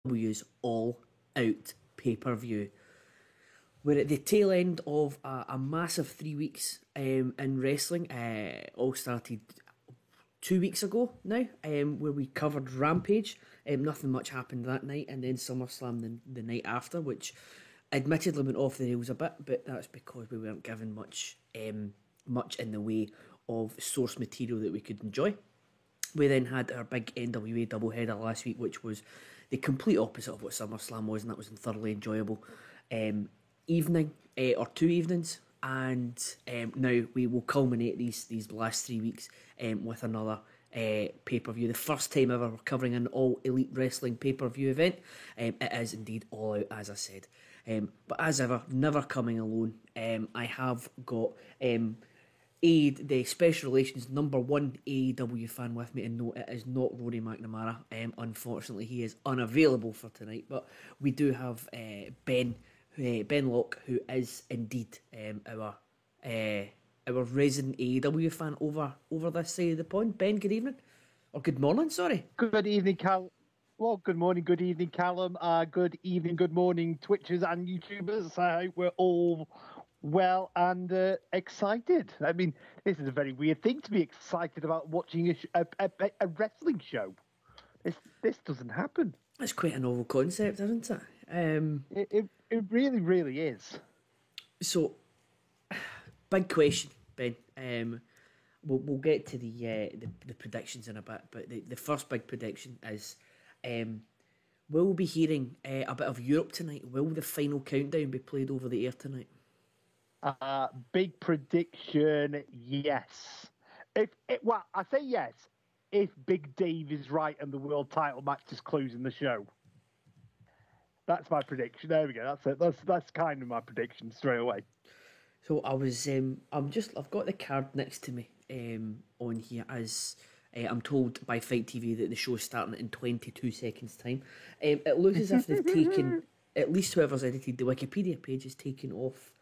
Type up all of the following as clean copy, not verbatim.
AEW's All Out pay-per-view. We're at the tail end of a massive 3 weeks in wrestling. All started 2 weeks ago now, where we covered Rampage. Nothing much happened that night, and then SummerSlam the night after, which admittedly went off the rails a bit, but that's because we weren't given much in the way of source material that we could enjoy. We then had our big NWA doubleheader last week, which was the complete opposite of what SummerSlam was, and that was a thoroughly enjoyable evening, or 2 evenings. And now we will culminate these last 3 weeks with another pay-per-view. The first time ever we're covering an all elite wrestling pay-per-view event. It is indeed All Out, as I said. But as ever, never coming alone. I have got the Special Relations #1 AEW fan with me, and no, it is not Rory McNamara. Unfortunately, he is unavailable for tonight, but we do have Ben Locke, who is indeed our resident AEW fan over this side of the pond. Ben, good evening. Or good morning, sorry. Good evening, Cal. Well, good morning, good evening, Callum. Good evening, good morning, Twitchers and YouTubers. I hope we're all well and excited. I mean, this is a very weird thing to be excited about watching a wrestling show. This doesn't happen. It's quite a novel concept, isn't it? It really, really is. So, big question, Ben. We'll get to the predictions in a bit, but the first big prediction is, will we be hearing a bit of Europe tonight? Will the final countdown be played over the air tonight? Big prediction, yes. Well, I say yes if Big Dave is right and the world title match is closing the show. That's my prediction. There we go. That's it. That's kind of my prediction straight away. So I was, I've got the card next to me on here as I'm told by Fight TV that the show's starting in 22 seconds time. It looks as if they've taken, at least whoever's edited the Wikipedia page has taken off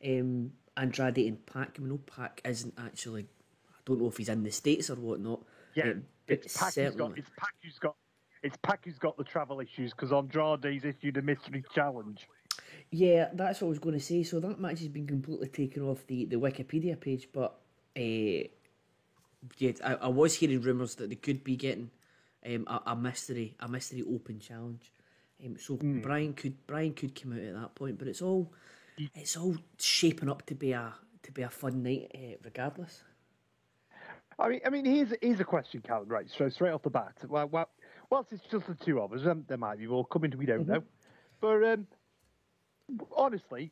Andrade and Pac. I mean, no, Pac isn't actually, I don't know if he's in the States or whatnot. Yeah, it's Pac who's got the travel issues because Andrade's issued a mystery challenge. Yeah, that's what I was going to say. So that match has been completely taken off the Wikipedia page, but yeah, I was hearing rumours that they could be getting a mystery open challenge. So Brian could come out at that point, but it's all shaping up to be a fun night, regardless. I mean, here's a question, Calvin. Right, so straight off the bat. Well, whilst it's just the two of us, there might be more coming. We don't know, but honestly,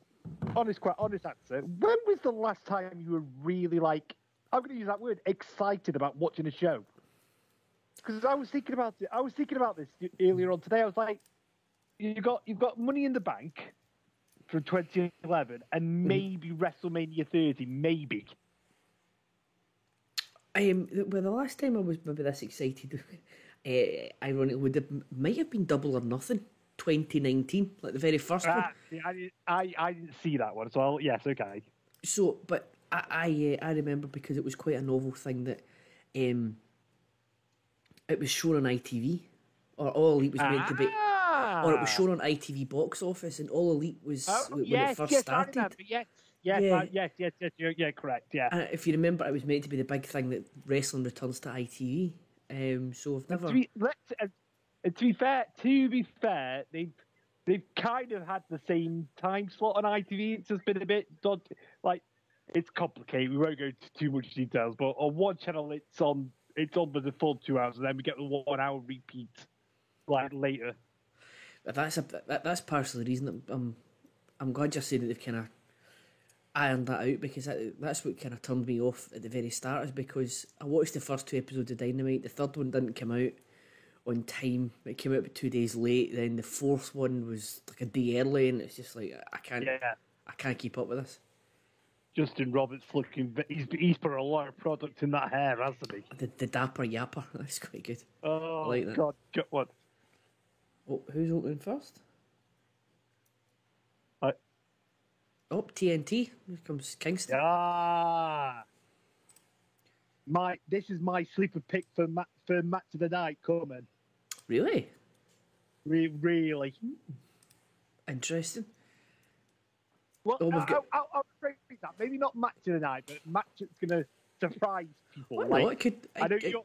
honest answer. When was the last time you were really like, I'm going to use that word, excited about watching a show? Because I was thinking about it. I was thinking about this earlier on today. I was like, you've got Money in the Bank from 2011 and maybe WrestleMania 30, maybe. Well, the last time I was maybe this excited, ironically, might have been Double or Nothing, 2019, like the very first one. I didn't see that one, so yes, okay. So, but I remember because it was quite a novel thing that it was shown on ITV, or All Elite was meant to be, or it was shown on ITV Box Office, and All Elite was when it first started. Yes, correct, yeah. And if you remember, it was meant to be the big thing that wrestling returns to ITV. So I've never. To be fair, they've kind of had the same time slot on ITV. It's just been a bit like it's complicated. We won't go into too much details, but on one channel it's on for the full 2 hours, and then we get the 1 hour repeat like later. But that's partially the reason I'm glad you're saying that they've kind of ironed that out, because that's what kind of turned me off at the very start, is because I watched the first 2 episodes of Dynamite. The third one didn't come out on time. It came out about 2 days late. Then the fourth one was like a day early, and it's just like I can't keep up with this. Justin Roberts looking, he's put a lot of product in that hair, hasn't he? The Dapper Yapper, that's quite good. Oh, I like that. God, what? Oh, who's opening first? Oh, TNT. Here comes Kingston. This is my sleeper pick for match of the night coming. Really? Really. Interesting. Well, Oh, we've got. I'll agree with that. Maybe not match of the night, but match that's going to surprise people. Well, like, no, it could. I know It you're.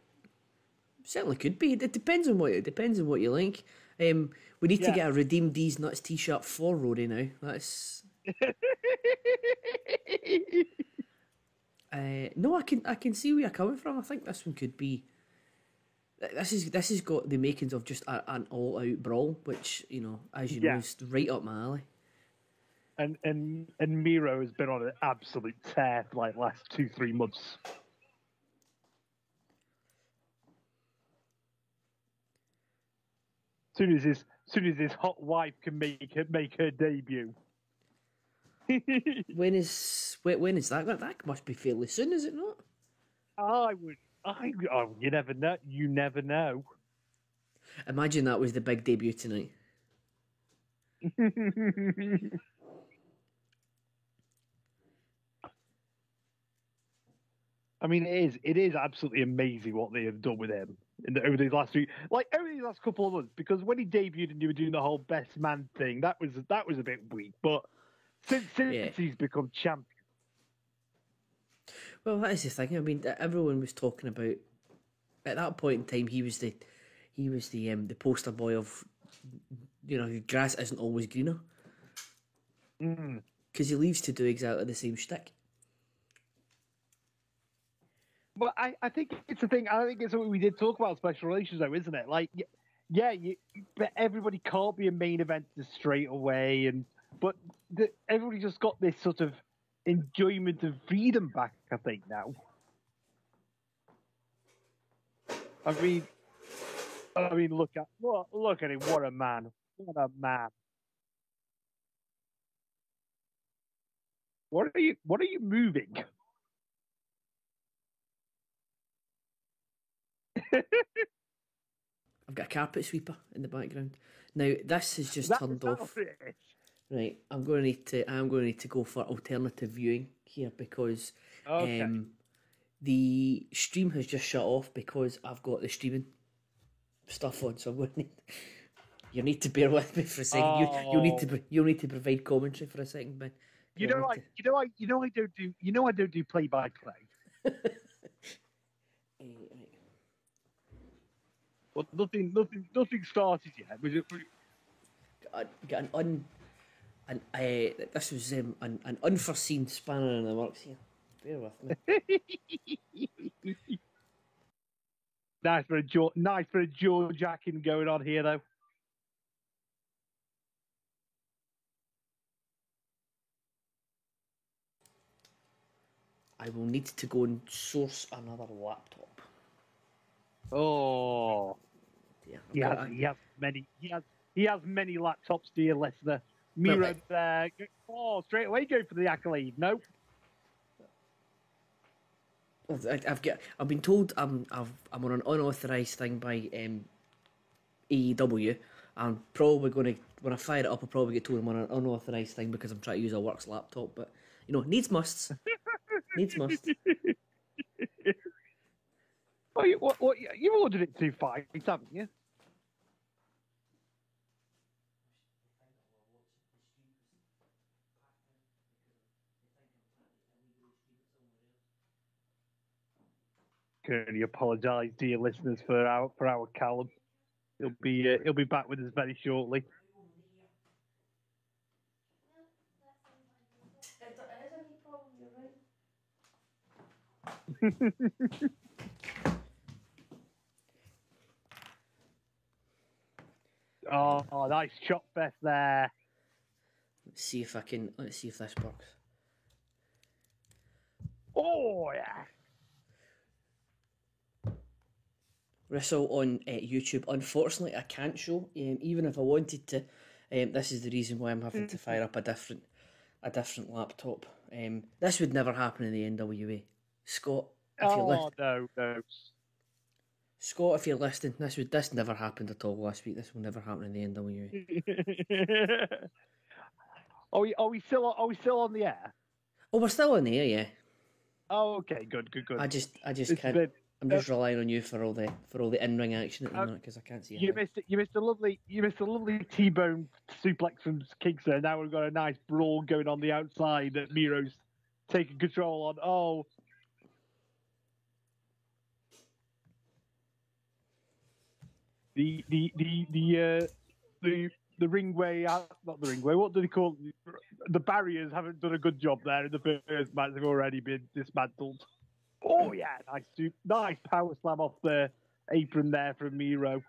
certainly could be. It depends on what you like. We need to Yeah. get a Redeem D's Nuts T-shirt for Rory now. That's. No, I can see where you're coming from. I think this one could be. This has got the makings of just an all out brawl, which as you know, is right up my alley. And Miro has been on an absolute tear for like last 2-3 months. Soon as his hot wife can make her debut. When is that? That must be fairly soon, is it not? You never know. You never know. Imagine that was the big debut tonight. I mean, it is absolutely amazing what they have done with him over these last couple of months. Because when he debuted and you were doing the whole best man thing, that was a bit weak. But since he's become champion, well, that is the thing. I mean, everyone was talking about at that point in time. He was the poster boy of grass isn't always greener because he leaves to do exactly the same shtick. But I think it's the thing. I think it's what we did talk about special relations, though, isn't it? Like, but everybody can't be a main eventer straight away, but everybody just got this sort of enjoyment of freedom back. I think now. I mean, look at him. What a man! What a man! What are you moving? I've got a carpet sweeper in the background. Now this is just turned off. Right, I'm going to need to go for alternative viewing here because the stream has just shut off because I've got the streaming stuff on. So I'm going to need to bear with me for a second. You'll need to provide commentary for a second, Ben. I don't do play by play. Well, nothing started yet. Got this was an unforeseen spanner in the works here. Bear with me. Nice for a jaw jacking going on here, though. I will need to go and source another laptop. Oh, yeah. He has many laptops, dear listener. Miro, straight away go for the accolade. No. I've been told I'm on an unauthorized thing by AEW. I'm probably going to, when I fire it up, I'll probably get told I'm on an unauthorized thing because I'm trying to use a works laptop. But needs musts. Needs must. Well, you've ordered it too far, haven't you? Can only apologise, dear listeners, for our Callum. He'll be back with us very shortly. Oh, nice chop fest there. Let's see if this works. Oh yeah. Wrestle on YouTube. Unfortunately, I can't show. Even if I wanted to, this is the reason why I'm having to fire up a different laptop. This would never happen in the NWA. Scott, if you're listening. No. Scott, if you're listening, this never happened at all last week. This will never happen in the NWA. Are we still on the air? Oh, we're still on the air, yeah. Oh, okay, good. I just can't. I'm just relying on you for all the in-ring action at the minute because I can't see it. You missed a lovely T-bone suplex from Kingston. Now we've got a nice brawl going on the outside that Miro's taking control on. Oh. The ringway, not the ringway. What do they call it? The barriers haven't done a good job there in the first match. They've already been dismantled. Oh yeah, nice power slam off the apron there from Miro.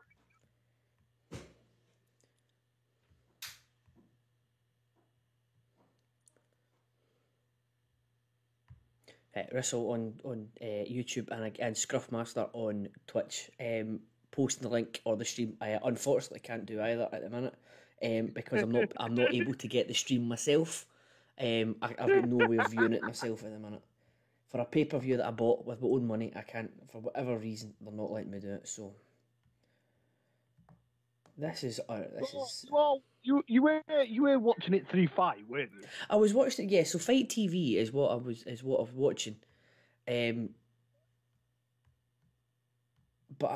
Russell on YouTube and Scruffmaster on Twitch. Posting the link or the stream. I unfortunately can't do either at the minute because I'm not able to get the stream myself. I've got no way of viewing it myself at the minute. For a pay-per-view that I bought with my own money, I can't, for whatever reason, they're not letting me do it. So this is. Well, you were watching it through Fight, weren't you? I was watching it. Yeah, so Fight TV is what I was watching. But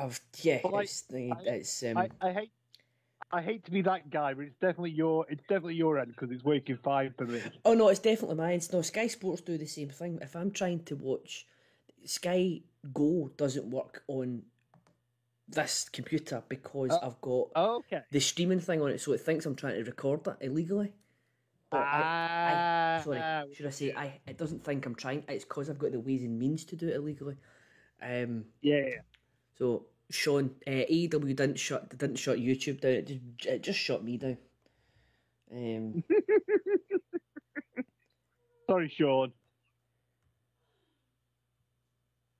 I hate to be that guy, but it's definitely your end because it's working fine for me. Oh no, it's definitely mine. No, Sky Sports do the same thing. If I'm trying to watch, Sky Go doesn't work on this computer because I've got the streaming thing on it, so it thinks I'm trying to record it illegally. But should I say it doesn't think I'm trying. It's because I've got the ways and means to do it illegally. Yeah. So Sean, AEW didn't shut YouTube down. It just shut me down. Sorry, Sean.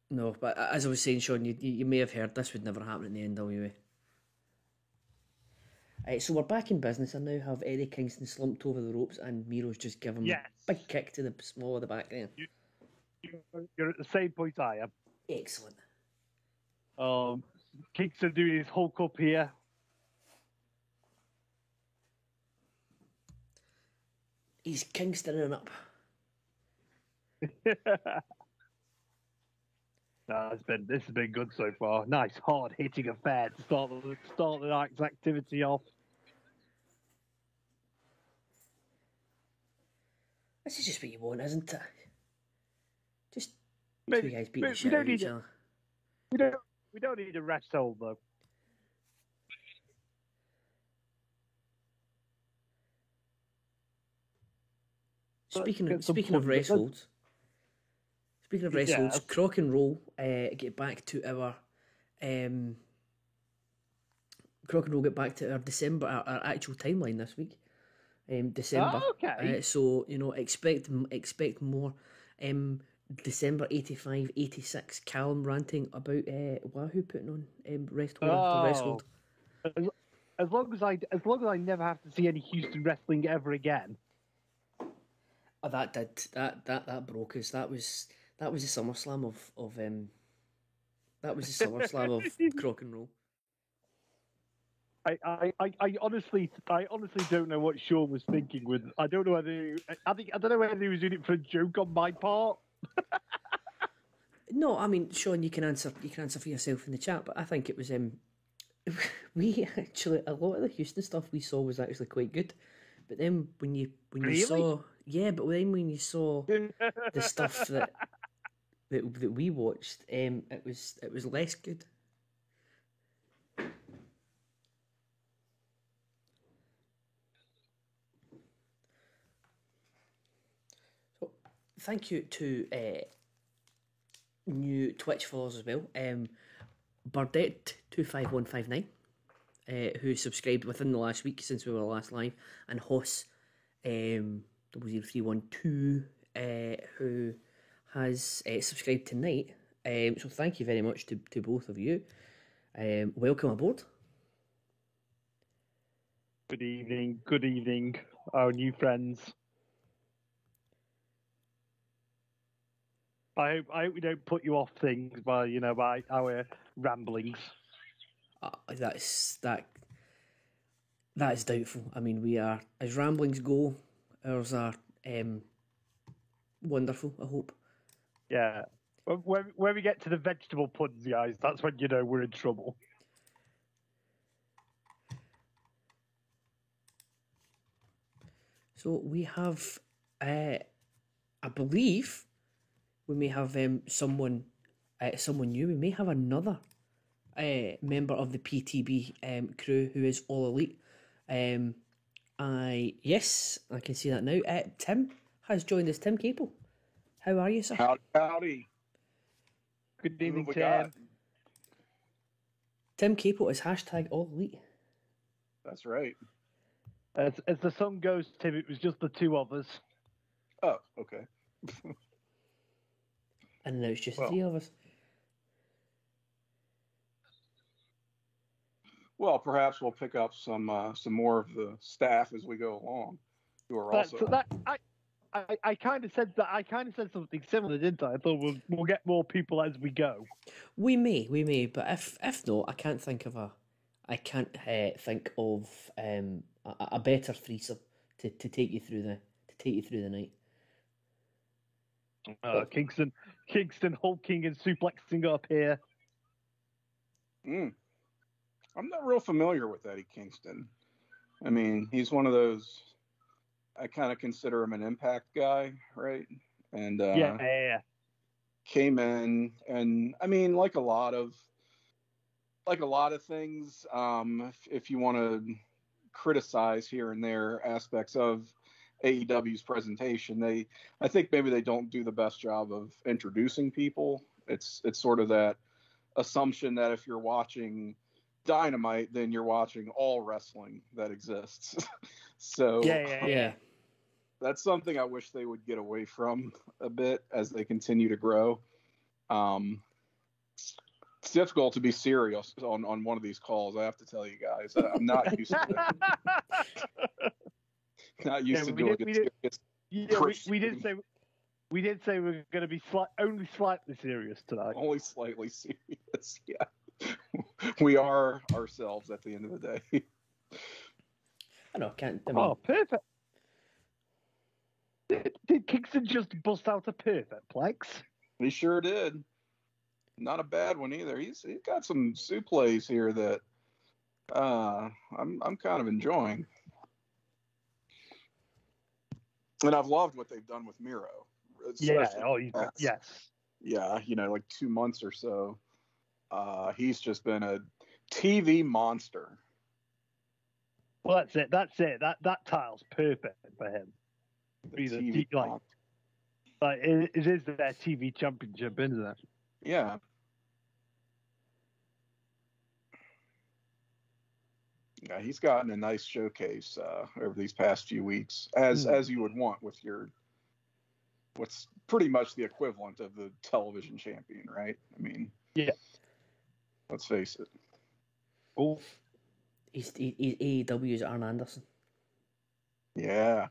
No, but as I was saying, Sean, you may have heard this would never happen in the NWA. So we're back in business. I now have Eddie Kingston slumped over the ropes and Miro's just given him a big kick to the small of the back there. You're at the same point I am. Excellent. Kingston doing his Hulk up here. He's Kingstoning up. This has been good so far. Nice hard hitting affair to start the night's activity off. This is just what you want, isn't it? Just two guys beating the shit out of each other. We don't need a rest hold though. Speaking of rest holds, Crock and Roll get back to our December, our actual timeline this week. December. Oh, okay. So expect more. December 85, 86. Callum ranting about Wahoo putting on rest hold after rest hold. As long as I never have to see any Houston wrestling ever again. Oh, that broke us. That was the SummerSlam of Crock and Roll. I honestly don't know what Sean was thinking with. I don't know whether he was doing it for a joke on my part. No, I mean, Sean, you can answer for yourself in the chat, but I think it was we actually, a lot of the Houston stuff we saw was actually quite good. But then when you saw the stuff that we watched, it was less good. So thank you to new Twitch followers as well. Burdette25159, who subscribed within the last week since we were last live, and Hoss 00312, who has subscribed tonight. So thank you very much to both of you. Welcome aboard. Good evening, our new friends. I hope we don't put you off things by our ramblings. That is doubtful. I mean, we are, as ramblings go, ours are wonderful, I hope. Yeah. When we get to the vegetable puns, guys, that's when you know we're in trouble. So we have, I believe, we may have someone new. We may have another member of the PTB crew who is all elite. Yes, I can see that now. Tim has joined us. Tim Capel, how are you, sir? Howdy. Good evening, Who we Tim. got? Tim Capel is hashtag all elite. That's right. As the song goes, Tim, it was just the two of us. Oh, okay. And now it's just the Well. three of us. Well, perhaps we'll pick up some more of the staff as we go along, who are also. I kind of said that. I kind of said something similar, didn't I? I thought we'll get more people as we go. We may, but if not, I can't think of a better threesome to take you through the night. Kingston hulking and suplexing up here. I'm not real familiar with Eddie Kingston. I mean, he's one of those. I kind of consider him an impact guy, right? And Yeah. Came in, and I mean, like a lot of things, if you want to criticize here and there aspects of AEW's presentation, I think maybe they don't do the best job of introducing people. It's sort of that assumption that if you're watching Dynamite, then you're watching all wrestling that exists. So Yeah. That's something I wish they would get away from a bit as they continue to grow. It's difficult to be serious on one of these calls, I have to tell you guys. I'm not used to it. Not used to doing it serious. Yeah, we did say we were going to be only slightly serious tonight. Only slightly serious, yeah. We are ourselves at the end of the day. Oh, perfect. Did Kingston just bust out a perfect plex? He sure did. Not a bad one either. He's got some supleys here that I'm kind of enjoying. And I've loved what they've done with Miro. Yes. Yeah, 2 months or so. He's just been a TV monster. Well, that's it. That tile's perfect for him. It is their TV championship, isn't it? Yeah. Yeah, he's gotten a nice showcase over these past few weeks, as you would want with what's pretty much the equivalent of the television champion, right? I mean, yeah. Let's face it. Oh, he's AEW's Arn Anderson. Yeah.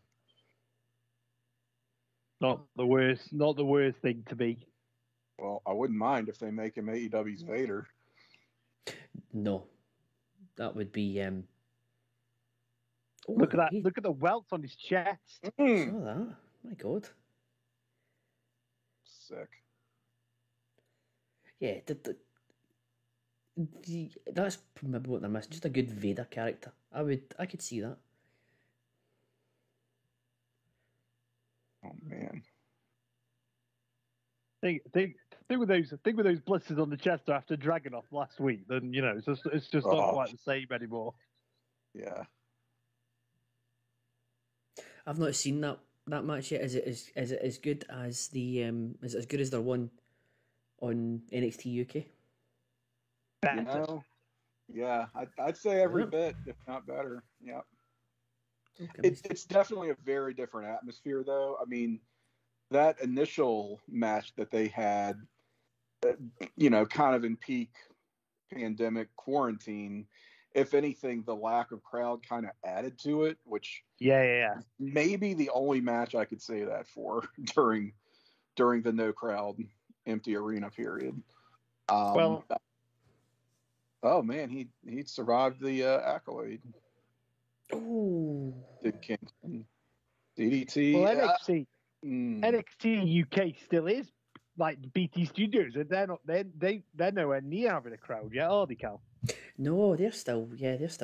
Not the worst thing to be. Well, I wouldn't mind if they make him AEW's Vader. No, that would be. Look at that! Look at the welts on his chest. Saw that. My God. Sick. Yeah, that's maybe what they're missing. Just a good Vader character. I could see that. Oh man. Think with those blisters on the chest after Dragunov last week, then it's just not quite the same anymore. Yeah. I've not seen that match yet. Is it as good as the is it as good as their one on NXT UK? Better. Yeah, I'd say every bit, if not better. Yeah. Okay. It's definitely a very different atmosphere, though. I mean, that initial match that they had, kind of in peak pandemic quarantine, if anything, the lack of crowd kind of added to it, which maybe the only match I could say that for during the no crowd empty arena period. Oh man, he survived the accolade. Oh, Did Kingston DDT? Well, NXT UK still is like BT Studios, and they're nowhere near having a crowd yet, are they, Cal? No, they're still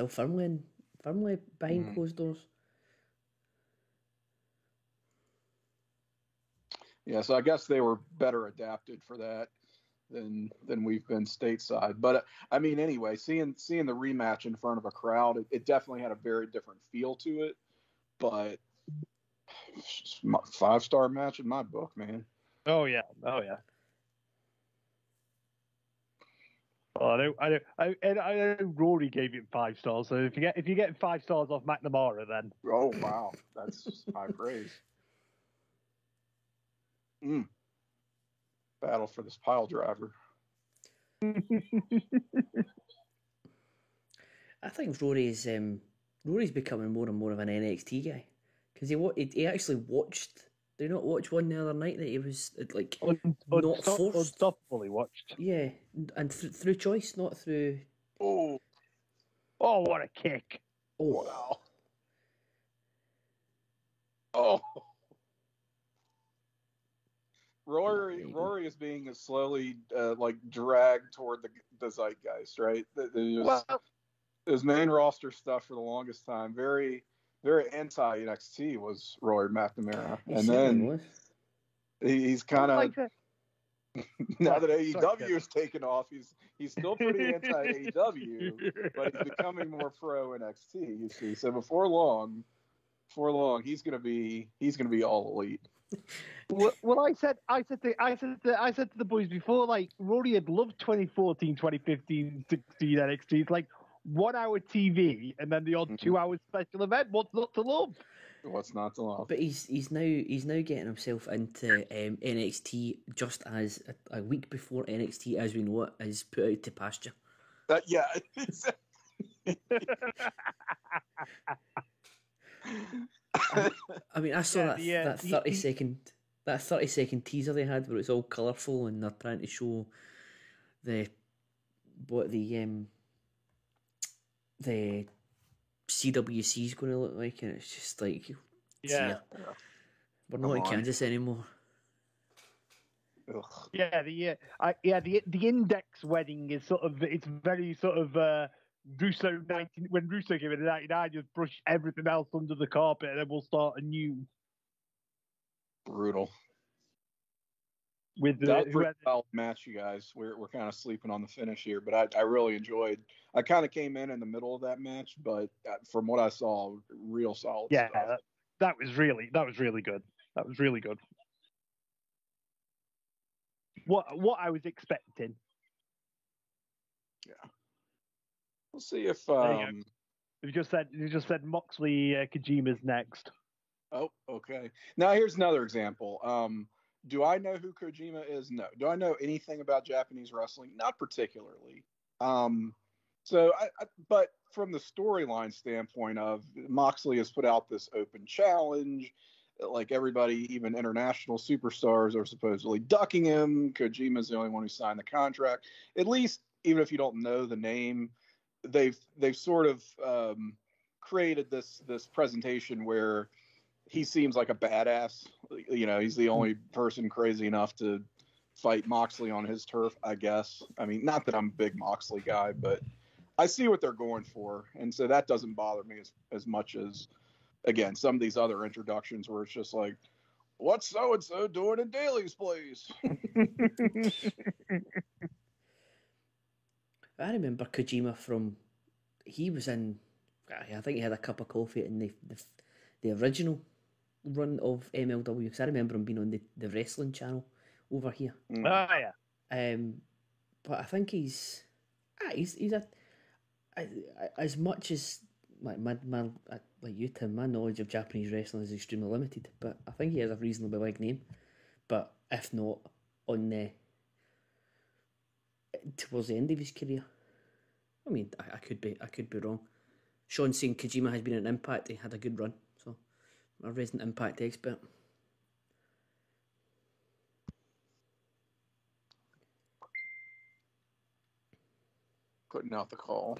firmly behind closed doors. Yeah, so I guess they were better adapted for that than we've been stateside. But I mean, anyway, seeing the rematch in front of a crowd, it definitely had a very different feel to it. But 5-star match in my book, man. Oh yeah. Oh, I know Rory gave it 5 stars. So if you get 5 stars off McNamara, then Oh wow, that's high praise. Battle for this pile driver. I think Rory's becoming more and more of an NXT guy because he actually watched. Did you not watch one the other night that he was like not forced? unstoppably watched. Yeah, and through choice, not through. Oh, what a kick! Oh wow. Oh. Rory is being slowly like dragged toward the zeitgeist, right? His main roster stuff for the longest time, very very anti NXT was Rory McNamara, and then he's kind of now that AEW is taken off, he's still pretty anti AEW, but he's becoming more pro NXT. You see, so before long, he's gonna be all elite. Well, I said to the boys before, like Rory had loved 2014, 2015, 16 NXT. It's like 1 hour TV and then the odd 2 hour special event. What's not to love? What's not to love? But he's now getting himself into NXT just as a week before NXT, as we know it, is put out to pasture. Yeah. I mean, I saw that 30-second teaser they had where it's all colourful and they're trying to show the CWC is going to look like, and it's just like, we're not in Kansas anymore. Ugh. The Index wedding is it's very sort of Russo when Russo came in 99, just brush everything else under the carpet and then we'll start anew. Brutal. With that was a match, you guys. We're kind of sleeping on the finish here, but I really enjoyed. I kind of came in the middle of that match, but from what I saw, real solid stuff. That was really good. That was really good. What I was expecting. Yeah. We'll see if you just said Moxley Kojima's next. Oh, okay. Now here's another example. Do I know who Kojima is? No. Do I know anything about Japanese wrestling? Not particularly. But from the storyline standpoint of Moxley has put out this open challenge, like everybody, even international superstars are supposedly ducking him. Kojima's the only one who signed the contract. At least, even if you don't know the name, they've sort of created this presentation where he seems like a badass. You know, he's the only person crazy enough to fight Moxley on his turf, I guess. I mean, not that I'm a big Moxley guy, but I see what they're going for. And so that doesn't bother me as much as, again, some of these other introductions where it's just like, what's so-and-so doing in Daly's place? I remember Kojima he was in, I think he had a cup of coffee in the original run of MLW, because I remember him being on the wrestling channel over here. Oh yeah. But I think he's as much as my like you, Tim, my knowledge of Japanese wrestling is extremely limited, but I think he has a reasonably big name. But if not on towards the end of his career, I mean, I could be wrong. Sean saying Kojima has been an Impact. He had a good run, so a resident Impact expert. Putting out the call.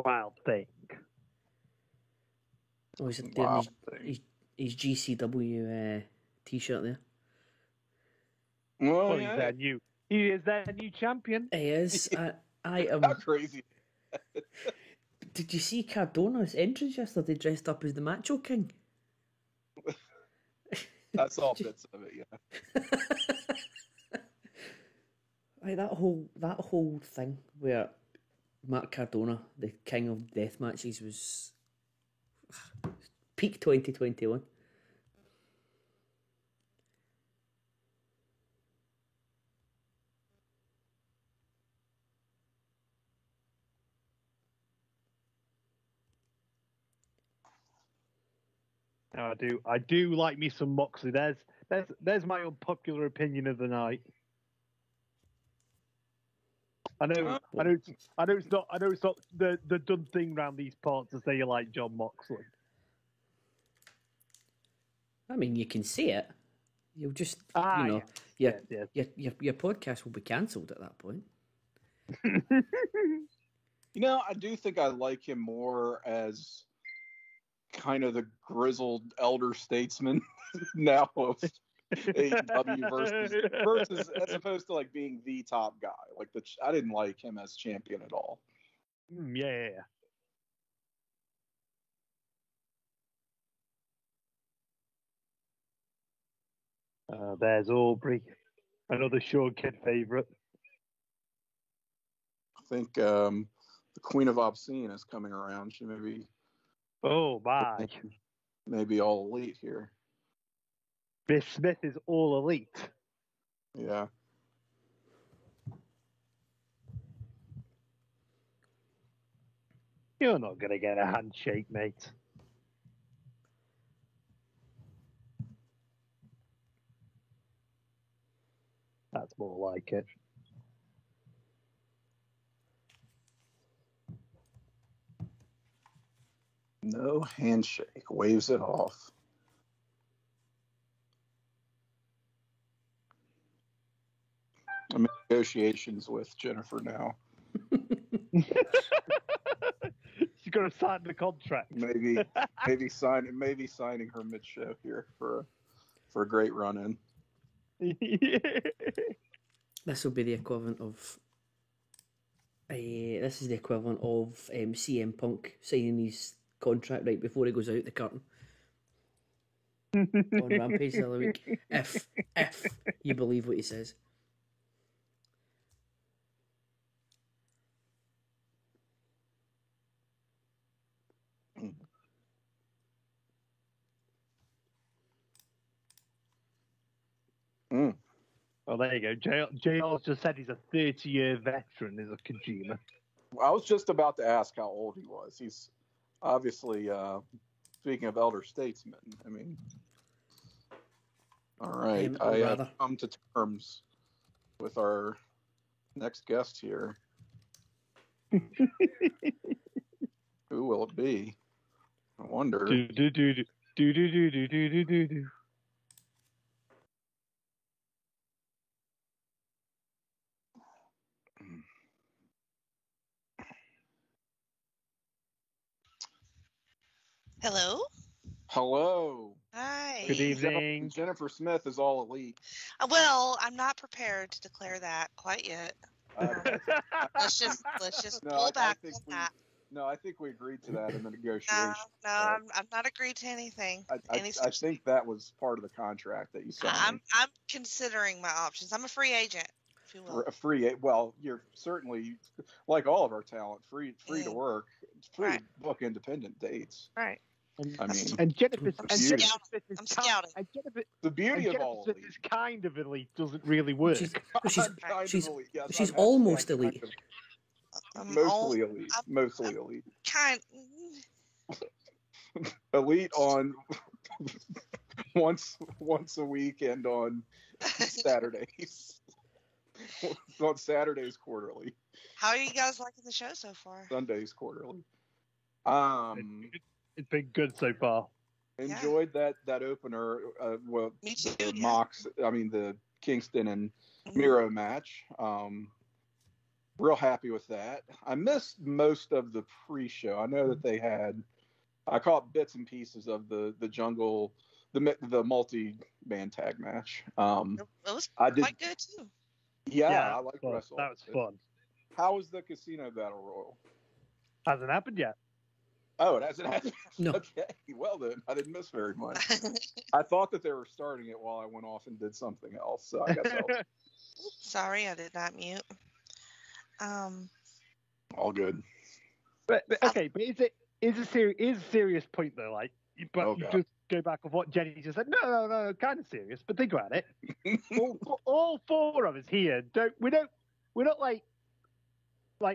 Wild thing. Oh, he's Wow. doing his GCW t-shirt there. Well, He's yeah, their new. He is their new champion. He is. I am. how crazy. Did you see Cardona's entrance yesterday dressed up as the Macho King? I saw bits of it, yeah. Like that whole thing where Matt Cardona, the king of death matches, was peak 2021. No, I do like me some Moxley. There's my unpopular opinion of the night. I know it's not the done thing around these parts to say you like John Moxley. Oh. I mean, you can see it. You'll just, yes. your podcast will be cancelled at that point. I do think I like him more as kind of the grizzled elder statesman now of AEW versus as opposed to like being the top guy. Like I didn't like him as champion at all. Yeah. There's Aubrey, another Sean Kidd favorite. I think the Queen of Obscene is coming around. She may be all elite here. Miss Smith is all elite. Yeah. You're not going to get a handshake, mate. That's more like it. No handshake. Waves it off. I'm in negotiations with Jennifer now. She's got to sign the contract. Maybe signing her mid-show here for a great run-in. This will be the equivalent of. This is the equivalent of CM Punk signing his contract right before he goes out the curtain on Rampage the other week. If you believe what he says. Mm. Well, there you go. JR's just said he's a 30-year veteran as a Kojima. I was just about to ask how old he was. He's obviously, speaking of elder statesmen, I mean, all right. I have come to terms with our next guest here. Who will it be? I wonder. Do. Hello. Hi. Good evening. Jennifer Smith is all elite. Well, I'm not prepared to declare that quite yet. Let's just pull back on that. No, I think we agreed to that in the negotiation. No, I'm not agreed to anything. I think that was part of the contract that you signed. I'm considering my options. I'm a free agent, if you will. Well, you're certainly, like all of our talent, free to work, free to book independent dates. Right. And Jennifer I'm scouting. The beauty of all elite is kind of elite doesn't really work. She's almost elite. Mostly elite. Elite on once a week and on Saturdays. On Saturdays quarterly. How are you guys liking the show so far? Sundays quarterly. It's been good so far. Enjoyed that opener. Me too, the Kingston and Miro match. Real happy with that. I missed most of the pre-show. I know that they had I caught bits and pieces of the jungle, the multi-man tag match. It was I did, quite good too. yeah, I like wrestling. That was fun. How was the casino battle royal? Hasn't happened yet. Oh, it hasn't happened. No. Okay, well then, I didn't miss very much. I thought that they were starting it while I went off and did something else. So I guess Sorry, I did not mute. all good. But okay, but is a serious point though? Like, but you just go back of what Jenny just said. No, kind of serious. But think about it. all four of us here we're not like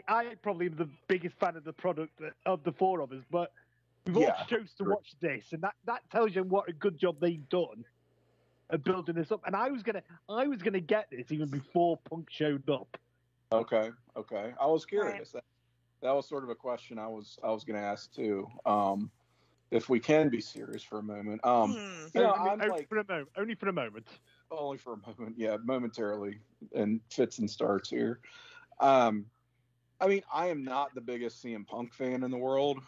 I probably am the biggest fan of the product of the four of us, but we've all chose to watch this, and that tells you what a good job they've done of building this up. And I was gonna get this even before Punk showed up. Okay. I was curious. Right. That was sort of a question I was going to ask too. If we can be serious for a moment. Only for a moment. Only for a moment, yeah, momentarily, and fits and starts here. I mean, I am not the biggest CM Punk fan in the world.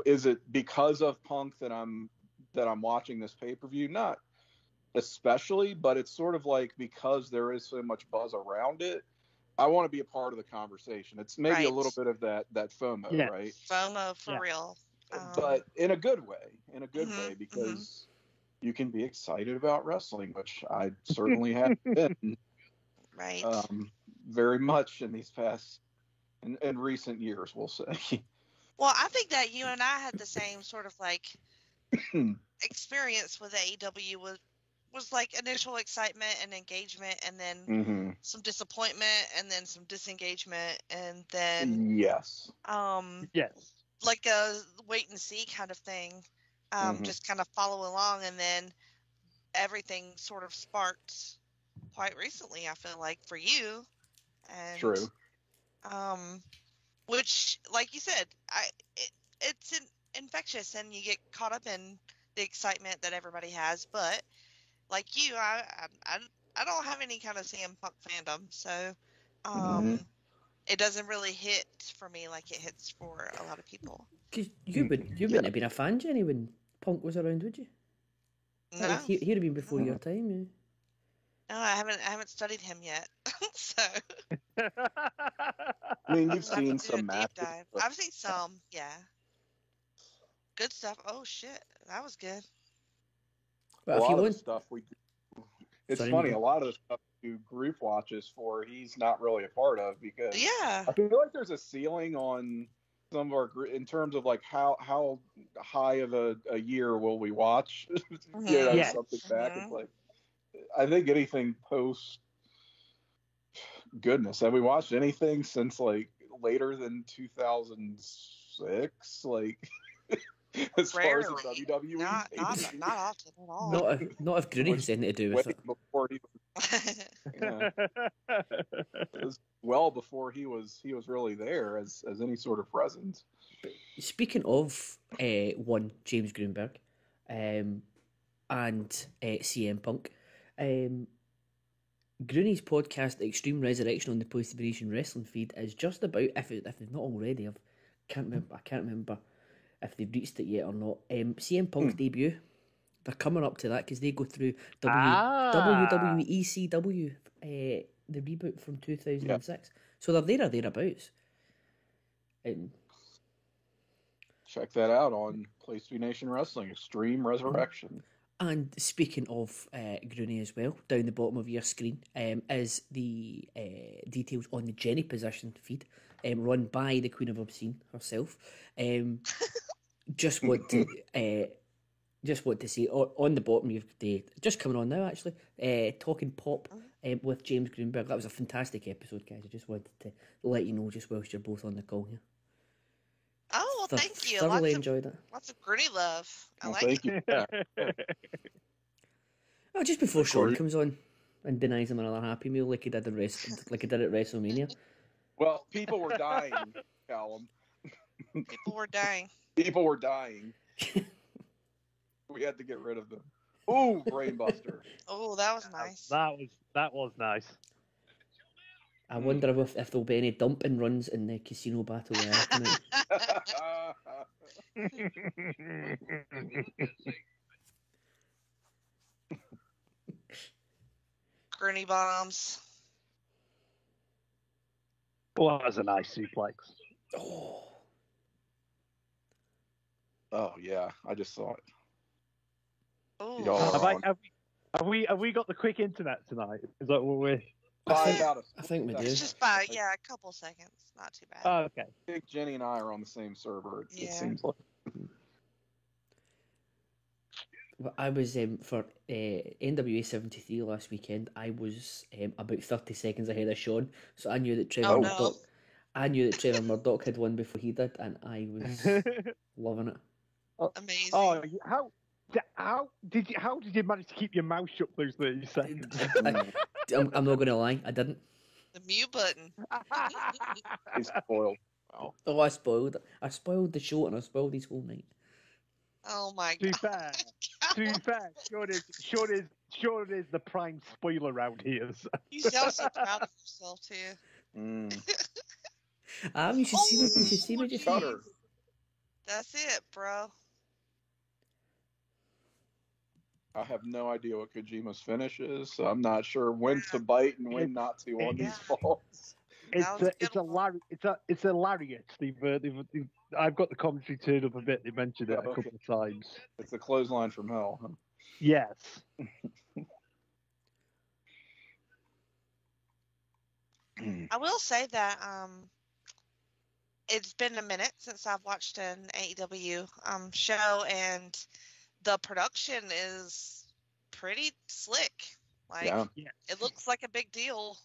Is it because of Punk that I'm watching this pay-per-view? Not especially, but it's sort of like because there is so much buzz around it, I want to be a part of the conversation. It's maybe a little bit of that FOMO, right? FOMO for real. But in a good way, because you can be excited about wrestling, which I certainly have been. Right. Very much in these past, in recent years, we'll say. Well, I think that you and I had the same sort of like experience with AEW was like initial excitement and engagement, and then some disappointment, and then some disengagement, and then yes, like a wait and see kind of thing, just kind of follow along, and then everything sort of sparked quite recently, I feel like, for you. And, true. Which, like you said, it's infectious, and you get caught up in the excitement that everybody has. But like you, I don't have any kind of CM Punk fandom, so it doesn't really hit for me like it hits for a lot of people. Because you wouldn't have been a fan, Jenny, when Punk was around, would you? No, he'd have been before your time. Yeah. No, I haven't studied him yet. So I mean, you've seen some matches. I've seen some, yeah. Good stuff. Oh shit, that was good. Well, a lot of the stuff we do, it's funny. A lot of the stuff we do group watches for, he's not really a part of, because I feel like there's a ceiling on some of our in terms of like how high of a year will we watch? Something back. It's like, I think anything post, goodness, have we watched anything since like later than 2006? Like, as far as the WWE, not often at all. Not if Grooney has anything to do with it. Before he it was well before he was really there as any sort of presence. Speaking of one James Greenberg, and CM Punk. Grooney's podcast Extreme Resurrection on the PlayStation Wrestling feed is just about, if they've not already, I can't remember if they've reached it yet or not. CM Punk's debut, they're coming up to that because they go through WWE ECW, the reboot from 2006. So they're there or thereabouts. Check that out on PlayStation Nation Wrestling Extreme Resurrection. And speaking of Grooney as well, down the bottom of your screen is the details on the Jenny Position feed, run by the Queen of Obscene herself. Just want to say on the bottom of the just coming on now actually, Talking Pop with James Greenberg. That was a fantastic episode, guys. I just wanted to let you know just whilst you're both on the call here. Oh, well, thank you. Thoroughly enjoyed it. Lots of Grooney love. I like thank it. You. Oh, just before Sean comes on and denies him another Happy Meal like he did at WrestleMania. Well, people were dying, Callum. People were dying. We had to get rid of them. Ooh, Brainbuster. Oh, that was nice. That was nice. I wonder if there'll be any dumping runs in the Casino Battle Royale tonight. Gurney bombs. Well, that was a nice suplex. Oh, Oh yeah, I just saw it. Ooh. Y'all are on. Have we got the quick internet tonight? Is that what we're? I think we do. It's just by a couple seconds, not too bad. Oh, okay. I think Jenny and I are on the same server. It Yeah. seems like. Well, I was for NWA 73 last weekend. I was about 30 seconds ahead of Sean, so I knew that Trevor Oh, Murdoch. no. I knew that Trevor Murdoch had won before he did, and I was loving it. Amazing. Oh, how did you manage to keep your mouth shut those 30 seconds? I'm not going to lie, I didn't. The mute button. He's spoiled. Wow. Oh, I spoiled it. I spoiled the show, and I spoiled his whole night. Oh my To be god. fair, Sean is the prime spoiler around here. So. You sound so proud of yourself too. You should see me. You should see me just. Cutter. That's it, bro. I have no idea what Kojima's finish is, so I'm not sure when to bite and when not to on these balls. It's a lariat. I've got the commentary turned up a bit. They mentioned it a couple of times. It's a clothesline from hell. Huh? Yes. I will say that it's been a minute since I've watched an AEW show, and the production is pretty slick. Like, Yeah. it looks like a big deal.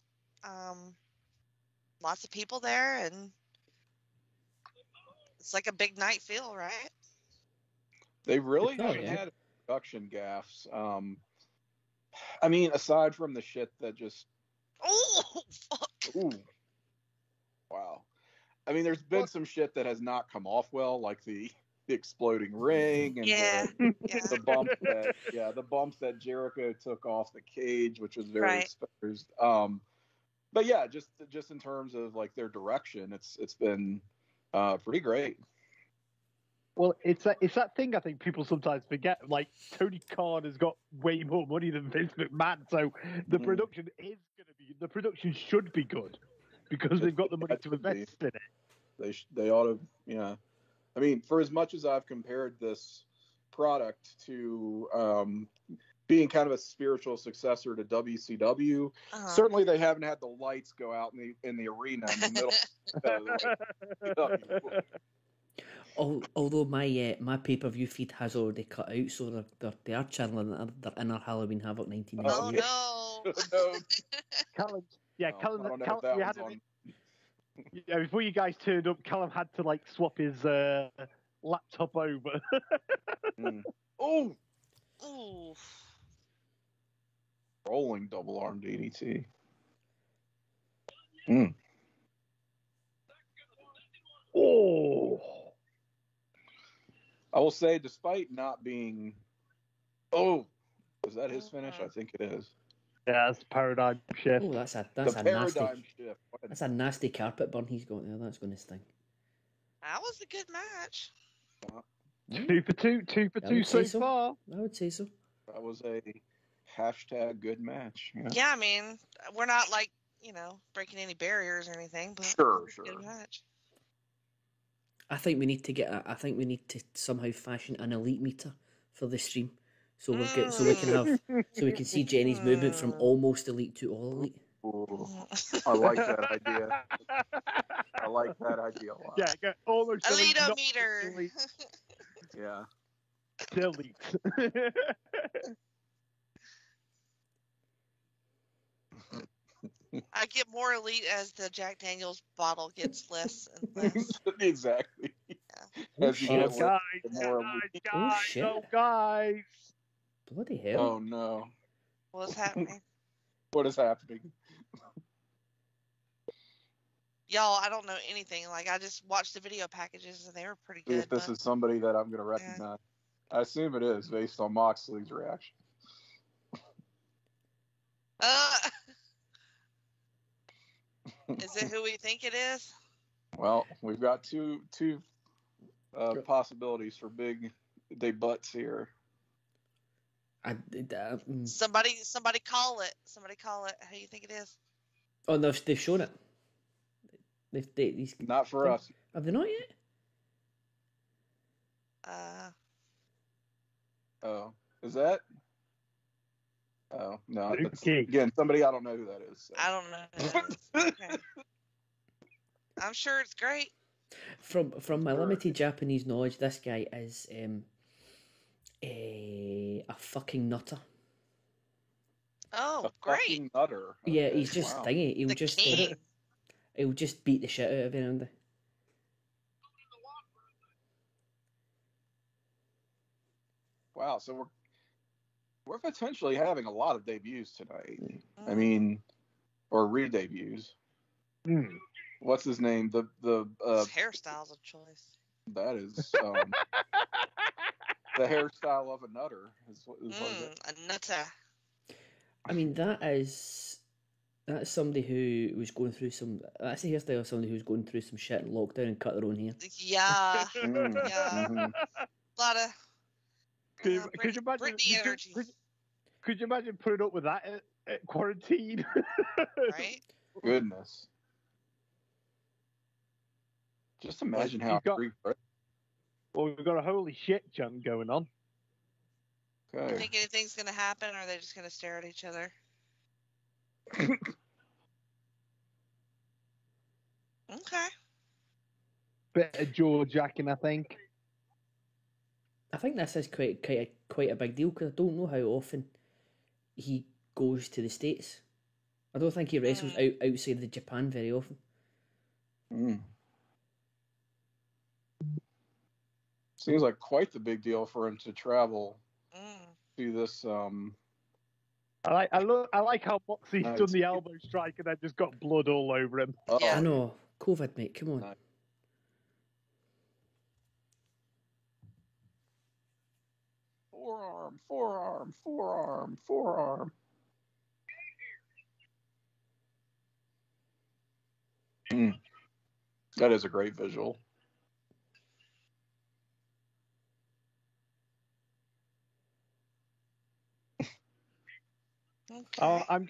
Lots of people there, and it's like a big night feel, right? They really Oh, haven't yeah. had production gaffes. I mean, aside from the shit that just. Oh, fuck. Ooh. Wow. I mean, there's been some shit that has not come off well, like the exploding ring and Yeah. the bump that Jericho took off the cage, which was very Right. exposed. But yeah, just in terms of like their direction, it's been pretty great. Well, it's that thing I think people sometimes forget. Like, Tony Khan has got way more money than Vince McMahon, so the production should be good because they've got the money to invest in it. They ought to, yeah. I mean, for as much as I've compared this product to being kind of a spiritual successor to WCW, certainly they haven't had the lights go out in the arena in the middle. Although my pay-per-view feed has already cut out, so they are channeling their inner Halloween Havoc 1998. Oh no! No. Callum, I don't know if that we one's had on. before you guys turned up, Callum had to like swap his laptop over. Oh, Ooh. rolling double arm DDT. Oh. I will say, despite not being, is that his finish? I think it is. Yeah, that's paradigm shift. Oh, that's a Paradigm nasty. shift. That's a nasty carpet burn he's got there. That's going to sting. That was a good match. 2 for 2, 2 for I 2 would so say so. far. I would say so. That was a hashtag good match. Yeah, I mean, we're not like, breaking any barriers or anything, but Sure. good match. I think we need to somehow fashion an elite meter for the stream, so we can see Jenny's movement from almost elite to all elite. Ooh, I like that idea. I like that idea a lot. Yeah, go almost elite, not Elite-o-meter. elite, Yeah. delete. I get more elite as the Jack Daniels bottle gets less and less. Exactly. Oh, As you shit. get guys, the more elite. guys, shit. oh, guys. Bloody hell! Oh no. What's happening? What is happening? Y'all, I don't know anything. Like, I just watched the video packages and they were pretty See good. if this but- is somebody that I'm going to recognize. I assume it is based on Moxley's reaction. Is it who we think it is? Well, we've got two possibilities for big debuts here. Somebody call it. Somebody call it. Who you think it is? Oh no, they've shown it. These Not for us. Have they not yet? Oh, is that? Oh no. Okay. Again, somebody I don't know who that is. So. I don't know who that is. Okay. I'm sure it's great. From my limited Japanese knowledge, this guy is a fucking nutter. Oh, A great! fucking nutter. Yeah, Okay, he's just wow. thingy. The king. He'll just beat the shit out of everyone. Wow, so we're potentially having a lot of debuts tonight. I Mm. mean, or re-debuts. What's his name? The His hairstyle's a choice. that is the hairstyle of a nutter is what is A nutter. I mean, that's somebody who was going through some. That's the hairstyle of somebody who's going through some shit in lockdown and cut their own hair. Yeah. Mm, Yeah. mhm. A lot of Could you imagine? Britney energy, Could you imagine putting up with that at quarantine? right? Goodness. Just imagine how. Well, we've got a holy shit chunk going on. You Okay. think anything's gonna happen, or are they just gonna stare at each other? Okay. Bit of jaw jacking, I think. I think this is quite a big deal because I don't know how often he goes to the States. I don't think he wrestles outside of Japan very often. Mm. Seems like quite the big deal for him to travel to this. I like how Moxie's Nice. done the elbow strike and then just got blood all over him. Uh-oh. Yeah. I know, COVID, mate. Come on. Nice. Forearm. That is a great visual. Okay. I'm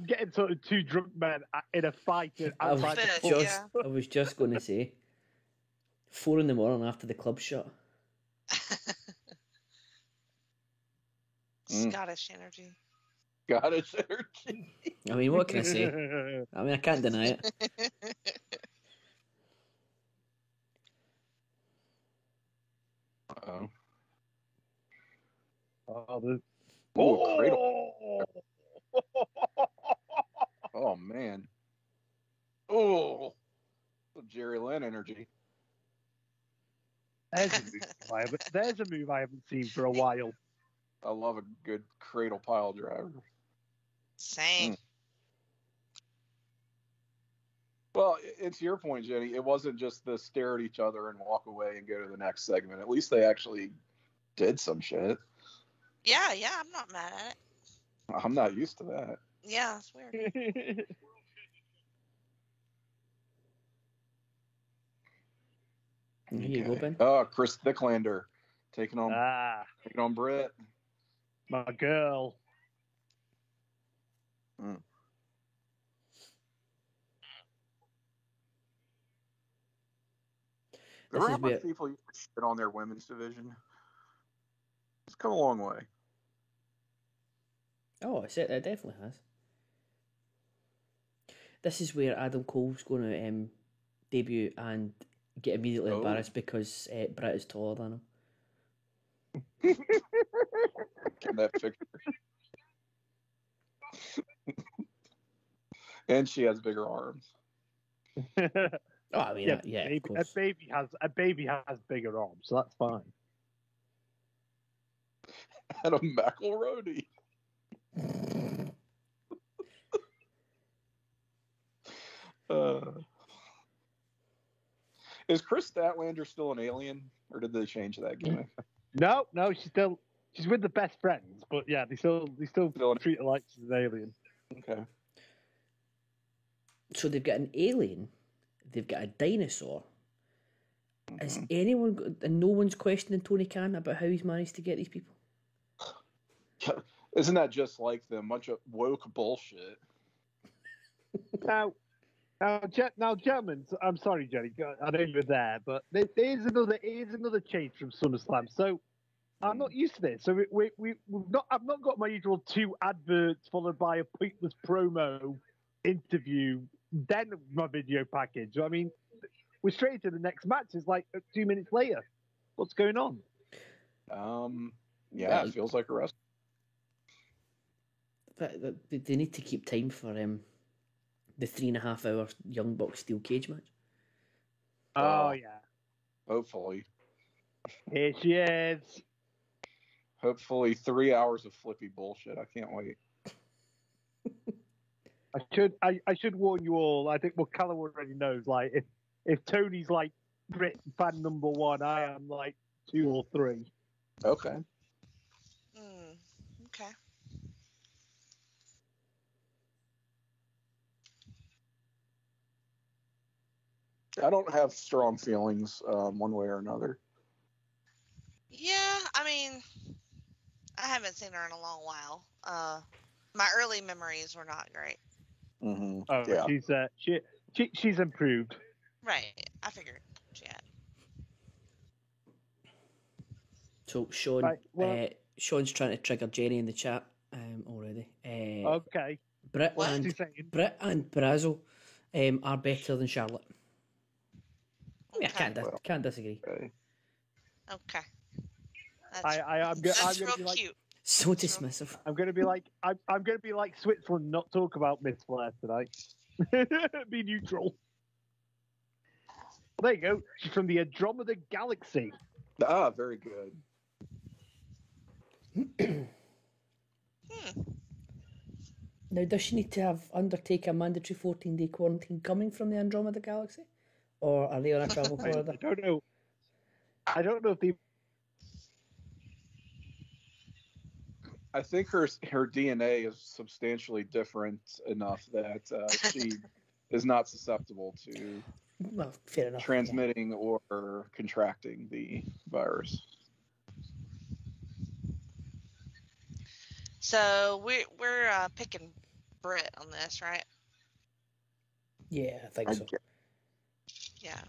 getting sort of two drunk men in a fight I was outside the Fit, pub. yeah. I was just going to say, 4 a.m. after the club shut. Scottish energy. Got it, energy. I mean, what can I say? I mean, I can't deny it. Uh-oh. Cradle. Oh man. Oh, Jerry Lynn energy. There's a move I haven't seen for a while. I love a good cradle pile driver. Same. Well, it's your point, Jenny. It wasn't just the stare at each other and walk away and go to the next segment. At least they actually did some shit. Yeah, I'm not mad at it. I'm not used to that. Yeah, it's weird. Here you go, Ben. Oh, Chris Thicklander taking on Britt. My girl. Remember how much people used to shit on their women's division? It's come a long way. Oh, it definitely has. This is where Adam Cole's going to debut and get immediately embarrassed because Britt is taller than him. In that picture. And she has bigger arms. Oh, I mean, yeah, of course. A baby has bigger arms, so that's fine. Adam McElroy. Is Chris Statlander still an alien, or did they change that gimmick? No, she's with the best friends, but yeah, they still treat her like she's an alien. Okay. So they've got an alien, they've got a dinosaur. Is anyone, and no one's questioning Tony Khan about how he's managed to get these people? Isn't that just like them? Bunch of woke bullshit. Now, gentlemen, I'm sorry, Jenny, I know you're there, but here's another change from SummerSlam. So I'm not used to this. So I've not got my usual 2 adverts followed by a pointless promo, interview, then my video package. I mean, we're straight into the next match. It's like 2 minutes later. What's going on? Yeah, it feels like a wrestling. They need to keep time for the 3.5 hour Young Bucks steel cage match. Oh yeah. Hopefully. Here she is. Hopefully 3 hours of flippy bullshit. I can't wait. I should warn you all. I think Callum already knows. Like if Tony's like Brit fan number 1, I am like 2 or 3. Okay. Okay. I don't have strong feelings one way or another. Yeah, I mean, I haven't seen her in a long while. My early memories were not great. Mm-hmm. Oh, yeah. She's improved. Right, I figured she had. So Sean, Right, well, Sean's trying to trigger Jenny in the chat already. Okay. Britt What's and he saying? Britt and Brazzo are better than Charlotte. Okay. I can't disagree. Okay. I'm That's gonna real be like, cute. So dismissive. I'm gonna be like Switzerland, not talk about Miss Flair tonight. Be neutral. There you go. She's from the Andromeda Galaxy. Ah, very good. Now, does she need to undertake a mandatory 14-day quarantine coming from the Andromeda Galaxy? Or are they on a travel corridor? I don't know. I don't know if they... I think her DNA is substantially different enough that she is not susceptible to fair enough. transmitting or contracting the virus. So we're picking Britt on this, right? Yeah, I think so. Yeah.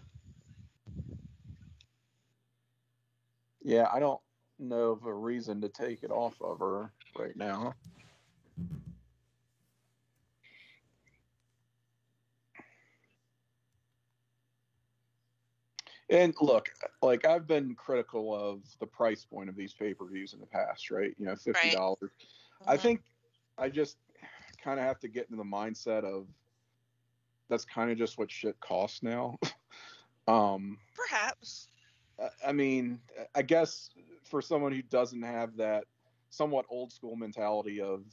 Yeah, I don't know of a reason to take it off of her right now. And look, like I've been critical of the price point of these pay-per-views in the past, right? You know, $50. Right. I think I just kind of have to get into the mindset of that's kind of just what shit costs now. Perhaps. I mean, I guess for someone who doesn't have that somewhat old school mentality of,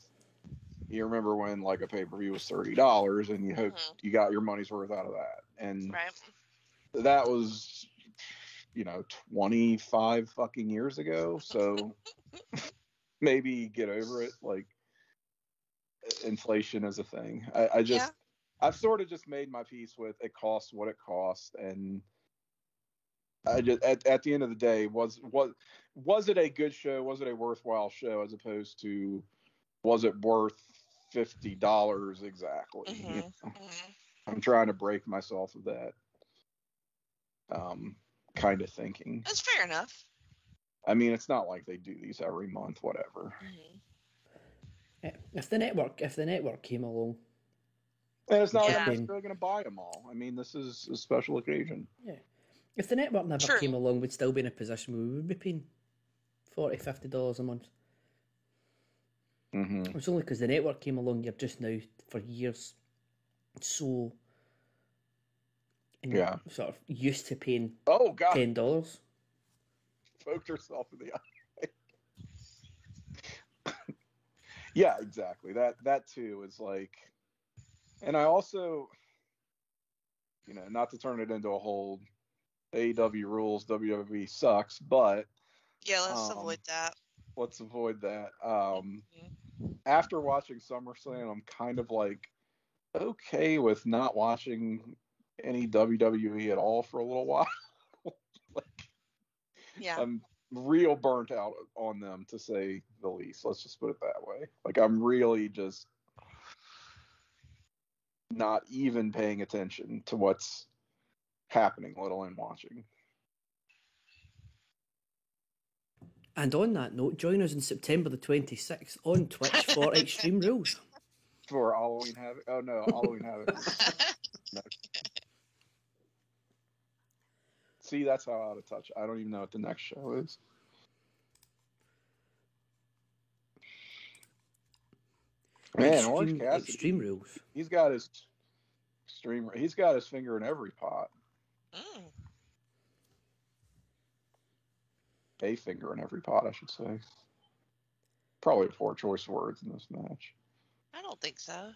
you remember when like a pay-per-view was $30 and you hoped you got your money's worth out of that. And that was, 25 fucking years ago. So maybe get over it. Like, inflation is a thing. I've sort of just made my peace with it costs what it costs, and I just at the end of the day, was it a good show? Was it a worthwhile show? As opposed to, was it worth $50 exactly? I'm trying to break myself of that kind of thinking. That's fair enough. I mean, it's not like they do these every month, whatever. If the network came along, and it's not like I'm necessarily going to buy them all. I mean, this is a special occasion. Yeah. If the network never came along, we'd still be in a position where we would be paying $40, $50 a month. Mm-hmm. It's only because the network came along, you're just now, for years, so sort of used to paying $10. Poked herself in the eye. Yeah, exactly. That too is like, and I also, not to turn it into a whole AEW rules, WWE sucks, but yeah, let's avoid that. Let's avoid that. After watching SummerSlam, I'm kind of like okay with not watching any WWE at all for a little while. Like, Yeah. I'm real burnt out on them, to say the least. Let's just put it that way. Like, I'm really just not even paying attention to what's happening, let alone watching. And on that note, join us on September the 26th on Twitch for Extreme Rules. For Halloween Havoc. Oh no, Halloween Havoc. No. See, that's how out of touch. I don't even know what the next show is. Man, Orange Cassidy. Extreme Rules. He's got his finger in every pot. Mm. A finger in every pot, I should say. Probably a poor choice of words in this match. I don't think so.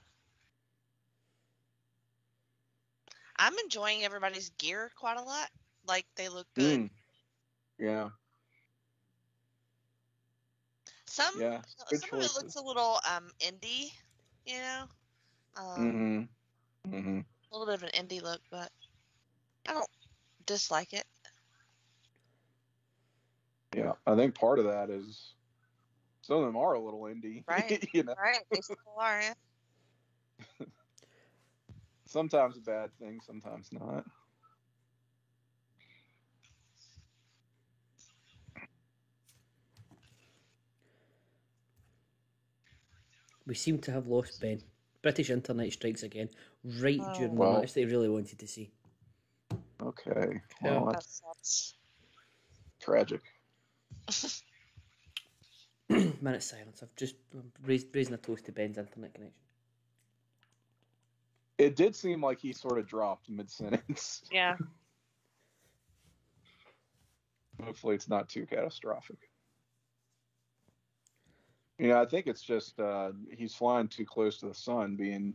I'm enjoying everybody's gear quite a lot. Like, they look good. Yeah. Some Yeah. of it looks a little indie, you know. A little bit of an indie look, but I don't dislike it. Yeah, I think part of that is some of them are a little indie, Right? you know. Right? They still are. Yeah. Sometimes a bad thing, sometimes not. We seem to have lost Ben. British internet strikes again, right during the Well. match they really wanted to see. Okay. Yeah. Well, That sucks. tragic. Minute silence. I've just raising a toast to Ben's internet connection. It did seem like he sort of dropped mid-sentence. Yeah. Hopefully it's not too catastrophic. Yeah, I think it's just he's flying too close to the sun, being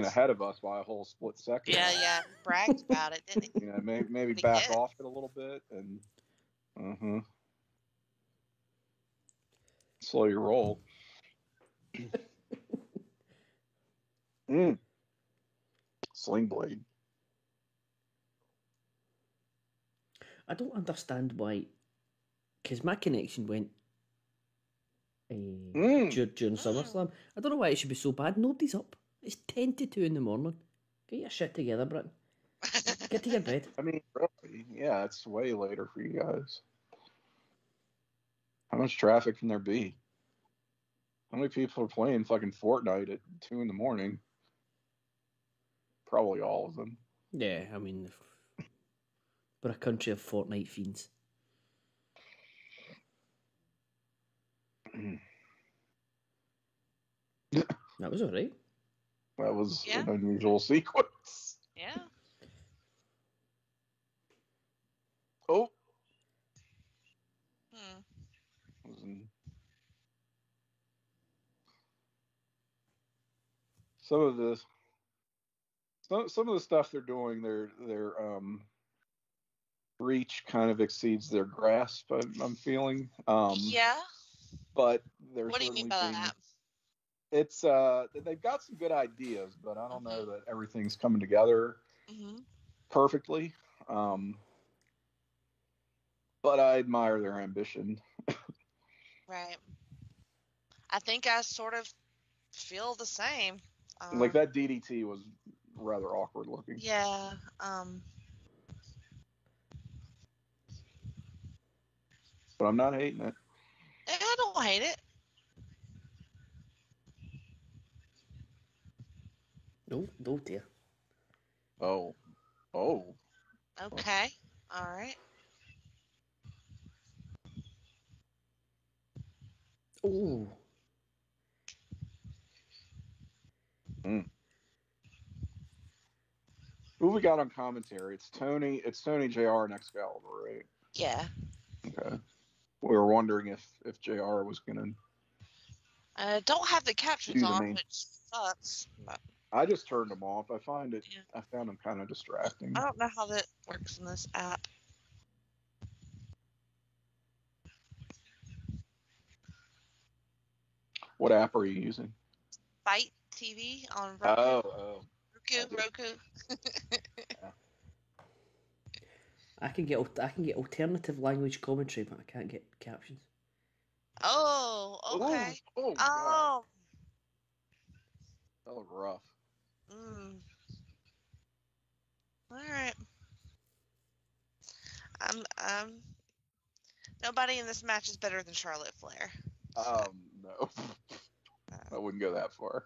ahead of us by a whole split second. Yeah. He bragged about it, didn't he? You know, maybe He back did. off it a little bit and slow your roll. Sling blade. I don't understand why, because my connection went during SummerSlam. I don't know why it should be so bad. Nobody's up. It's 10 to 2 in the morning. Get your shit together, Britain. Get to your bed. I mean, really, yeah, it's way later for you guys. How much traffic can there be? How many people are playing fucking Fortnite at 2 in the morning? Probably all of them. Yeah, I mean, we're a country of Fortnite fiends. That was alright. That was Yeah. an unusual sequence. Yeah. Oh. Some of the stuff they're doing, their reach kind of exceeds their grasp. I'm feeling. Yeah. But there's. What do you mean by that? It's they've got some good ideas, but I don't know that everything's coming together perfectly. But I admire their ambition. Right. I think I sort of feel the same. Like that DDT was rather awkward looking. Yeah. But I'm not hating it. I don't hate it. No dear. Oh. Okay. All right. Oh. Who we got on commentary? It's Tony JR and Excalibur, right? Yeah. Okay. We were wondering if JR was gonna. Don't have the captions Excuse on, me. which sucks. But I just turned them off. I found them kind of distracting. I don't know how that works in this app. What app are you using? Fight TV on. Oh. Roku. I can get alternative language commentary, but I can't get captions. Oh, okay. Oh, God. Oh. That was rough. All right. Nobody in this match is better than Charlotte Flair. No. I wouldn't go that far.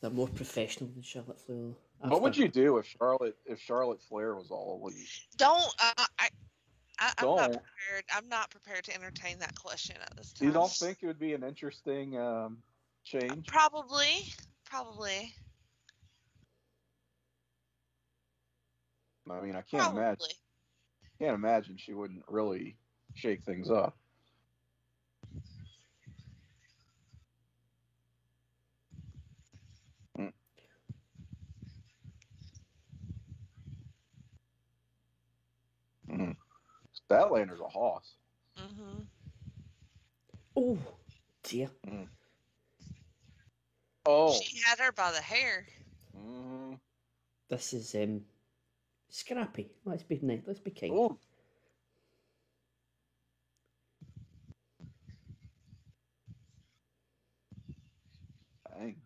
They're more professional than Charlotte Flair. Though. What would you do if Charlotte Flair was all elite? Don't. I'm Don't. not prepared. I'm not prepared to entertain that question at this time. You don't think it would be an interesting change? Probably. I mean, I can't imagine she wouldn't really shake things up. Statlander's a hoss. Mm-hmm. Oh, dear. Oh. She had her by the hair. Mm-hmm. This is scrappy. Let's be nice. Let's be kind. Ooh. Dang.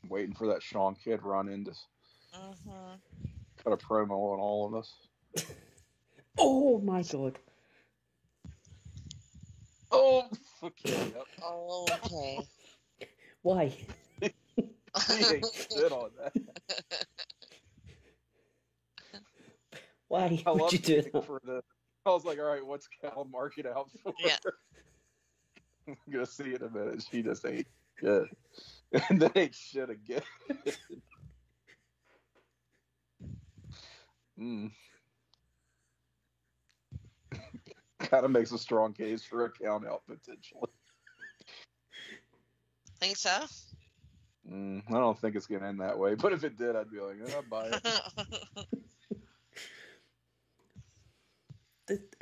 Waiting for that Sean Kidd run in to cut a promo on all of us. Oh my God. Oh, okay. Yep. Oh, okay. Why? He ain't shit on that. Why I would love you do waiting that? for I was like, all right, what's Cal mark it out for? Yeah. I'm gonna see in a minute. She just ate shit. And then ate shit again. Kind of makes a strong case for a count out potentially. Think so? I don't think it's gonna end that way, but if it did, I'd be like, I'd buy it.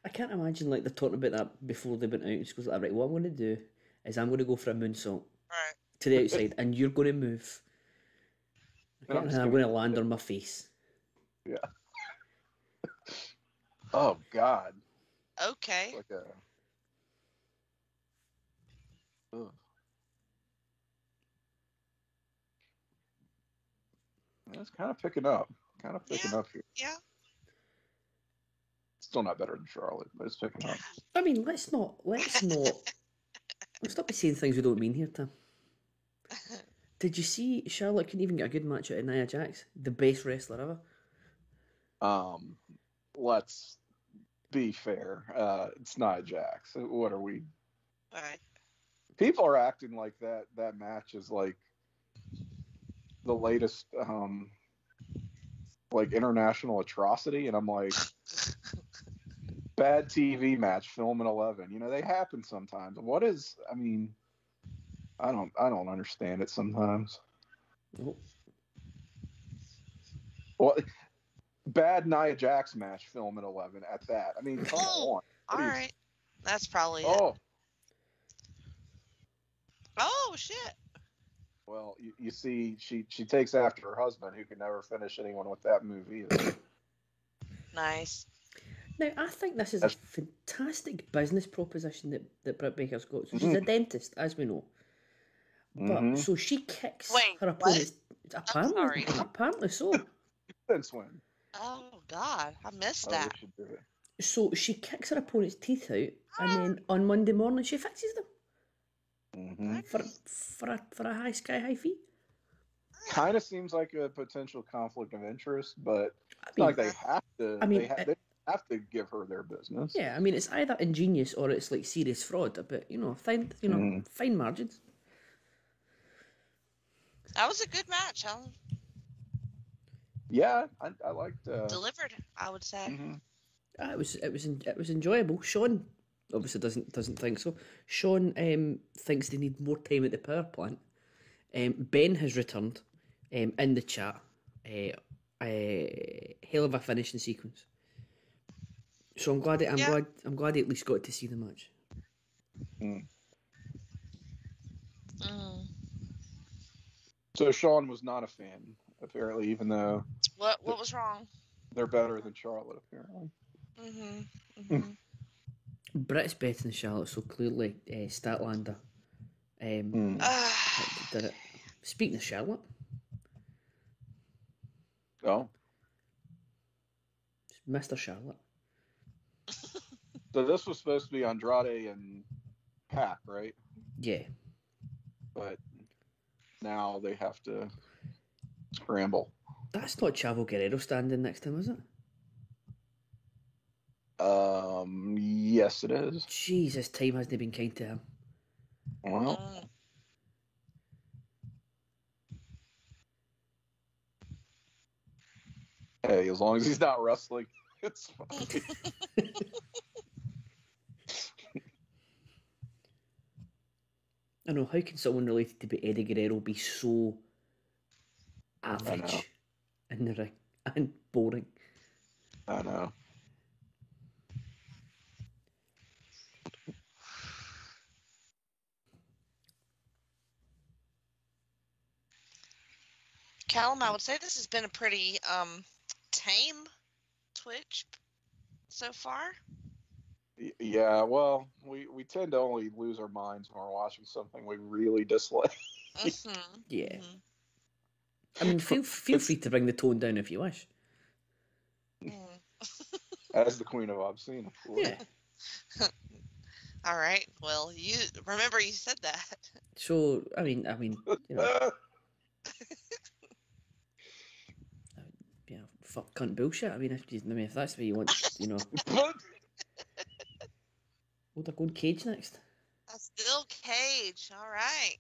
I can't imagine like they're talking about that before they went out. And she goes like, right, what I'm going to do is I'm going to go for a moonsault to the outside, and you're going to move. I'm going to land on my face. Yeah. Oh God. Okay. Like it's kind of picking up. Up here. Yeah. Still not better than Charlotte, but it's picking up. I mean, let's not be saying things we don't mean here, Tim. Did you see Charlotte couldn't even get a good match out of Nia Jax, the best wrestler ever? Let's be fair. It's Nia Jax. What are we? All right. People are acting like that match is like the latest like international atrocity, and I'm like, bad TV match, film at 11. You know, they happen sometimes. What is? I mean, I don't understand it sometimes. Nope. Well, bad Nia Jax match, film at 11 at that. I mean, come on. All right. That's probably it. Oh shit. Well, you see, she takes after her husband, who can never finish anyone with that move either. Nice. Now, I think this is a fantastic business proposition that Britt Baker's got. So she's a dentist, as we know. But so she kicks her opponent's. Apparently so. Since when? Oh God, I missed that. So she kicks her opponent's teeth out, and then on Monday morning she fixes them. For a sky high fee. Kind of seems like a potential conflict of interest, but it's not like they have to. They have to give her their business. Yeah, I mean, it's either ingenious or it's like serious fraud. But fine margins. That was a good match, Alan. Yeah, I liked. Delivered, I would say. It was enjoyable. Sean obviously doesn't think so. Sean thinks they need more time at the power plant. Ben has returned in the chat. Hell of a finishing sequence. So I'm glad he at least got to see the match. Mm. Mm. So Sean was not a fan, apparently, even though What was wrong? they're better than Charlotte, apparently. Britt's better than Charlotte, so clearly Statlander did it. Speaking of Charlotte. Oh. Mr. Charlotte. So this was supposed to be Andrade and Pac, right? Yeah. But now they have to scramble. That's not Chavo Guerrero standing next to him, is it? Yes, it is. Jesus, time hasn't been kind to him. Well, hey, as long as he's not wrestling, it's fine. I know, how can someone related to Eddie Guerrero be so average in the ring and boring? I know. Callum, I would say this has been a pretty tame Twitch so far. Yeah, well, we tend to only lose our minds when we're watching something we really dislike. Yeah. I mean, feel free to bring the tone down if you wish. As the queen of obscene, of course. Yeah. All right. Well, you remember you said that. So, I mean, you know, fuck cunt bullshit. I mean, if that's what you want, you know. Will they go in cage next? A steel cage. All right.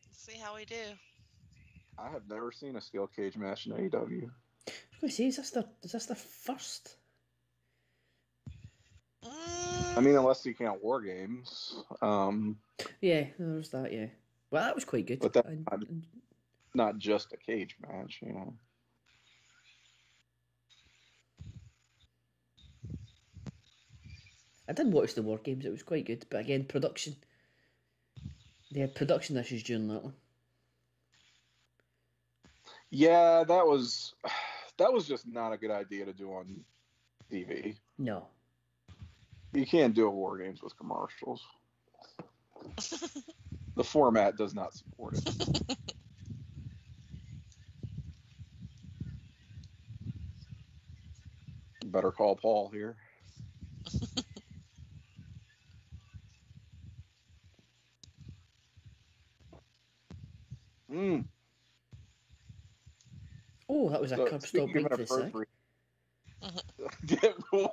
Let's see how we do. I have never seen a steel cage match in AEW. I was going to say, is this the first? I mean, unless you count War Games. Yeah, there's that, yeah. Well, that was quite good. But that's not just a cage match, you know. I did watch the War Games, it was quite good. But again, production. They had production issues during that one. Yeah, that was just not a good idea to do on TV. No. You can't do a War Games with commercials. The format does not support it. Better call Paul here. Oh, that was a curb stop right to the sack.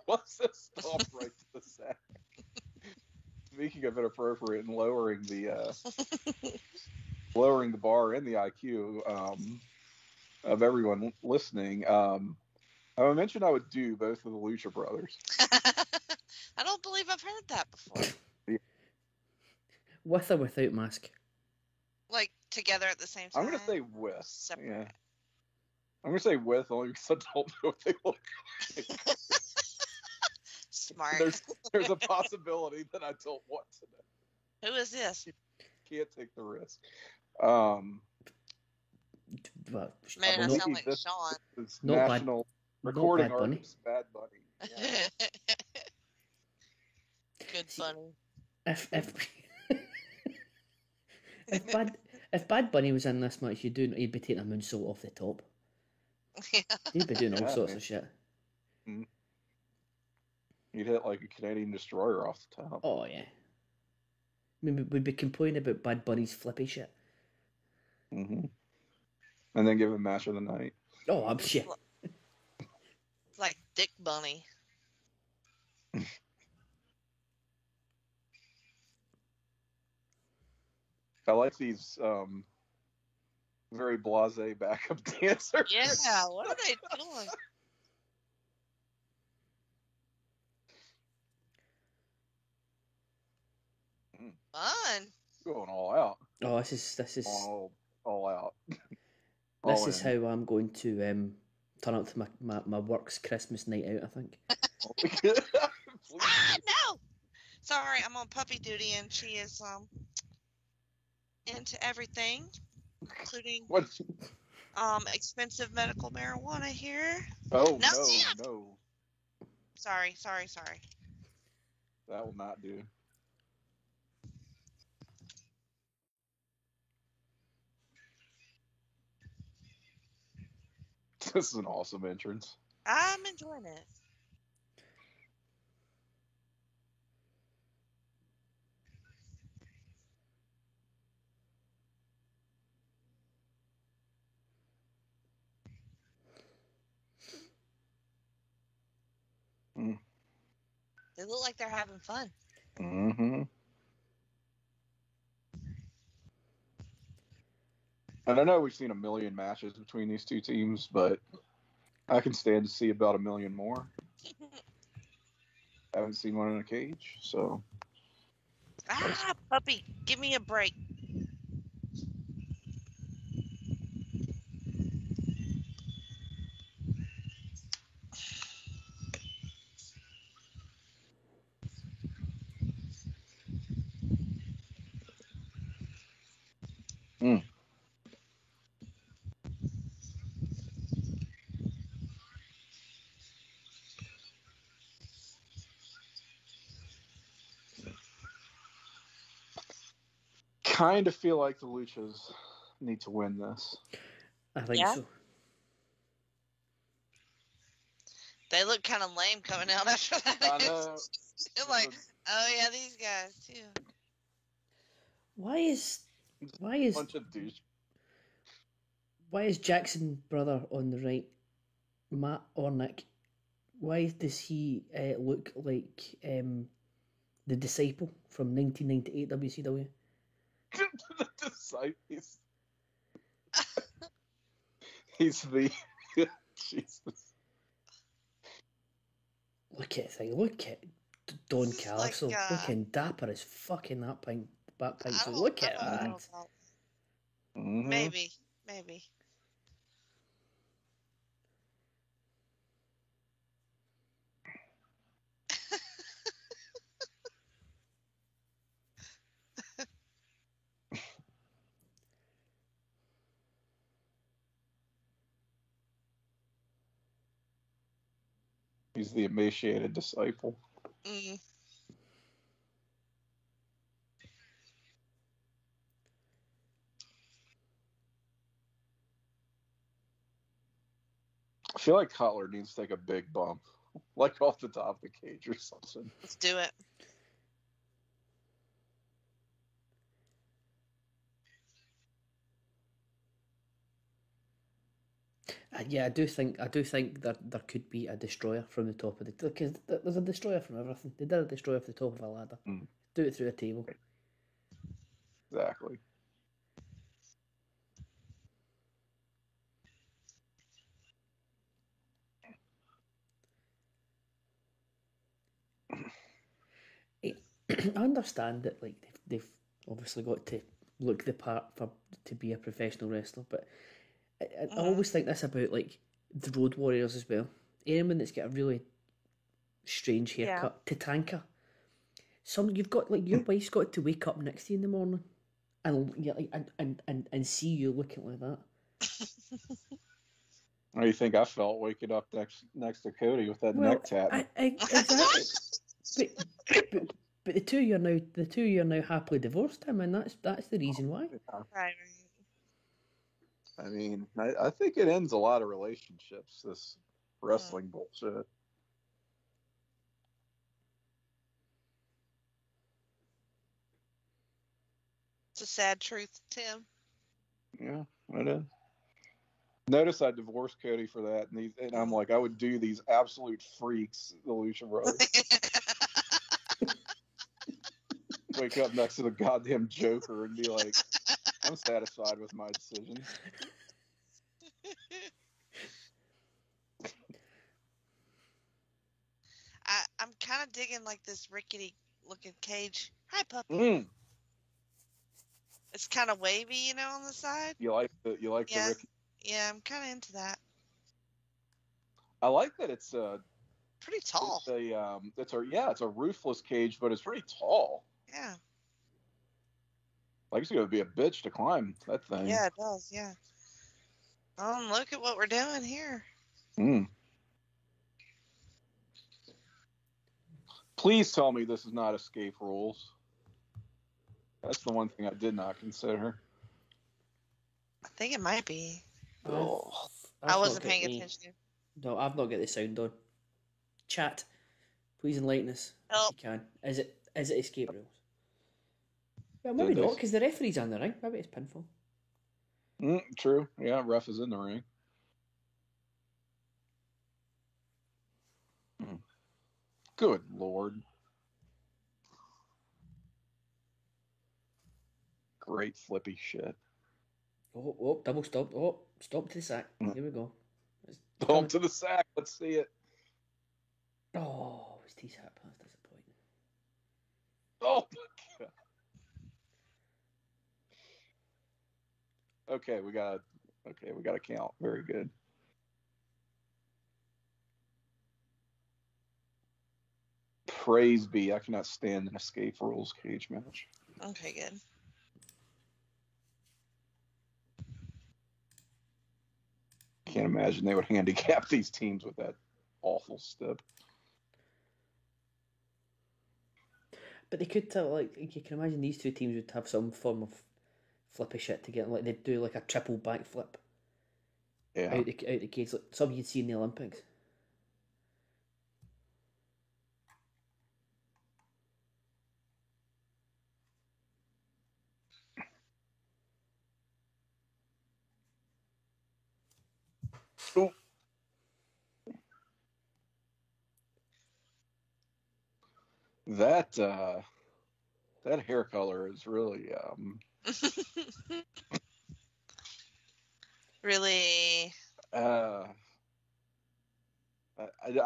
What's this stop right to the sack? Speaking of inappropriate and lowering the bar and the IQ of everyone listening, I mentioned I would do both of the Lucha Brothers. I don't believe I've heard that before. Yeah. With or without mask? Like together at the same time? I'm going to say with. Separate. Yeah. I'm going to say with only because I don't know what they look like. Smart. There's a possibility that I don't want to know. Who is this? Can't take the risk. Well, Man, I sound like Sean. It's Not national Bad, recording not Bad Bunny. artist, Bad Bunny. Yeah. Good Bunny. If Bad Bunny was in this match, he'd be taking a moonsault off the top. Yeah. He'd be doing all sorts of shit. You'd hit like a Canadian destroyer off the top. Oh yeah. I mean, we'd be complaining about Bad Bunny's flippy shit. And then give him match of the night. Oh, I'm shit. Like Dick Bunny. I like these very blasé backup dancers. Yeah, what are they doing? Fun. Going all out. Oh, this is All out. this All is in. how I'm going to turn up to my work's Christmas night out, I think. Please. No. Sorry, I'm on puppy duty, and she is into everything, including What? expensive medical marijuana here. Oh, No, no, yeah. no. Sorry. That will not do. This is an awesome entrance. I'm enjoying it. Mm. They look like they're having fun. Mm-hmm. And I know we've seen a million matches between these two teams, but I can stand to see about a million more. I haven't seen one in a cage, so. Puppy, give me a break. Mm. Kind of feel like the Luchas need to win this. I think Yeah? so. They look kind of lame coming out after that. I know. They're like, oh yeah, these guys too. Why is Bunch of douche. why is Jackson brother on the right, Matt Ornick? Why does he look like the disciple from 1998 WCW? The disciple. He's the Jesus. Look at thing. Look at Don This is like, Calliso. Looking dapper as fucking that back pint. So look at I don't that. know about- Mm-hmm. Maybe. He's the emaciated disciple. Mm. I feel like Cutler needs to take a big bump, like off the top of the cage or something. Let's do it. Yeah, I do think that there could be a destroyer from the top of the, because there's a destroyer from everything. They did a destroyer from the top of a ladder. Mm. Do it through a table. Exactly. I understand that, like, they've obviously got to look the part to be a professional wrestler, but I always think this about, like, the Road Warriors as well. Anyone that's got a really strange haircut, Tatanka. You've got, like, your wife's got to wake up next to you in the morning and and see you looking like that. How do you think I felt waking up next to Cody with that neck tat? Exactly. but the two of you are now happily divorced, Tim, and that's the reason why. Right. I mean, I think it ends a lot of relationships, this wrestling bullshit. It's a sad truth, Tim. Yeah, it is. Notice I divorced Cody for that, and I'm like, I would do these absolute freaks, the Lucha Brothers. Wake up next to the goddamn Joker and be like, I'm satisfied with my decision. I'm kind of digging like this rickety looking cage. Hi, puppy. Mm. It's kind of wavy, you know, on the side. You like the Yeah. Ricky? Yeah, I'm kind of into that. I like that it's Pretty tall. it's a roofless cage, but it's pretty tall. Yeah. Like it's gonna be a bitch to climb that thing. Yeah, it does. Yeah. Look at what we're doing here. Mm. Please tell me this is not escape rules. That's the one thing I did not consider. I think it might be. Oh. I wasn't paying attention. No, I've not got the sound on. Chat, please enlighten us Help. if you can. Is it escape rules? Well, maybe not, because the referee's on the ring. Maybe it's pinfall. True. Yeah, ref is in the ring. Good Lord. Great flippy shit. Oh, double stop. Oh, stop to the sack. Here we go. Home to the sack. Let's see it. Oh, it was T-sack pass. Disappointing. Oh, my God. Okay, we got to count. Very good. Praise be. I cannot stand an escape rules cage match. Okay, good. Can't imagine they would handicap these teams with that awful step. But they could tell, like, you can imagine these two teams would have some form of flippy shit together. Like, they'd do like a triple backflip out the cage, like something you'd see in the Olympics. Ooh. That hair color is really Really. I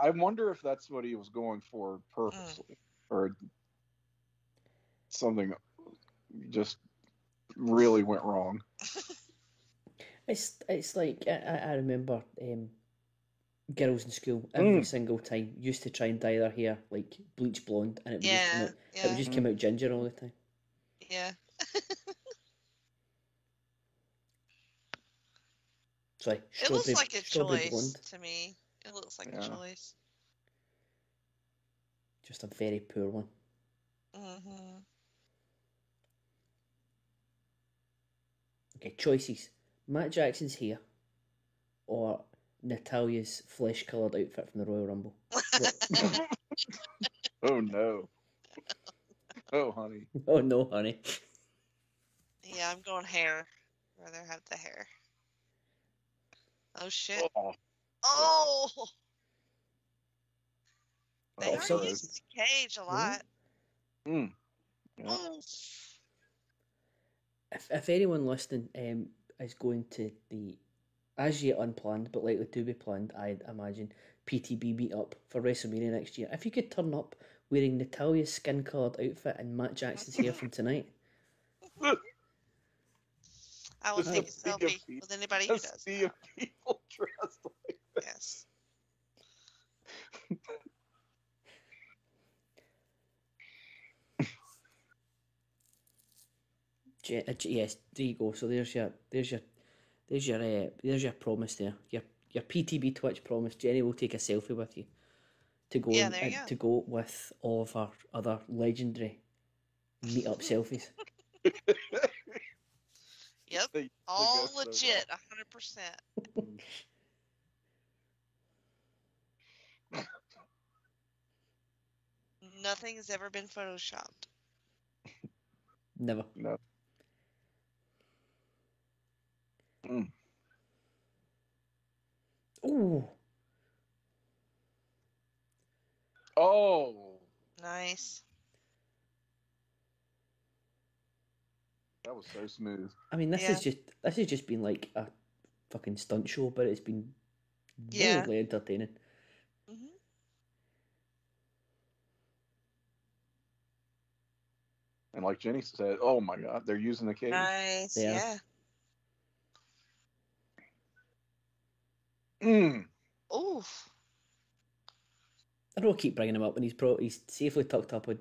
wonder if that's what he was going for purposely, or something just really went wrong. It's like I remember girls in school every single time used to try and dye their hair like bleach blonde, and it would just come out ginger all the time. Yeah. Sorry, it looks like a choice blonde. to me. It looks like a choice. Just a very poor one. Mm-hmm. Okay, choices. Matt Jackson's hair or Natalia's flesh-coloured outfit from the Royal Rumble. Oh no. Oh honey. Oh no, honey. Yeah, I'm going hair. Rather have the hair. Oh shit. Oh! They are using the cage a lot. Yeah. If anyone listening is going to the as yet unplanned but likely to be planned, I'd imagine, PTB meet-up for WrestleMania next year, if you could turn up wearing Natalia's skin-coloured outfit and Matt Jackson's hair from tonight, I will take a selfie with anybody who does. See if people dressed like that. Yes. Yes, there you go. So there's your promise there. Your PTB Twitch promise. Jenny will take a selfie with you to go to go with all of our other legendary meet-up selfies. Yep, all legit, 100%. Nothing has ever been photoshopped. Never. No. Ooh. Oh. Nice. That was so smooth. I mean, this has just been like a fucking stunt show, but it's been wildly entertaining. Mm-hmm. And like Jenny said, oh my God, they're using the cage. Nice. Yeah. Oof. I don't keep bringing him up when he's safely tucked up in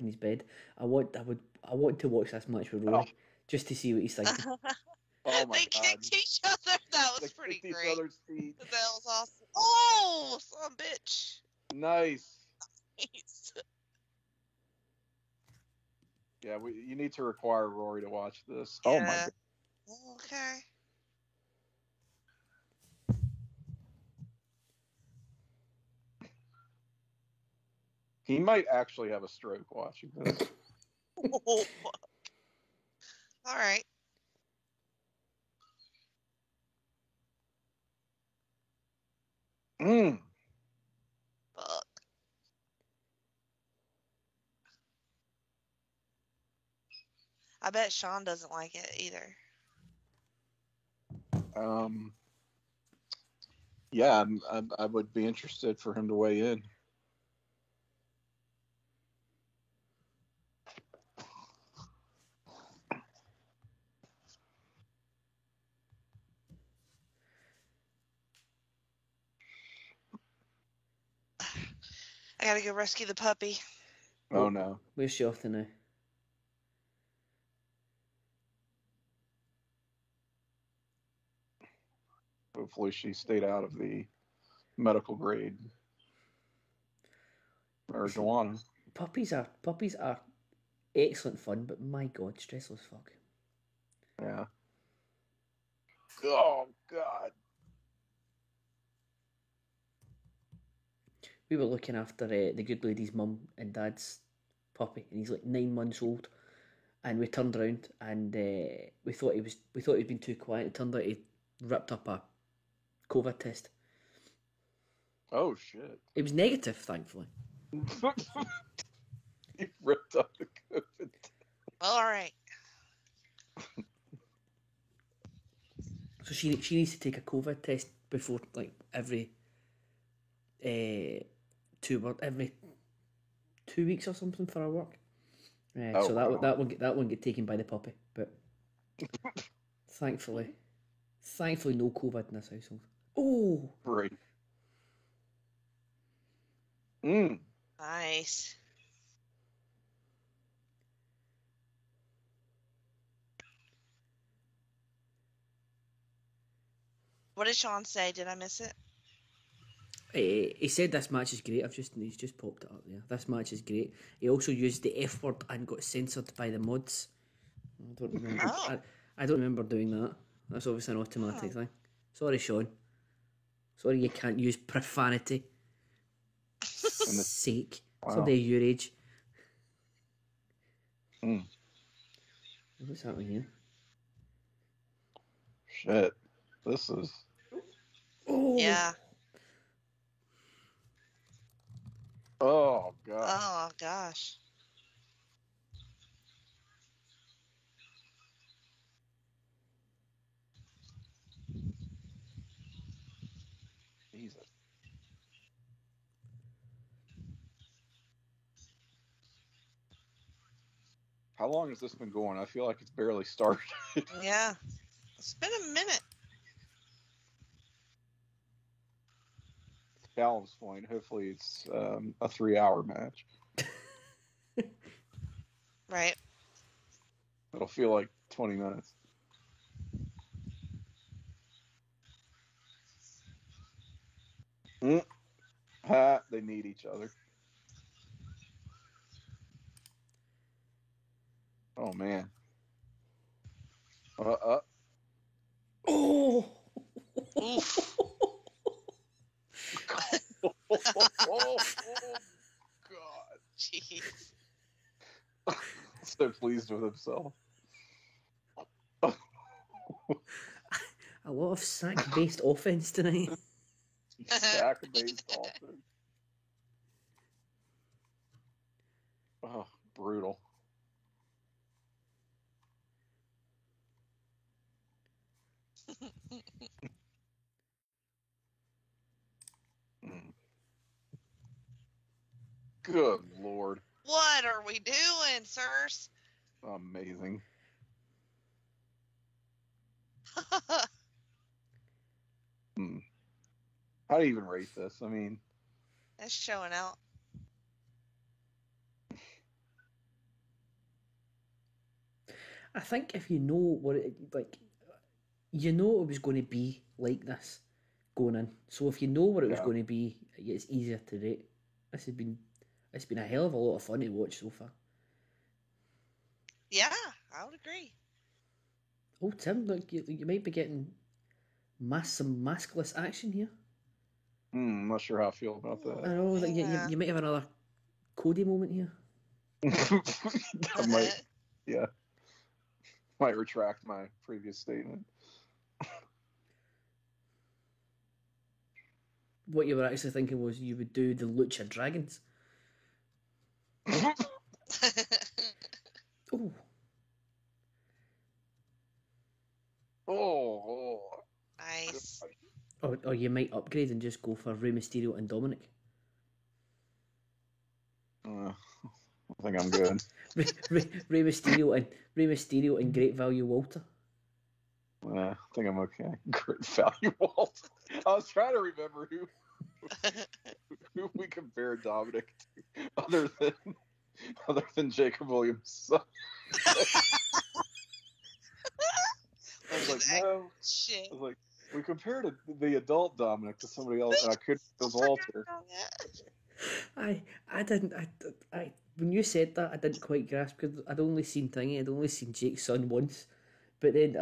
his bed. I want to watch this match with Rory just to see what he's thinking. Oh my They God. kicked each other. That was They pretty kicked great. each other's feet. That was awesome. Oh, son of a bitch. Nice. Nice. Yeah, you need to require Rory to watch this. Yeah. Oh my God. Okay. He might actually have a stroke watching this. Oh, fuck. All right. Fuck. I bet Sean doesn't like it either. Yeah, I would be interested for him to weigh in. I gotta go rescue the puppy. Oh no. Where's she off to now? Hopefully she stayed out of the medical grade marijuana. Puppies are excellent fun, but my God, stressful as fuck. Yeah. Oh God. We were looking after the good lady's mum and dad's puppy, and he's like 9 months old. And we turned around and we thought he'd been too quiet. It turned out he ripped up a COVID test. Oh shit. It was negative, thankfully. He ripped up the COVID. All right. So she needs to take a COVID test before, like, every 2 weeks or something for her work. So that one get taken by the puppy, but thankfully no COVID in this household. Oh, Great. Nice. What did Sean say? Did I miss it? he said this match is great. He's just popped it up there. This match is great. He also used the F word and got censored by the mods. I don't remember. Oh. I don't remember doing that. That's obviously an automatic thing. Sorry, Sean. Sorry, you can't use profanity. Sake. Wow. Somebody your age. What's happening here? Shit. This is. Oh. Yeah. Oh God. Oh gosh. Jesus. How long has this been going? I feel like it's barely started. Yeah. It's been a minute. Callum's point. Hopefully, it's a 3-hour match. Right. It'll feel like 20 minutes. They need each other. Oh man. Oh. Oof. Oh God. Jeez. So pleased with himself. A lot of sack-based offense tonight. Sack-based offense. Oh, brutal. Good Lord. What are we doing, sirs? Amazing. How do you even rate this? I mean, It's showing out. I think if you know what it like, you know it was going to be like this going in. So if you know what it was Yeah. going to be, it's easier to rate. It's been a hell of a lot of fun to watch so far. Yeah, I would agree. Oh, Tim, look, you might be getting some maskless action here. I'm not sure how I feel about I that. know that Yeah. you might have another Cody moment here. I might, yeah, might retract my previous statement. What you were actually thinking was you would do the Lucha Dragons. Oh, Oh, Nice. or you might upgrade and just go for Rey Mysterio and Dominic. I think I'm good. Rey Mysterio and Great Value Walter. I think I'm okay. Great value, Walt. I was trying to remember who we compared Dominic to, other than Jacob Williams. I was like, no. Shit. I was like, we compared the adult Dominic to somebody else, and I couldn't. It was Walter. I didn't. I when you said that, I didn't quite grasp because I'd only seen I'd only seen Jake's son once, but then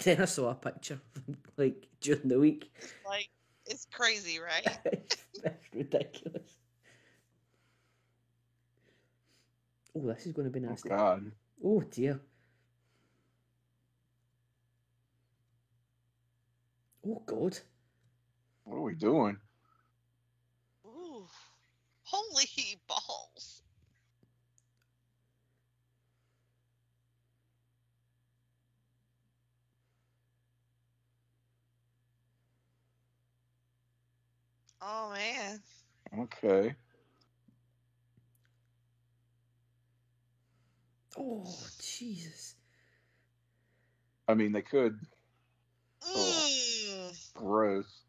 then I saw a picture like during the week. Like, it's crazy, right? It's ridiculous. Oh, this is going to be Oh nasty. God. Oh dear. Oh God. What are we doing? Ooh. Holy balls. Oh, man. Okay. Oh Jesus. I mean, they could. Mm. Gross.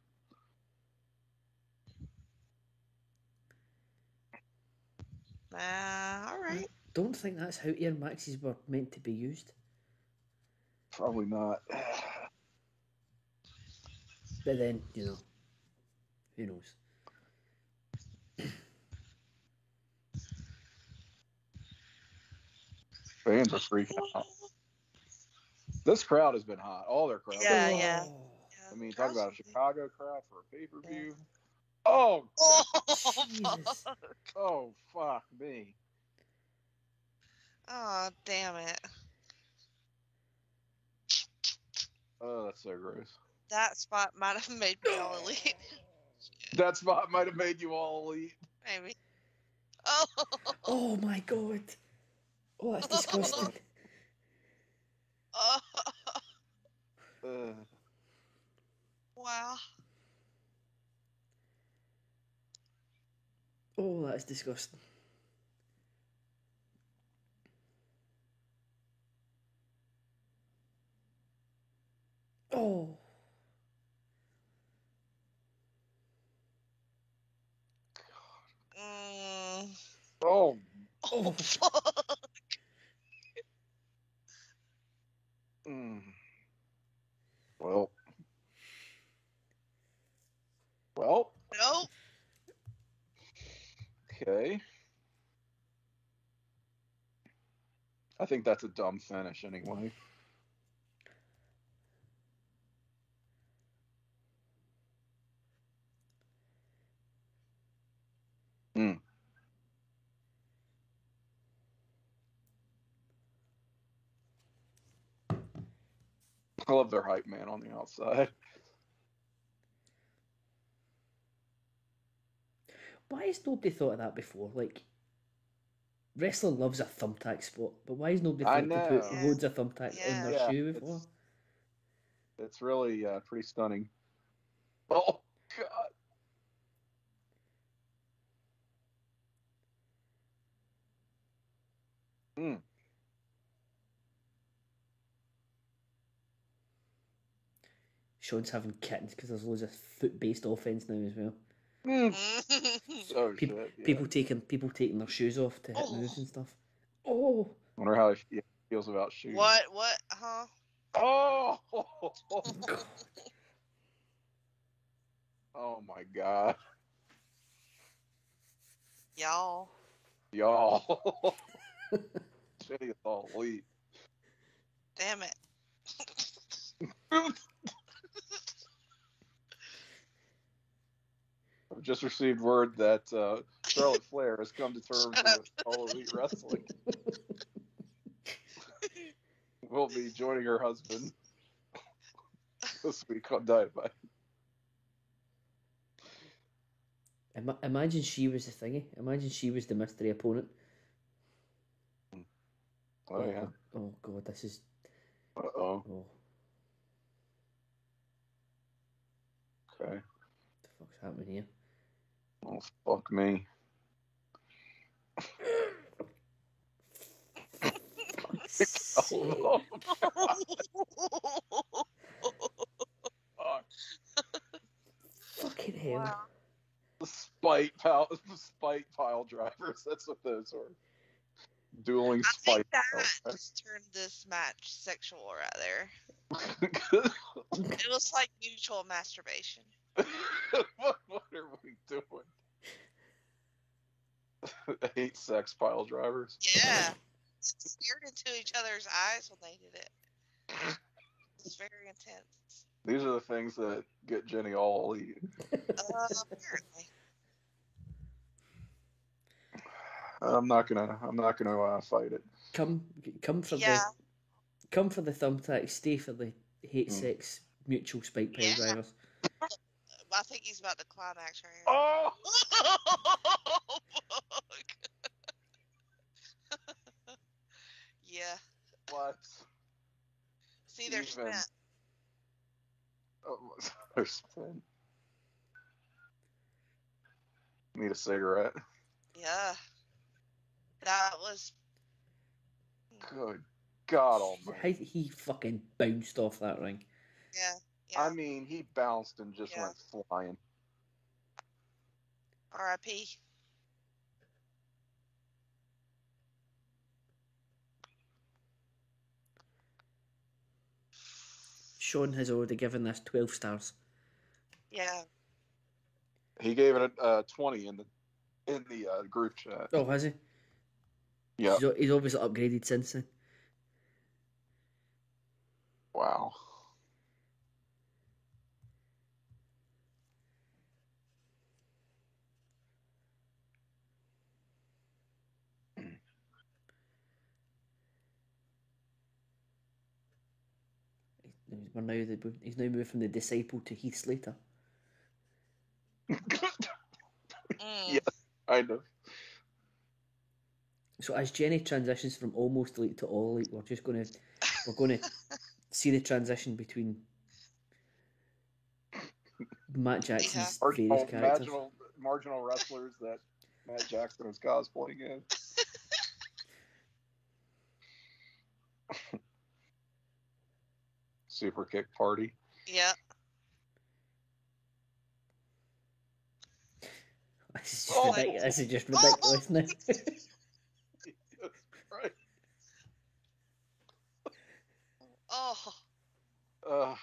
All right. Don't think that's how Air Maxes were meant to be used. Probably not. But then, who knows? Fans are freaking out. This crowd has been hot. All their crowds. Yeah, are hot. yeah. I mean, talk about a Chicago crowd for a pay-per-view. Oh, Oh, Jesus. oh, fuck me. oh, damn it. Oh, that's so gross. That spot might have made me all elite. That spot might have made you all elite. Maybe. Oh. Oh my God. Oh, that's disgusting. Oh. Uh, Wow. Oh, that's disgusting. Oh. Mm. oh, Oh. Fuck. mm. Well. Nope. Okay. I think that's a dumb finish anyway. I love their hype man on the outside. Why has nobody thought of that before? Like, wrestling loves a thumbtack spot, but why has nobody I thought to put know. loads of thumbtacks on their Yeah, shoe before? It's really pretty stunning. Oh, God. Mm. Sean's having kittens because there's loads of foot-based offense now as well. Mm. Oh People, shit! Yeah. people taking their shoes off to hit moves and stuff. Oh, Wonder how he feels about shooting. What? Huh? Oh! Oh my god. Y'all. Y'all. Jenny is all elite. Damn it. I've just received word that Charlotte Flair has come to terms with All Elite Wrestling. Will be joining her husband this week on Dynamite. imagine she was the thingy. Imagine she was the mystery opponent. Oh yeah. Oh god, this is. Uh-oh. Oh, Okay. what the fuck's happening here? Oh fuck me. Oh, Fuck. fucking hell. Wow. The spite pile drivers. That's what those are. Dueling I spite think that pile just turned this match sexual right there. drivers. It was like mutual masturbation. what are we doing? I hate sex pile drivers. Yeah. They stared into each other's eyes when they did it. It's very intense. These are the things that get Jenny all elite. Apparently. I'm not gonna fight it. Come for Yeah. come for the thumbtack. Stay for the hate sex mutual spike pile Yeah. drivers. I think he's about to climax right here. Oh! Oh, fuck. Yeah. What? See, they're Even. spent. Oh, there's spin. Need a cigarette. Yeah. That was. Good God Almighty! He fucking bounced off that ring. Yeah. Yeah. I mean, he bounced and just Yeah. went flying. R.I.P. Sean has already given this 12 stars. Yeah. He gave it a 20 in the group chat. Oh, has he? Yeah. He's obviously upgraded since then. Wow. He's now moved from the disciple to Heath Slater. Mm. Yeah. Kind of. So as Jenny transitions from almost elite to all elite, we're gonna see the transition between Matt Jackson's various characters. Marginal wrestlers that Matt Jackson is cosplaying in. Super kick party. Yeah. This is just ridiculous now. Jesus Christ. Oh,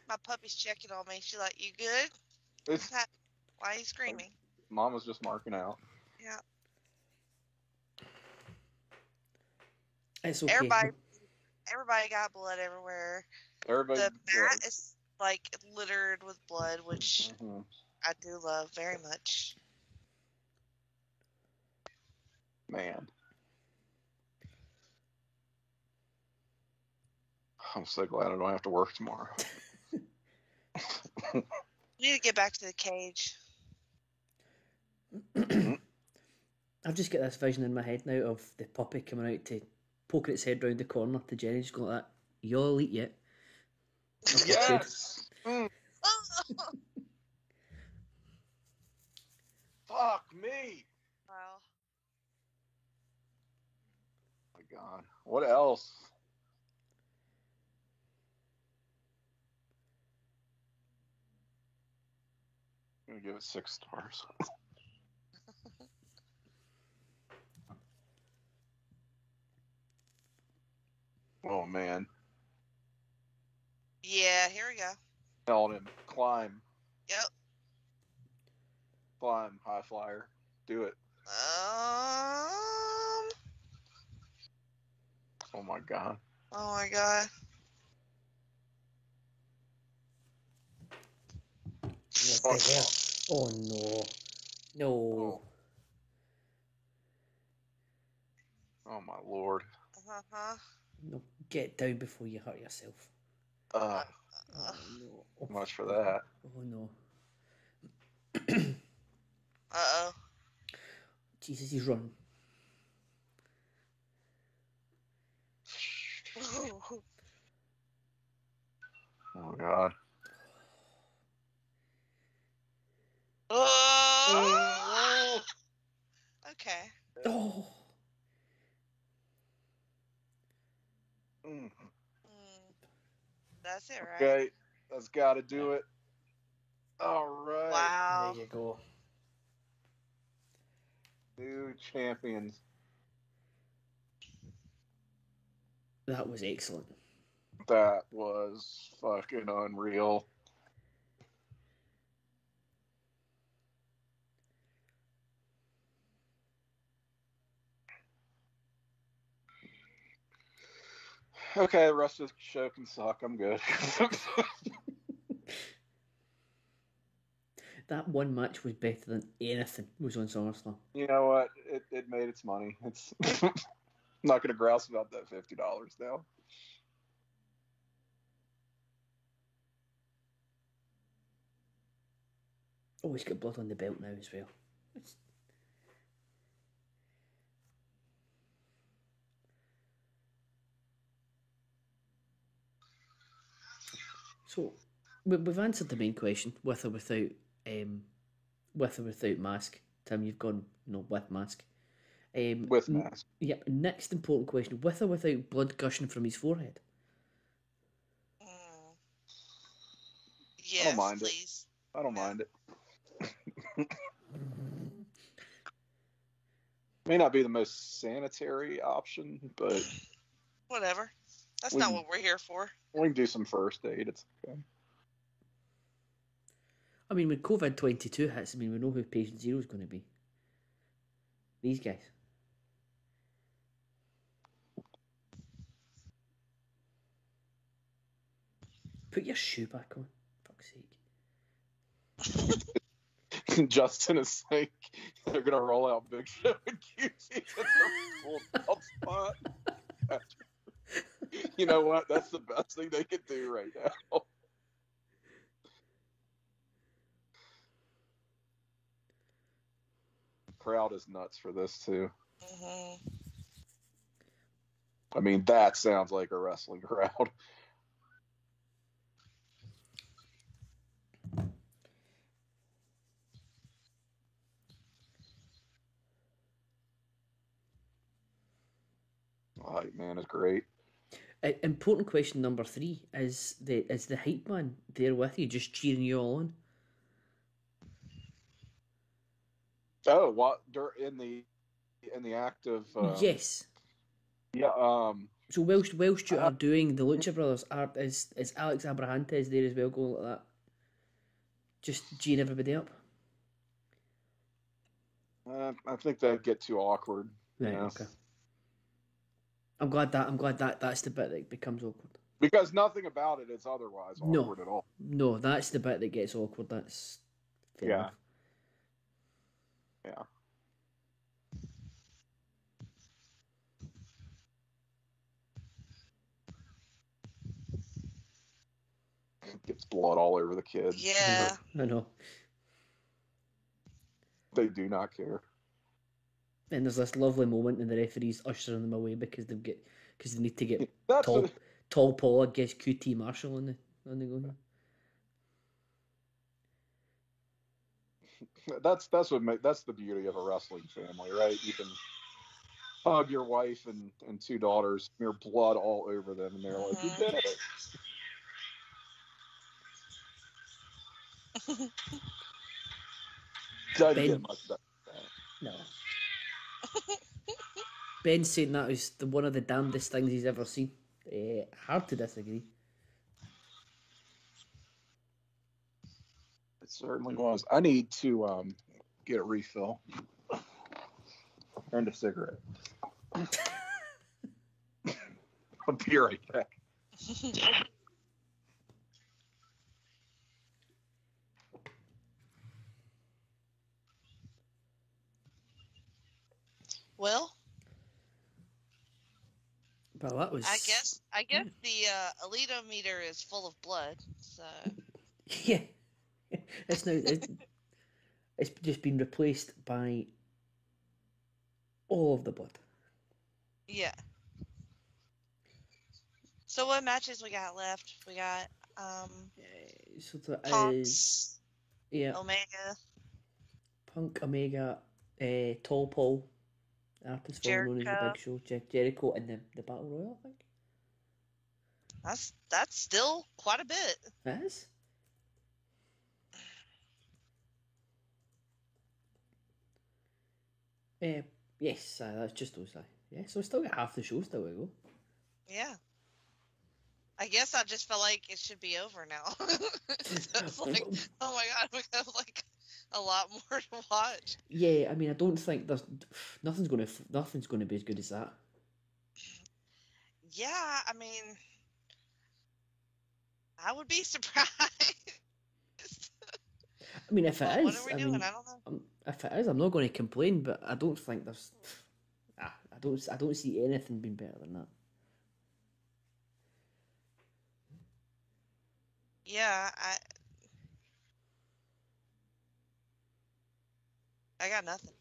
my puppy's checking on me. She's like, "You good? It's, Why are you screaming?" Mom was just marking out. Yeah. It's okay. Everybody got blood everywhere. Everybody. The mat is like littered with blood, which Mhm. I do love very much. Man. I'm so glad I don't have to work tomorrow. We need to get back to the cage. I've just got this vision in my head now of the puppy coming out to poking its head round the corner to Jenny, just going like that. You all elite yet? Okay, Yes. Fuck me. Wow. God. What else? I'm gonna give it 6 stars. Oh man. Yeah, here we go. Telling him, climb, Yep. high flyer. Do it. Oh my God. Oh my God. What the hell? Oh no. No. Oh my Lord. Uh-huh. No. Get down before you hurt yourself. Uh, Oh no. Oh, much for that. oh no. Uh-oh. Jesus, he's running. Oh God. Oh. Okay. Oh. Mm. That's it, right? Okay, that's got to do it. All right. Wow. There you go. New champions. That was excellent. That was fucking unreal. Okay, the rest of the show can suck. I'm good. That one match was better than anything was on SummerSlam. You know what? It made its money. It's I'm not gonna grouse about that $50 now. Oh, he's got blood on the belt now as well. So, we've answered the main question, with or without mask. Tim, you've gone with mask. With mask. Yep. Next important question: with or without blood gushing from his forehead? Yes, I don't mind please. it. I don't mind it. May not be the most sanitary option, but Whatever. That's not what we're here for. We can do some first aid. It's okay. I mean, when COVID-22 hits, I mean, we know who patient zero is going to be. These guys. Put your shoe back on. Fuck's sake. Justin is saying they're going to roll out Big Show and QT in their full spot. You know what? That's the best thing they could do right now. Crowd is nuts for this too. Mm-hmm. I mean, that sounds like a wrestling crowd. Hype man is great. Important question number 3 is the hype man there with you, just cheering you all on? Oh, what in the act of? Yes. Yeah. So whilst you are doing the Lucha Brothers art, is Alex Abrahantes there as well, going like that? Just geeing everybody up. I think that'd get too awkward. Right. Okay. I'm glad that's the bit that becomes awkward. Because nothing about it is otherwise awkward at all. No, that's the bit that gets awkward. That's fair enough. Yeah. Gets blood all over the kids. Yeah. I know. They do not care. And there's this lovely moment and the referee's ushering them away because they need to get Tall Paul against QT Marshall on the go here. That's the beauty of a wrestling family, right? hug your wife and two daughters, smear blood all over them, and they're like, "You did it." Doesn't get Ben, much better than that. no. Ben saying that was one of the damnedest things he's ever seen. Hard to disagree. It certainly was. I need to get a refill and a cigarette. I'll be right back. Well, Well, that was. I guess the Alito meter is full of blood. So Yeah. It's now. It's just been replaced by all of the blood. yeah. So what matches we got left? We got So that Punks, is. Yeah. Omega, Punk, Omega, Tall Paul, artist formerly known as the Jericho. Big Show, Jericho, and the Battle Royal, I think. That's still quite a bit. That is. Yes, that's just those. Yeah, so we still got half the show still to go. Yeah. I guess I just feel like it should be over now. It's like, oh my god, we have like a lot more to watch. Yeah, I mean, I don't think nothing's going to be as good as that. Yeah, I mean, I would be surprised. I mean, if it is, What are we doing? I don't know. If it is, I'm not going to complain, but I don't think there's. I don't see anything being better than that. Yeah, I got nothing.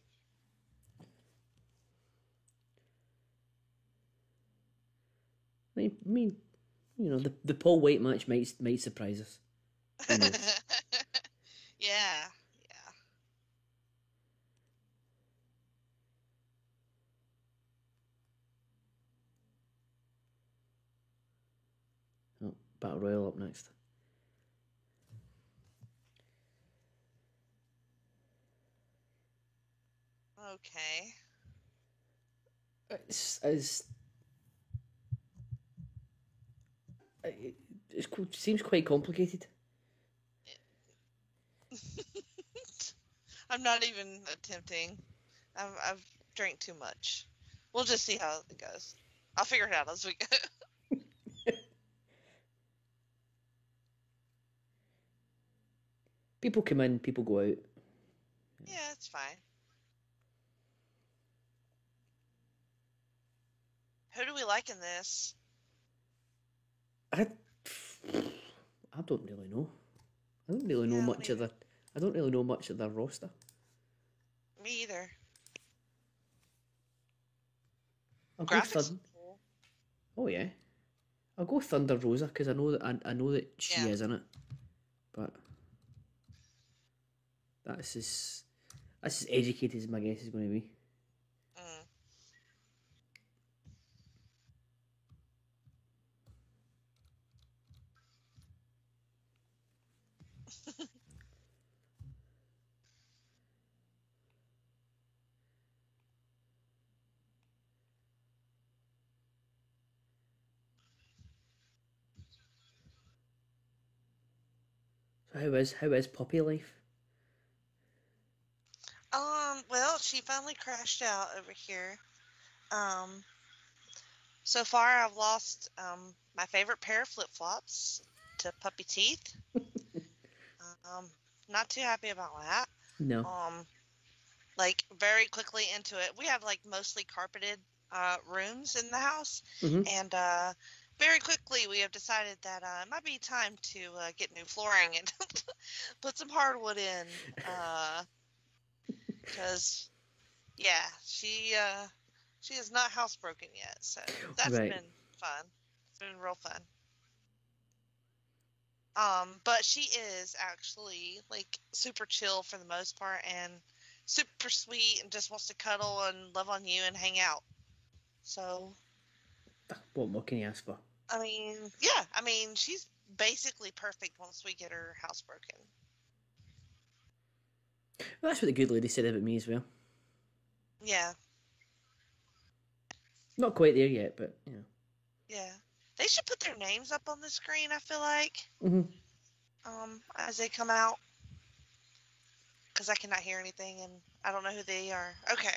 I mean, you know, the Paul White match might surprise us. Who knows? Yeah. Oh, Battle Royal up next. Okay. It seems quite complicated. I'm not even attempting. I've drank too much. We'll just see how it goes. I'll figure it out as we go. People come in, people go out. Yeah, it's fine. Who do we like in this? I don't really know. I don't really know Yeah, much of the. I don't really know much of their roster. Me either. I'll go Graphics. Cool. Oh yeah, I'll go Thunder Rosa because I know that she is in it, but that's as educated as my guess is going to be. So how is puppy life? Well, she finally crashed out over here. So far I've lost my favorite pair of flip-flops to puppy teeth. Not too happy about that. No. Like very quickly into it. We have like mostly carpeted rooms in the house, and very quickly we have decided that it might be time to get new flooring and put some hardwood in, because she is not housebroken yet, so that's Right. been fun. It's been real fun. But she is actually like super chill for the most part and super sweet and just wants to cuddle and love on you and hang out. So, What more can you ask for? I mean, yeah, I mean, she's basically perfect once we get her house broken. Well, that's what the good lady said about me as well. Yeah, Not quite there yet, but you know. yeah. They should put their names up on the screen, I feel like, as they come out. Because I cannot hear anything and I don't know who they are. Okay.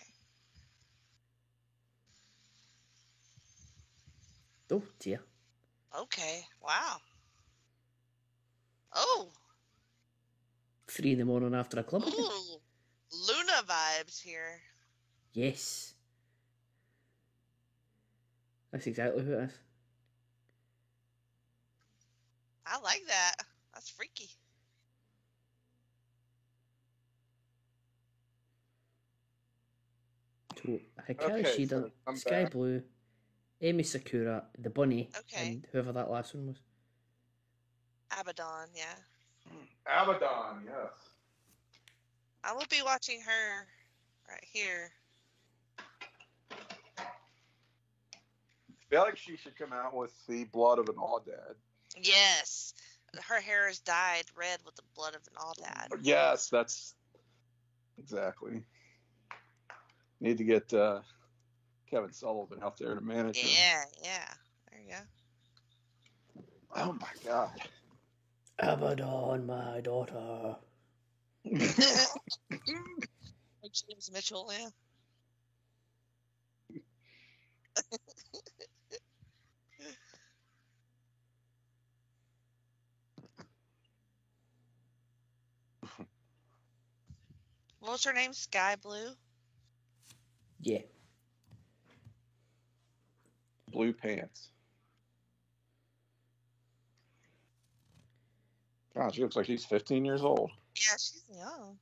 Oh dear. Okay. Wow. Oh. 3 a.m. after a club again. Ooh. Luna vibes here. Yes. That's exactly who it is. I like that. That's freaky. So Hikaru Okay, Shida, so I'm Sky back. Blue, Amy Sakura, the bunny, Okay. and whoever that last one was. Abaddon, yeah. Abaddon, yes. I will be watching her right here. I feel like she should come out with the blood of an Audad. Yes. Her hair is dyed red with the blood of an Audad. Yes, that's exactly. Need to get Kevin Sullivan out there to manage him. Yeah. There you go. Oh my god. Abaddon, my daughter. Like James Mitchell, yeah. What was her name? Sky Blue? Yeah. Blue pants. God, she looks like she's 15 years old. Yeah, she's young.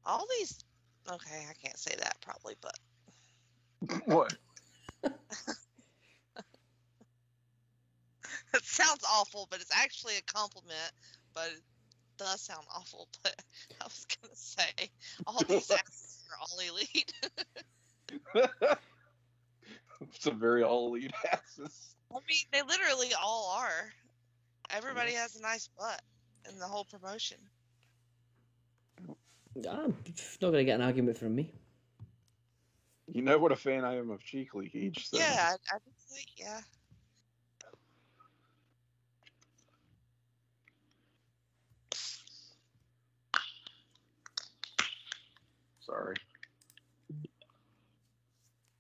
All these. Okay, I can't say that probably, but. What? It sounds awful, but it's actually a compliment. But it does sound awful. But I was gonna say all these actors are all elite. Some very all elite asses. I mean, they literally all are. Everybody has a nice butt in the whole promotion. I'm not going to get an argument from me. You know what a fan I am of Cheek Leakage. So. Yeah, I would say, yeah. Sorry.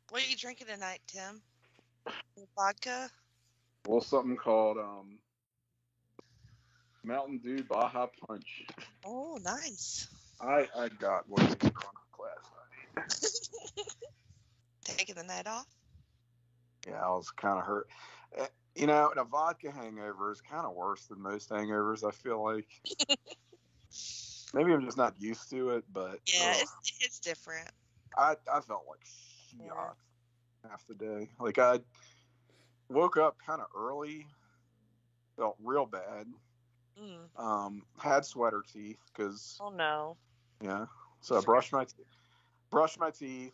What are you drinking tonight, Tim? Vodka? Well, something called Mountain Dew Baja Punch. Oh, nice. I got one of these last night. Taking the night off? Yeah, I was kind of hurt. You know, and a vodka hangover is kind of worse than most hangovers, I feel like. Maybe I'm just not used to it, but... Yeah, it's different. I felt like shit half the day. Like, I woke up kind of early, felt real bad. Had sweater teeth, because... Oh, no. Yeah, so I brushed my teeth,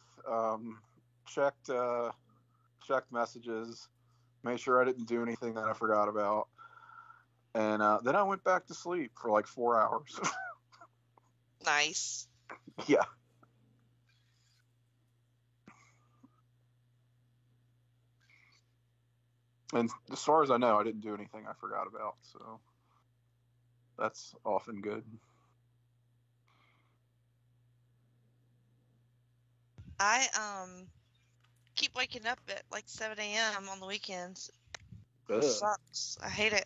checked messages, made sure I didn't do anything that I forgot about, and then I went back to sleep for like 4 hours. Nice. Yeah. And as far as I know, I didn't do anything I forgot about, so that's often good. I keep waking up at like 7 a.m. on the weekends. It sucks. I hate it.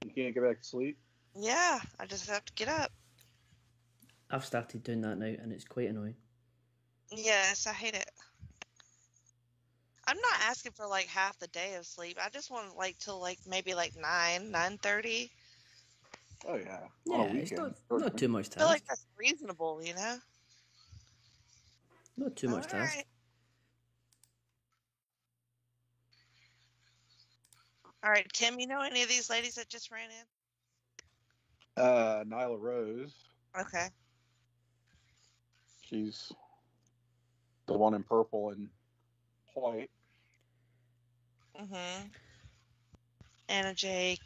You can't get back to sleep? Yeah, I just have to get up. I've started doing that now, and it's quite annoying. Yes, I hate it. I'm not asking for like half the day of sleep. I just want like till like maybe like 9:30. Oh yeah. Yeah, it's not too much I feel task. like that's reasonable, you know? Not too much task. Right. All right, Tim, you know any of these ladies that just ran in? Nyla Rose. Okay. She's the one in purple and white. Mm-hmm. Anna Jay,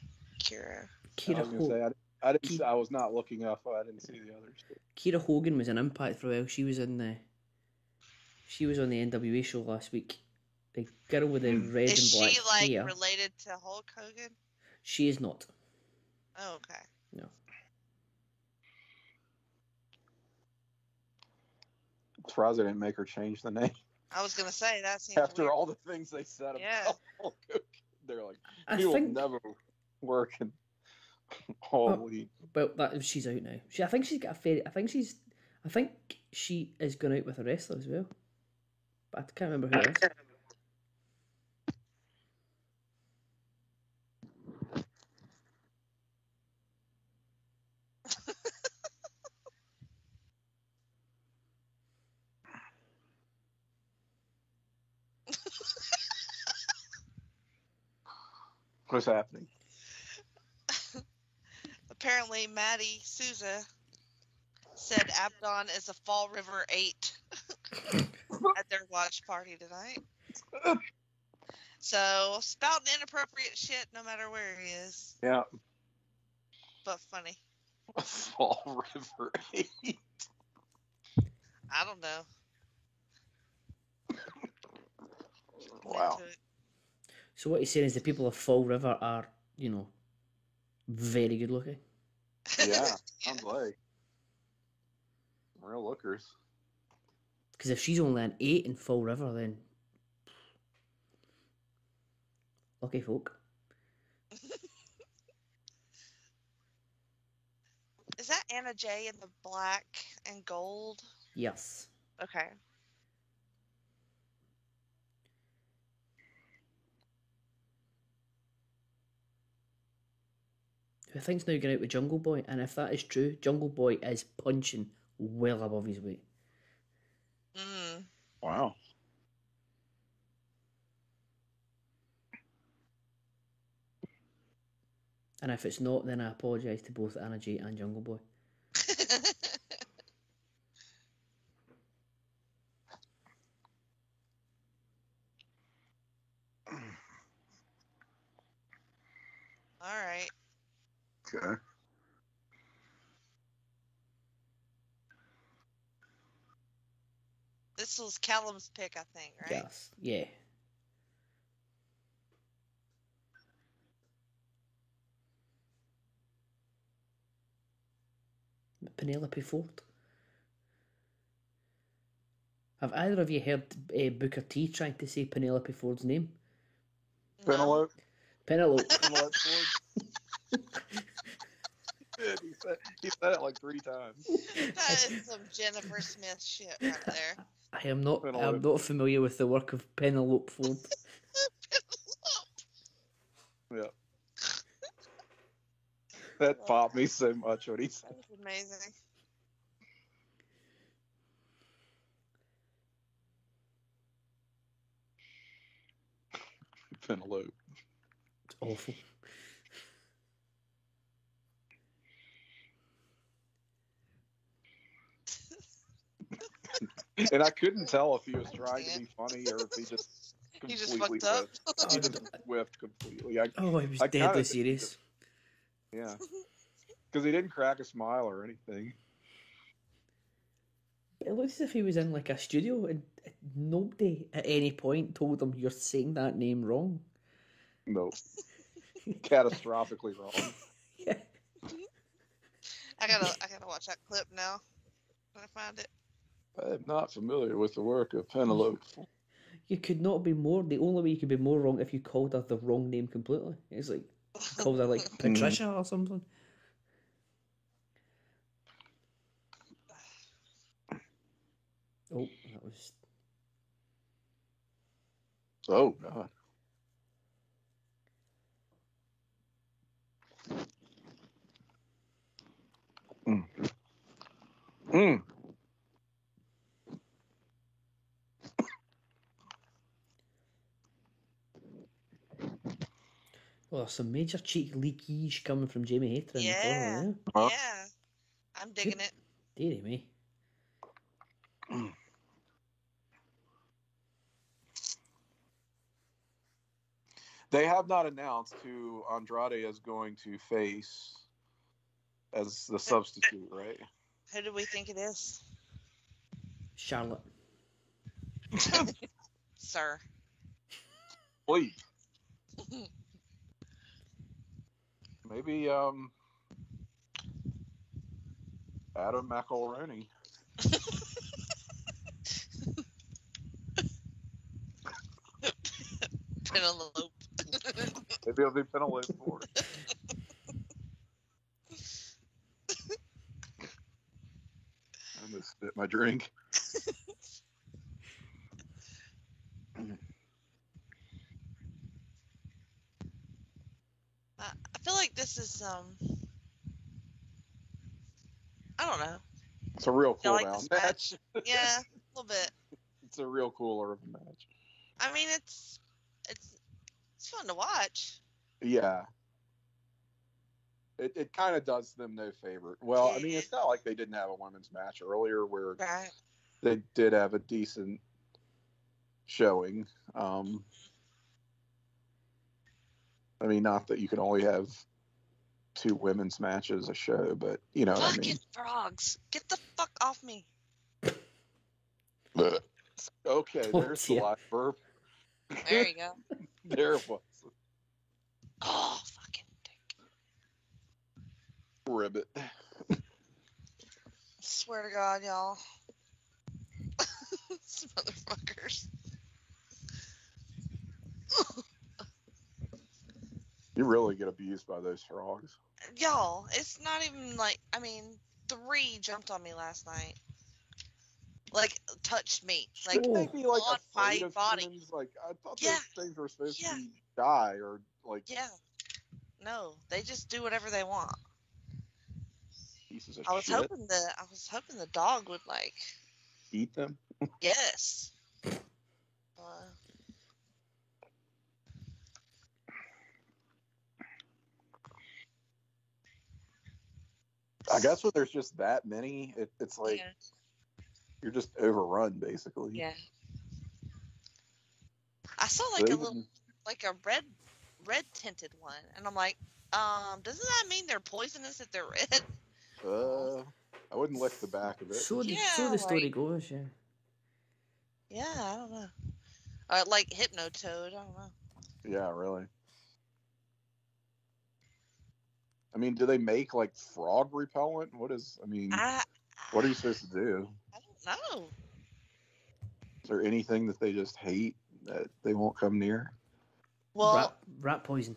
Kira. I was gonna say I didn't. I was not looking up. I didn't see the others. Kira Hogan was an Impact for a while. She was on the NWA show last week. The girl with the red Is and black she like hair. related to Hulk Hogan? She is not. Oh, okay. No. I'm surprised they didn't make her change the name. I was gonna say that seems After weird. all the things they said Yeah. about Hulk Hogan, they're like, I he will think. never work in All Elite. Well, she's out now. I think she's got a fair. I think she is going out with a wrestler as well. But I can't remember who it is. What's happening? Apparently, Maddie Souza said Abdon is a Fall River 8 at their watch party tonight. So, spouting inappropriate shit no matter where he is. Yeah. But funny. Fall River 8. I don't know. Wow. So what he's saying is the people of Fall River are, very good looking. Yeah, sounds like. Real lookers. Because if she's only an 8 in Fall River, then lucky folk. Is that Anna Jay in the black and gold? Yes. Okay. Who I think's now going out with Jungle Boy, and if that is true, Jungle Boy is punching well above his weight. Wow. And if it's not, then I apologise to both Anna Jay and Jungle Boy. All right. Okay. This was Callum's pick, I think, right? Yes. Yeah. Penelope Ford. Have either of you heard Booker T trying to say Penelope Ford's name? Penelope. Penelope. Penelope Ford. He said it like 3 times. That is some Jennifer Smith shit right there. I am not familiar with the work of Penelope Ford. Yeah. That popped me so much when he said that. Was amazing. Penelope. It's awful. And I couldn't tell if he was trying to be funny or if he just completely fucked up. He just whiffed completely. He was deadly serious. Yeah. Because he didn't crack a smile or anything. It looks as if he was in like a studio and nobody at any point told him you're saying that name wrong. No. Catastrophically wrong. Yeah. I gotta watch that clip now. When I find it. I am not familiar with the work of Penelope. You could not be more. The only way you could be more wrong if you called her the wrong name completely. It's like called her like Patricia or something. Oh, that was. Oh God. Well, some major cheek leakage coming from Jamie Hayter in the Yeah. corner there. Huh? Yeah. I'm digging it. Dearie me. They have not announced who Andrade is going to face as the substitute, right? Who do we think it is? Charlotte. Sir. Please. Maybe Adam McElroney. Penelope. Maybe it'll be Penelope Ford. I almost spit my drink. I feel like this is I don't know. It's a real You cool like down this match. Yeah, a little bit. It's a real cooler of a match. I mean, it's fun to watch. Yeah. It kind of does them no favor. Well, I mean, it's not like they didn't have a women's match earlier where Right. they did have a decent showing. I mean, not that you can only have 2 women's matches a show, but you know what I Fucking mean. frogs! Get the fuck off me! Okay, Oh, there's the dear. live burp. There you go. There it was. Oh, fucking dick! Ribbit. Swear to God, y'all. These motherfuckers. You really get abused by those frogs. Y'all, it's not even like, I mean, 3 jumped on me last night. Like, touched me. Like, Shouldn't they be like on afraid my of body. humans? Like I thought Yeah. those things were supposed Yeah. to be shy or like yeah. No, they just do whatever they want. pieces of I was shit. hoping the dog would, like, Eat them. yes. I guess when there's just that many, it's like yeah. you're just overrun basically. Yeah. I saw So like a even- little, like a red tinted one, and I'm like, doesn't that mean they're poisonous if they're red? I wouldn't lick the back of it. So the Yeah, story like- goes, yeah. Yeah, I don't know. Like Hypnotoad, I don't know. Yeah, really. I mean, do they make like frog repellent? What are you supposed to do? I don't know. Is there anything that they just hate that they won't come near? Well, Rat poison.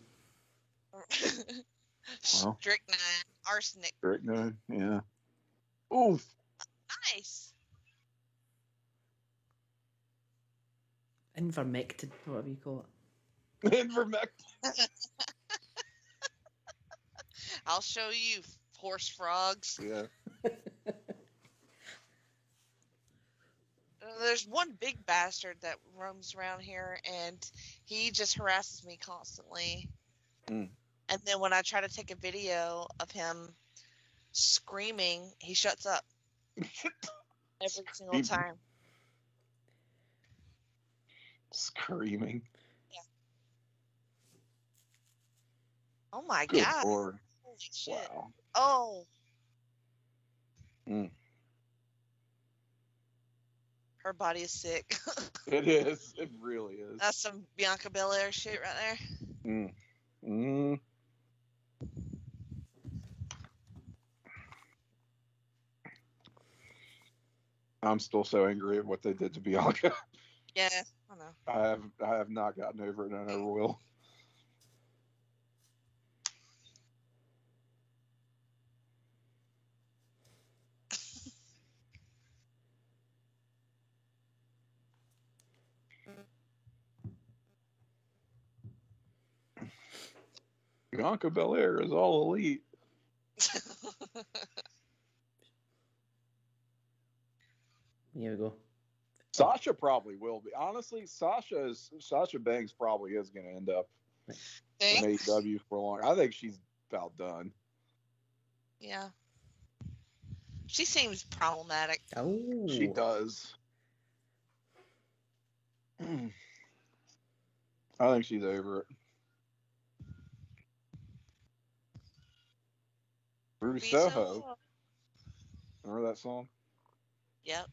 strychnine, arsenic, No, yeah. Oof. nice. Invermectin, whatever you call it. Ivermectin. I'll show you, horse frogs. Yeah. There's one big bastard that roams around here, and he just harasses me constantly. Mm. And then when I try to take a video of him screaming, he shuts up every single time. Screaming. Oh my Good God! Lord. Holy shit! Wow. Oh. Mm. Her body is sick. It is. It really is. That's some Bianca Belair shit right there. Mm. Mm. I'm still so angry at what they did to Bianca. Yeah, I know. I have not gotten over it, and I never will. Bianca Belair is all elite. Here we go. Sasha probably will be. Honestly, Sasha Banks probably is going to end up in Thanks. AEW for long. I think she's about done. Yeah. She seems problematic. Oh. She does. I think she's over it. Ruby Be Soho. Remember that song? Yep.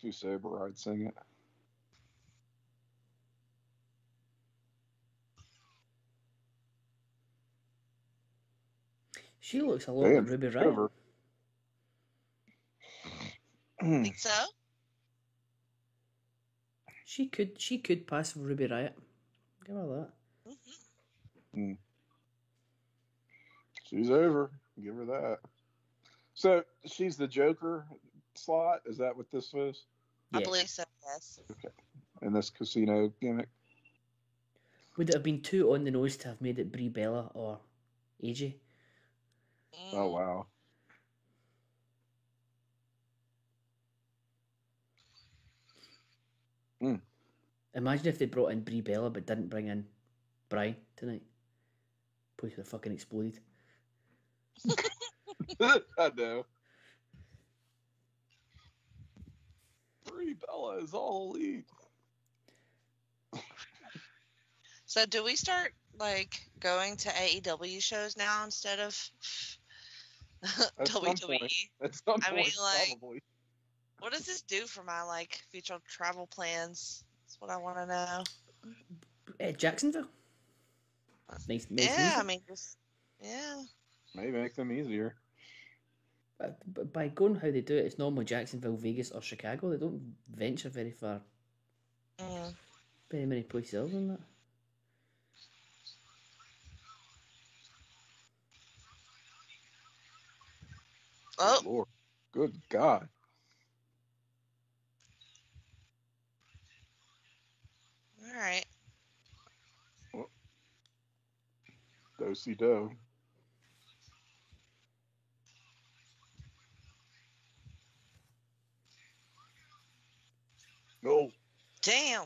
Too sober, I'd sing it. She looks a lot like Ruby Riott. Sober. Think so? She could pass for Ruby Riott. Give her that. Mm-hmm. She's over. Give her that. So she's the Joker slot. Is that what this was? I believe so. Yes. Okay. In this casino gimmick. Would it have been too on the nose to have made it Brie Bella or AJ? Oh wow. Imagine if they brought in Brie Bella but didn't bring in Brian tonight. Place would have fucking exploded. I know. Brie Bella is all elite. So do we start going to AEW shows now instead of WWE? At some I mean, point, probably. What does this do for my future travel plans? That's what I want to know. Jacksonville. Nice. Yeah, easy. I mean, yeah. Maybe make them easier. But by going how they do it, it's normally Jacksonville, Vegas, or Chicago. They don't venture very far. Very many places other than that. Oh, Lord. Good God. all right. Do-si-do. Oh. Damn.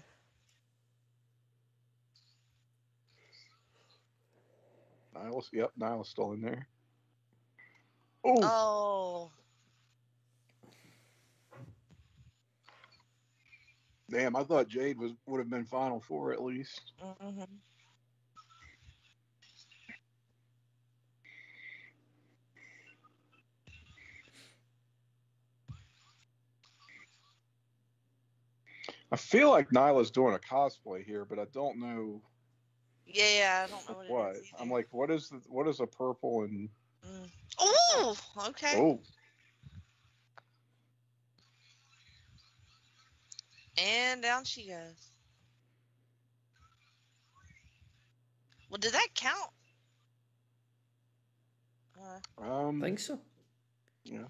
Nyla's still in there. Oh. Damn, I thought Jade would have been Final Four at least. Mm-hmm. I feel like Nyla's doing a cosplay here, but I don't know Yeah, I don't know what what. it is either. I'm like, what is a purple and Oh, okay. oh. And down she goes. Well, did that count? I think so. Yeah.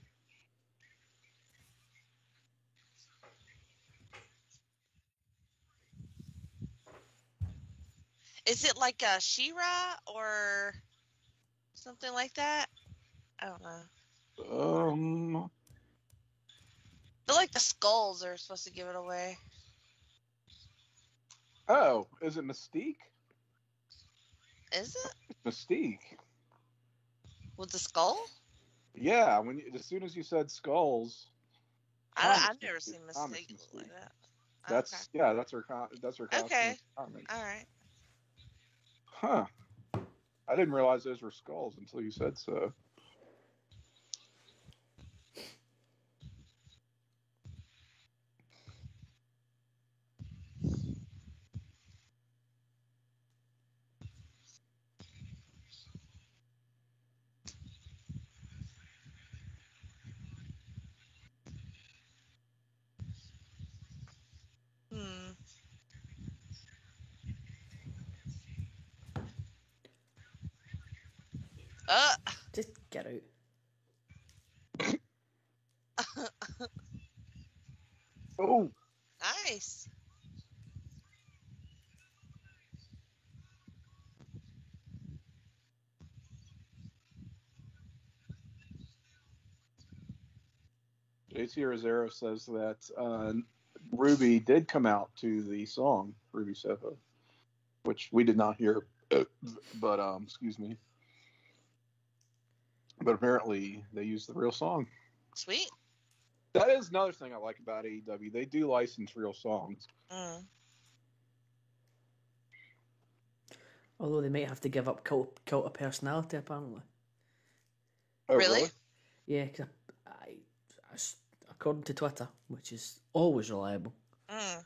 Is it like a She-Ra or something like that? I don't know. I feel like the skulls are supposed to give it away. Oh, is it Mystique? Is it? Mystique. With the skull? Yeah, as soon as you said skulls. I've never seen Mystique like that. That's her costume. Okay. All right. Huh. I didn't realize those were skulls until you said so. Just get out. Oh. Nice. JT Rosero says that Ruby did come out to the song Ruby Soho, which we did not hear, but excuse me. But apparently they used the real song. Sweet. That is another thing I like about AEW. They do license real songs. Mm. Although they might have to give up cult of personality, apparently. Oh, Really? Yeah, cause according to Twitter, which is always reliable, Of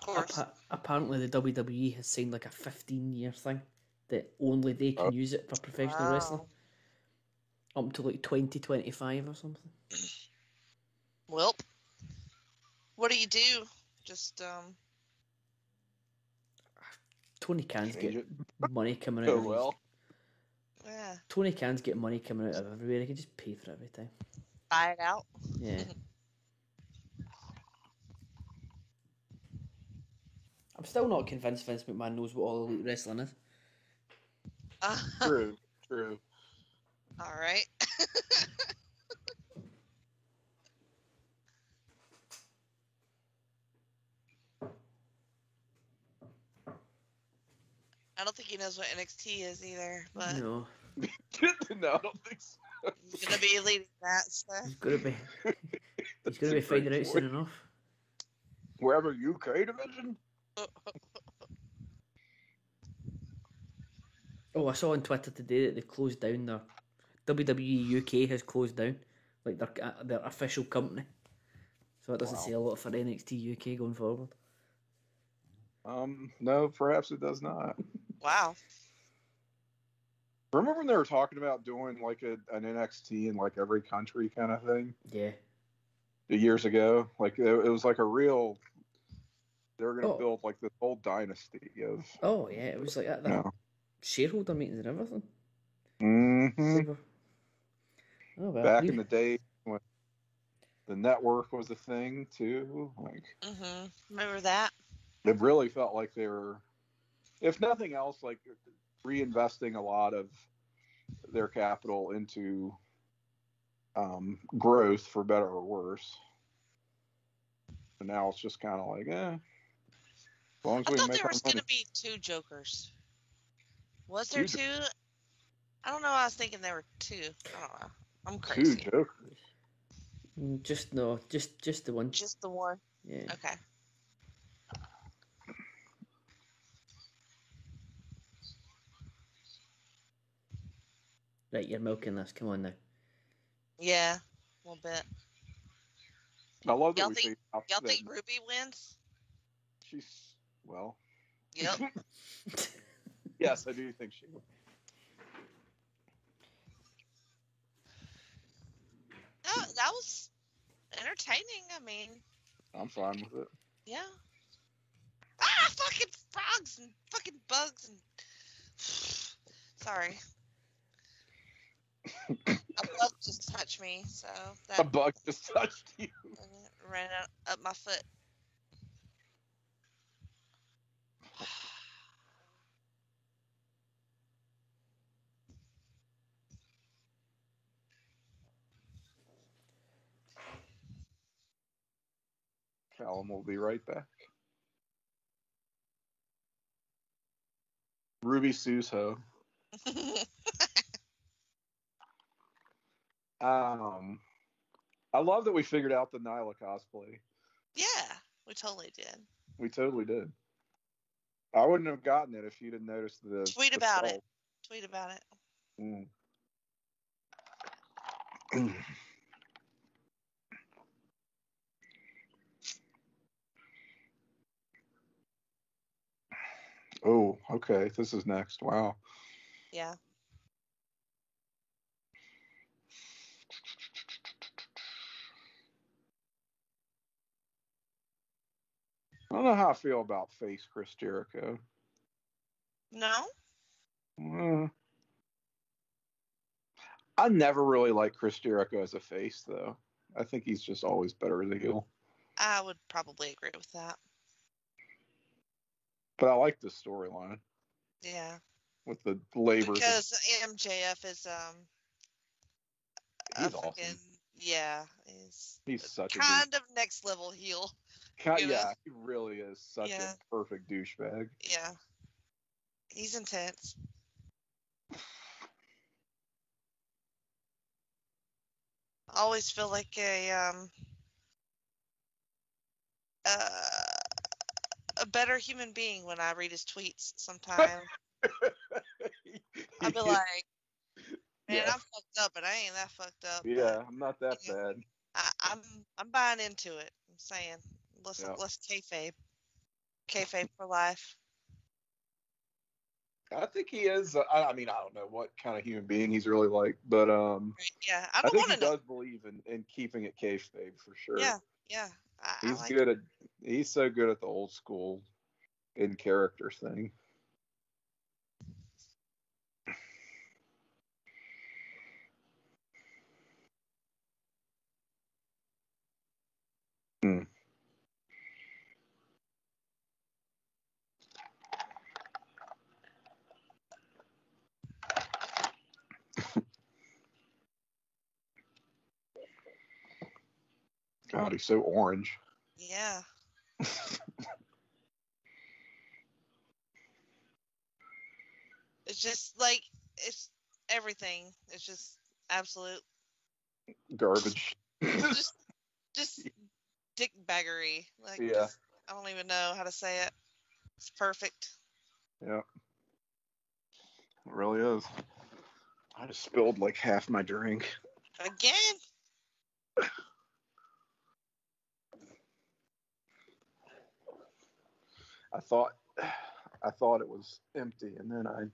course. apparently the WWE has signed like a 15-year thing that only they can use it for professional wrestling. Up to like 2025 or something. Well, what do you do? Just Tony Khan's Change get it. money coming out Oh of these. well. yeah, Tony Khan's get money coming out of everywhere. He can just pay for it every time. buy it out. Yeah. I'm still not convinced Vince McMahon knows what All Elite Wrestling is. True. All right. I don't think he knows what NXT is either, but No. No, I don't think so. he's gonna be leading that stuff. He's gonna be finding out soon enough. Wherever UK division? Oh, I saw on Twitter today that they closed down their WWE UK has closed down, like their official company. So it doesn't say a lot for NXT UK going forward. No, perhaps it does not. Wow. Remember when they were talking about doing like an NXT in like every country kind of thing Yeah. years ago? Like it was like a real. They were going to Oh. build like this whole dynasty of. Oh yeah, it was like at the shareholder meetings and everything. Mm-hmm. Oh well. Back in the day when the network was a thing too, like. Remember that? It really felt like they were, if nothing else, like reinvesting a lot of their capital into growth, for better or worse. And now it's just kind of like, as long as I we thought make there our was money. gonna be 2 Jokers. Was there 2? I don't know. I was thinking there were 2. I don't know. I'm crazy. 2 Jokers. Just the one. Just the one. Yeah. Okay. Right, you're milking this. Come on now. Yeah, a little bit. I love that Y'all we think, figured out y'all that think Ruby wins? she's, well. Yep. Yes, I do think she will. That was entertaining. I mean, I'm fine with it. yeah. Fucking frogs and fucking bugs and. Sorry. A bug just touched me, so that A bug just touched you. ran up my foot. Callum will be right back. Ruby Suso. I love that we figured out the Nyla cosplay. Yeah, we totally did. We totally did. I wouldn't have gotten it if you didn't notice the Tweet the about skull. it. Tweet about it. Oh, okay. This is next. Wow. Yeah. I don't know how I feel about face Chris Jericho. No? I never really liked Chris Jericho as a face, though. I think he's just always better as a heel. I would probably agree with that. But I like the storyline Yeah. with the labor. Because MJF is He's awesome. yeah, He's such a kind of next level heel. You know? Yeah, he really is such Yeah. a perfect douchebag. Yeah. He's intense. I always feel like a better human being when I read his tweets sometimes. I'll be like, man, Yeah. I'm fucked up, but I ain't that fucked up. Yeah, I'm not that You know, bad. I'm buying into it. I'm saying, Yeah. let's kayfabe for life. I think he is. I mean, I don't know what kind of human being he's really like, but Yeah, I I don't think want he to know. does believe in keeping it kayfabe for sure. Yeah, yeah, I He's like good at. He's so good at the old school in character thing. Hmm. God, he's so orange. Yeah. It's just like it's everything. It's just absolute, Garbage. just just dick baggery. Like, Yeah. just I don't even know how to say it. It's perfect. Yeah. It really is. I just spilled like half my drink. Again. I thought it was empty, and then I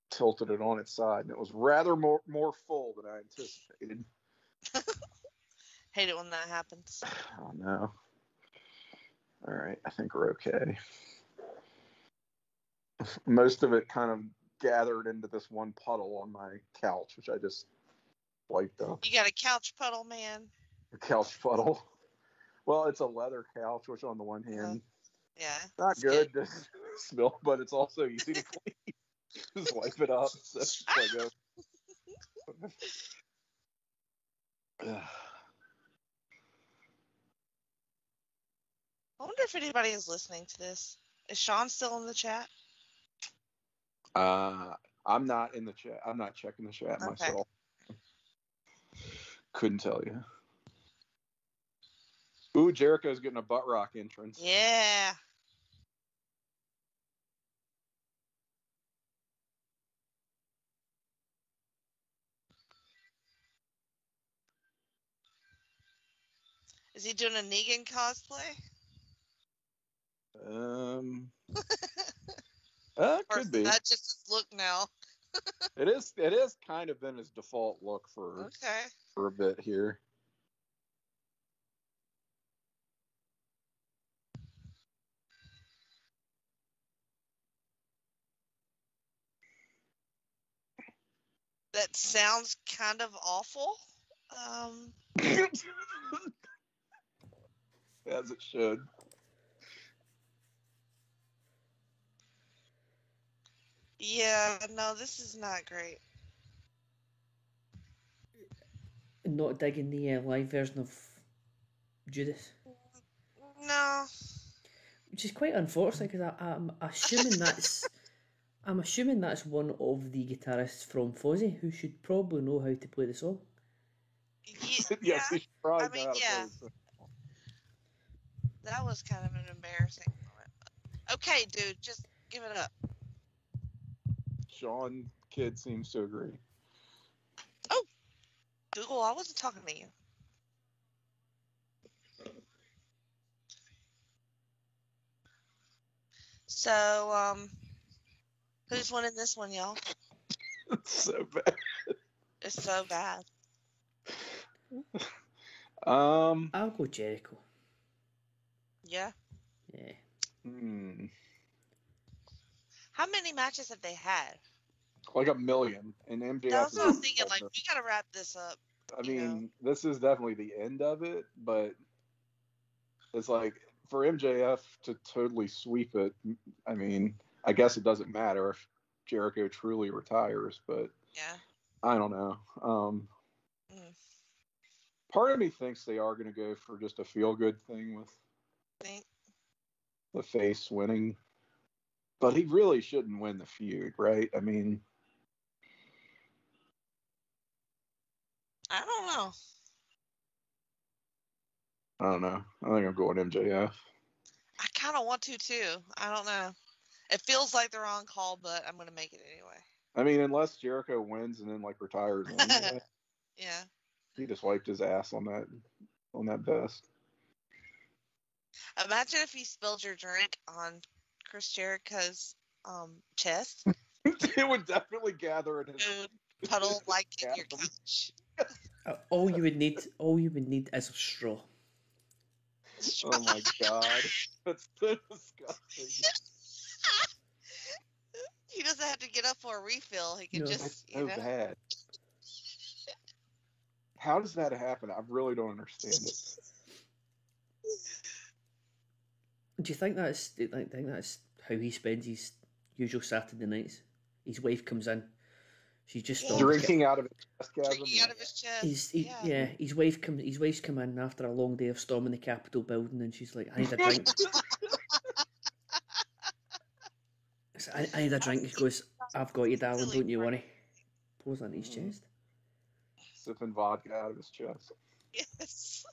tilted it on its side, and it was rather more full than I anticipated. Hate it when that happens. Oh no. All right, I think we're okay. Most of it kind of gathered into this one puddle on my couch, which I just wiped up. You got a couch puddle, man. A couch puddle. Well, it's a leather couch, which on the one hand, Yeah. not it's good to smell, but it's also easy to clean. Just wipe it up. So it's like I wonder if anybody is listening to this. Is Sean still in the chat? I'm not in the chat. I'm not checking the chat myself. Couldn't tell you. Ooh, Jericho's getting a butt rock entrance. Yeah. Is he doing a Negan cosplay? Could be. That's just his look now. It is kind of been his default look for a bit here. That sounds kind of awful. As it should. Yeah, no, this is not great. Not digging the live version of Judas. No. Which is quite unfortunate because I'm assuming that's one of the guitarists from Fozzy who should probably know how to play the song. Yes, he should probably I mean, know how to play the song. That was kind of an embarrassing moment. Okay, dude, just give it up. Sean Kidd seems to agree. Oh, Google, I wasn't talking to you. So, who's winning this one, y'all? It's so bad. It's so bad. I'll go Jericho. Yeah. Yeah. How many matches have they had? Like a million. And MJF. That's what I was thinking. Like, we gotta wrap this up. I mean, this is definitely the end of it, but it's like for MJF to totally sweep it. I mean, I guess it doesn't matter if Jericho truly retires, but yeah, I don't know. Part of me thinks they are going to go for just a feel-good thing with think. The face winning. But he really shouldn't win the feud, right? I mean, I don't know. I don't know. I think I'm going MJF. I kind of want to too. I don't know. It feels like the wrong call, but I'm gonna make it anyway. I mean, unless Jericho wins and then like retires anyway. Yeah. He just wiped his ass on that vest. Imagine if you spilled your drink on Chris Jericho's chest. It would definitely gather in his It would puddle like in your couch. All you would need is a straw. Oh my god, that's so disgusting. He doesn't have to get up for a refill. He can No, just, That's you so know. bad. How does that happen? I really don't understand it. Do you think that's how he spends his usual Saturday nights? His wife comes in, she's just on Drinking out of his chest, Drinking out of his chest. his wife's come in after a long day of storming the Capitol building, and she's like, I need a drink. I need a drink. He goes, I've got you, darling, don't you worry. Pours on his chest. Sipping vodka out of his chest. Yes.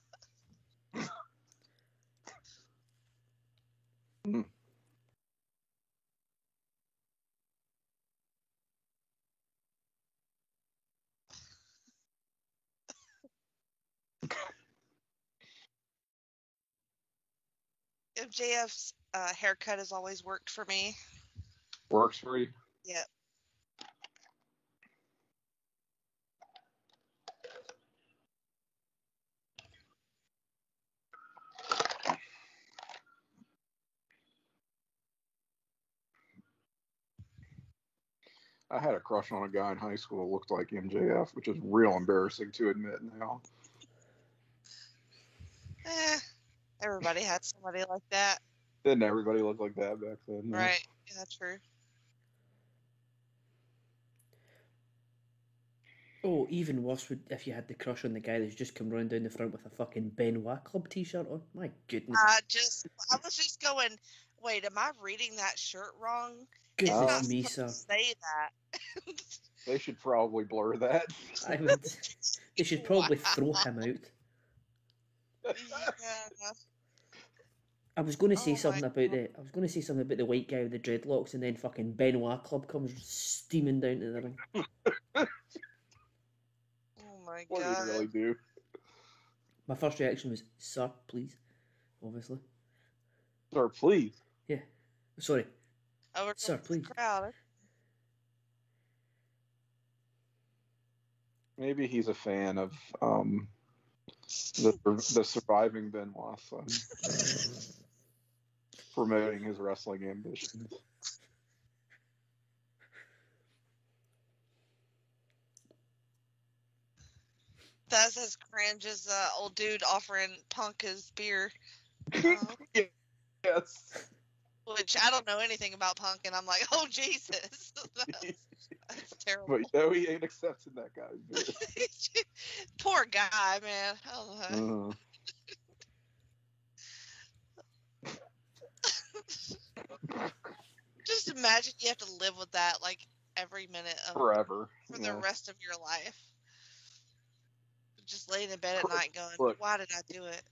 MJF's haircut has always worked for me. Works for you? Yep. I had a crush on a guy in high school who looked like MJF, which is real embarrassing to admit now. Everybody had somebody like that. Didn't everybody look like that back then? No? Right. Yeah, that's true. Oh, even worse would if you had the crush on the guy that's just come running down the front with a fucking Benoit Club t-shirt on. My goodness. I was just going, wait, am I reading that shirt wrong? Goodness me, sir. Say that. They should probably blur that. They should probably throw him out. Yeah. I was going to say something about the white guy with the dreadlocks, and then fucking Benoit Club comes steaming down to the ring. Oh my What god. did he really do? My first reaction was, "Sir, please," obviously. Sir, please. Yeah. Sorry. Over Sir, please. the crowd. Maybe he's a fan of the surviving Benoit son, promoting his wrestling ambitions. That's as cringe as old dude offering Punk his beer. Yes. Which I don't know anything about Punk, and I'm like, oh Jesus, that's terrible. But you know he ain't accepting that guy's beer. Poor guy, man. Oh, just imagine you have to live with that like every minute of Forever. for the rest of your life. Just laying in bed at night going, why did I do it?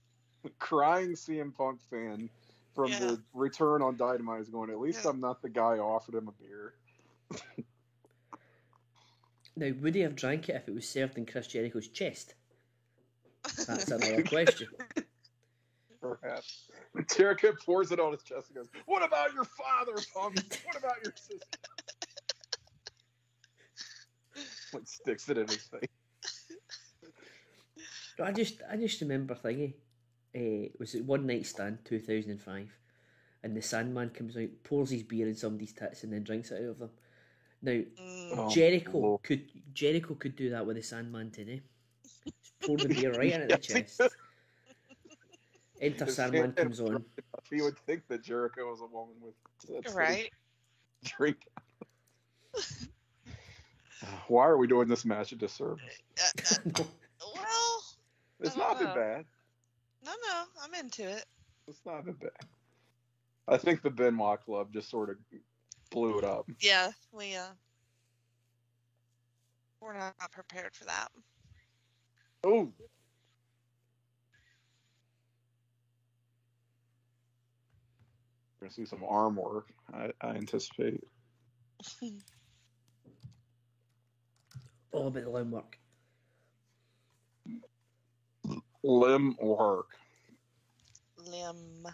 Crying CM Punk fan from the return on Dynamite is going, at least I'm not the guy who offered him a beer. Now, would he have drank it if it was served in Chris Jericho's chest? That's another question. Perhaps. Jericho pours it on his chest and goes, "What about your father, Punk? What about your sister?" Like sticks it in his face. I just remember thingy. Was it One Night Stand 2005, and the Sandman comes out, pours his beer in somebody's tits, and then drinks it out of them. Now, Jericho could do that with the Sandman today. Just pour the beer right into the chest. Enter Sandman comes on. He would think that Jericho was a woman with tits. Right. Drink. Why are we doing this match a disservice? Well, It's not been bad. No, I'm into it. It's not that bad. I think the Benoit Club just sort of blew it up. Yeah, we're not prepared for that. Oh. We're going to see some arm work, I anticipate. All about the limb work. Limb work. Limb.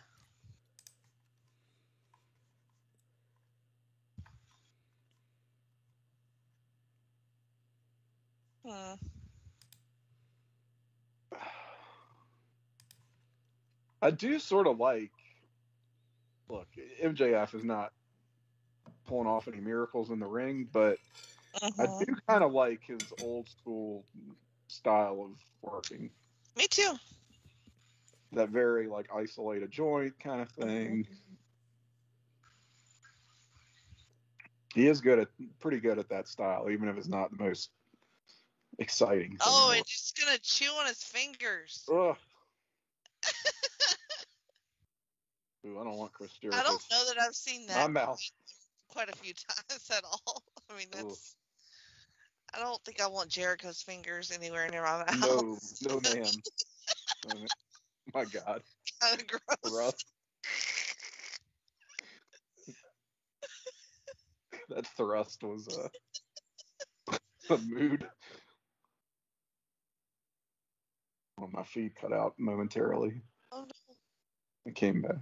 I do sort of like. Look, MJF is not pulling off any miracles in the ring, but I do kind of like his old school style of working. Me too. That very like isolated joint kind of thing. He is pretty good at that style, even if it's not the most exciting thing. Oh, and he's gonna chew on his fingers. Ugh. Ooh, I don't want Chris Jericho. I don't know that I've seen that I'm out. quite a few times at all. I mean, that's. I don't think I want Jericho's fingers anywhere near my mouth. No, ma'am. Oh, my God. Kind of gross. Rough. That thrust was a mood. Oh, my feed cut out momentarily. Oh no. It came back.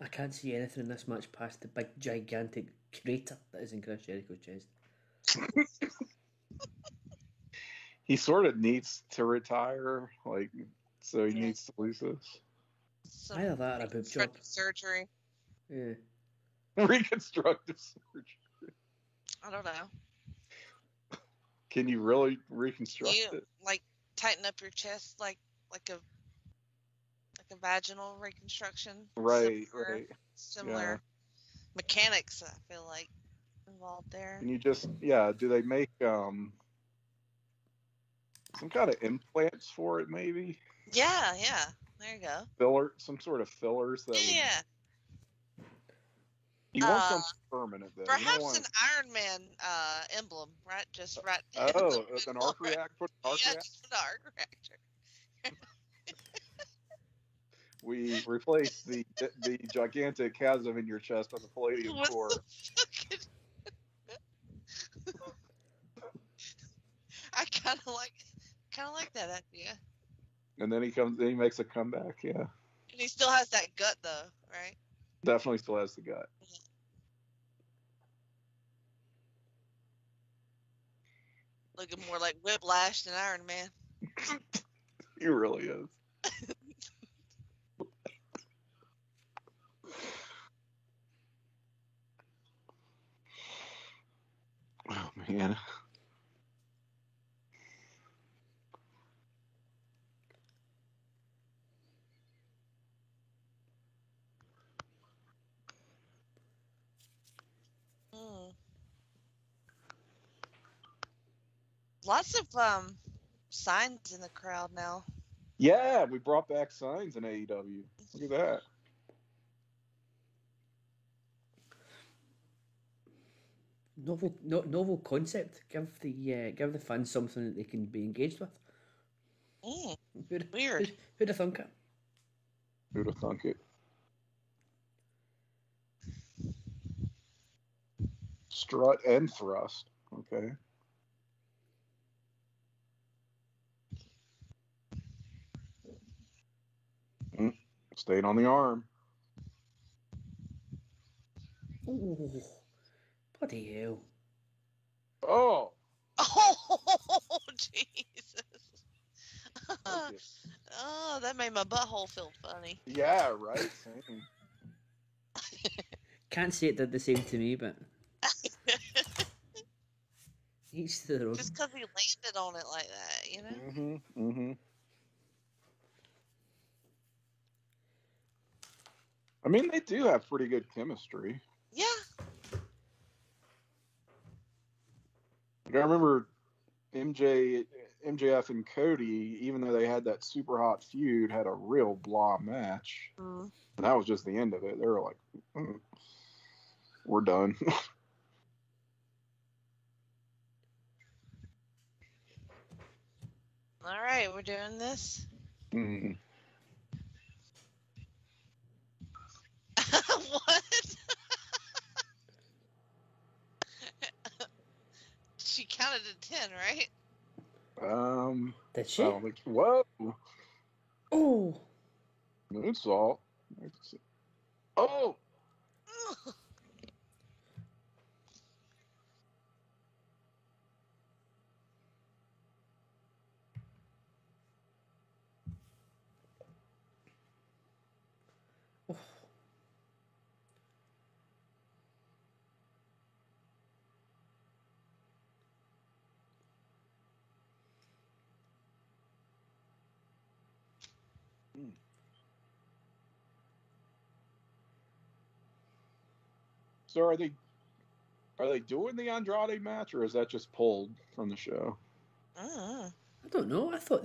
I can't see anything in this match past the big, gigantic crater that is in Chris Jericho's chest. He sort of needs to retire, so he needs to lose this. Either that or a boob job. Surgery. Yeah. Reconstructive surgery. I don't know. Can you really reconstruct it? Like tighten up your chest like a vaginal reconstruction. Right. Similar mechanics, I feel like, involved there. And you just, do they make some kind of implants for it, maybe? Yeah. There you go. Some sort of fillers that Yeah. You want something permanent, though. Perhaps an Iron Man emblem, right? Just right. Oh, an arc reactor? Put an arc reactor? Just an arc reactor. We replaced the gigantic chasm in your chest on the Palladium core. I kind of like that idea. And then he makes a comeback, yeah. And he still has that gut, though, right? Definitely still has the gut. Looking more like Whiplash than Iron Man. He really is. Oh, man. Lots of signs in the crowd now. Yeah, we brought back signs in AEW. Look at that. Novel concept. Give the fans something that they can be engaged with. Weird. Who'd have thunk it? Who'd have thunk it? Strut and thrust. Okay. Staying on the arm. Oh, bloody hell. Oh! Oh, Jesus. Oh, that made my butthole feel funny. Yeah, right? Same. Can't say it did the same to me, but... Each to their own. Just because he landed on it like that, you know? mean, they do have pretty good chemistry. Yeah. Like, I remember MJF and Cody, even though they had that super hot feud, had a real blah match. Mm. And that was just the end of it. They were like, we're done. All right, we're doing this. Mm. What? She counted to 10, right? Did she? I don't think. Whoa! Oh! Moonsault. Oh! Oh. So are they doing the Andrade match, or is that just pulled from the show? I don't know. I thought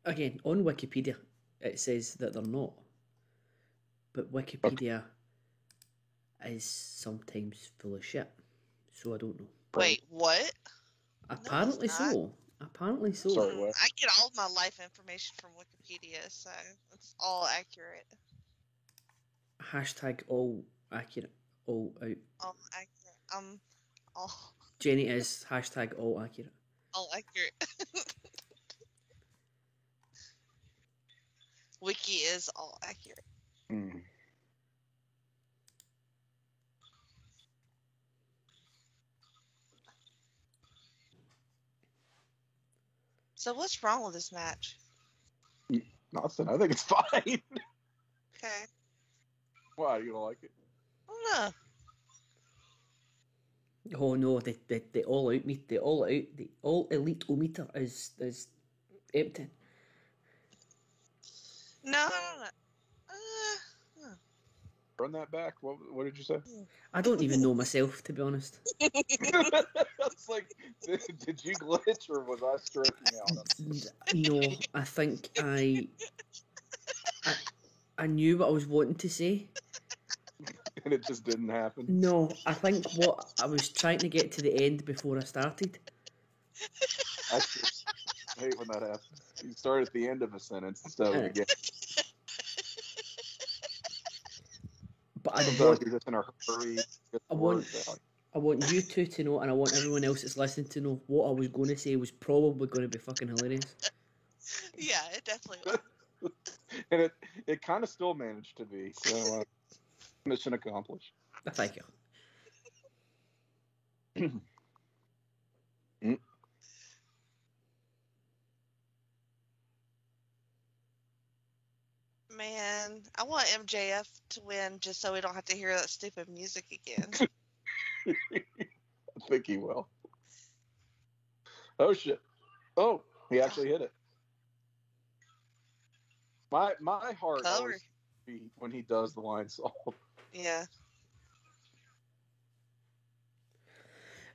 again, on Wikipedia it says that they're not, but Wikipedia is sometimes full of shit, so I don't know. Wait, what? Apparently it's not. so. Apparently so. Sorry, what? I get all my life information from Wikipedia, so it's all accurate. Hashtag all accurate. All out. All accurate. All Jenny is hashtag all accurate. all accurate. Wiki is all accurate. Mm. So what's wrong with this match? Nothing. I think it's fine. Okay. Why? You don't like it? I don't know. Oh no, the all out meet the all elite meter is empty. No. Run that back. What did you say? I don't even know myself, to be honest. It's like, did you glitch or was I striking out? No, I think I knew what I was wanting to say. And it just didn't happen. No, I think what I was trying to get to the end before I started. I hate when that happens. You start at the end of a sentence instead of the beginning. But I Sometimes you're just in a hurry. I want you two to know, and I want everyone else that's listening to know what I was going to say was probably going to be fucking hilarious. Yeah, it definitely was. And it kind of still managed to be. So, mission accomplished. Thank you. Man, I want MJF to win just so we don't have to hear that stupid music again. I think he will. Oh shit! Oh, he actually hit it. My heart always beat when he does the line solve. Yeah.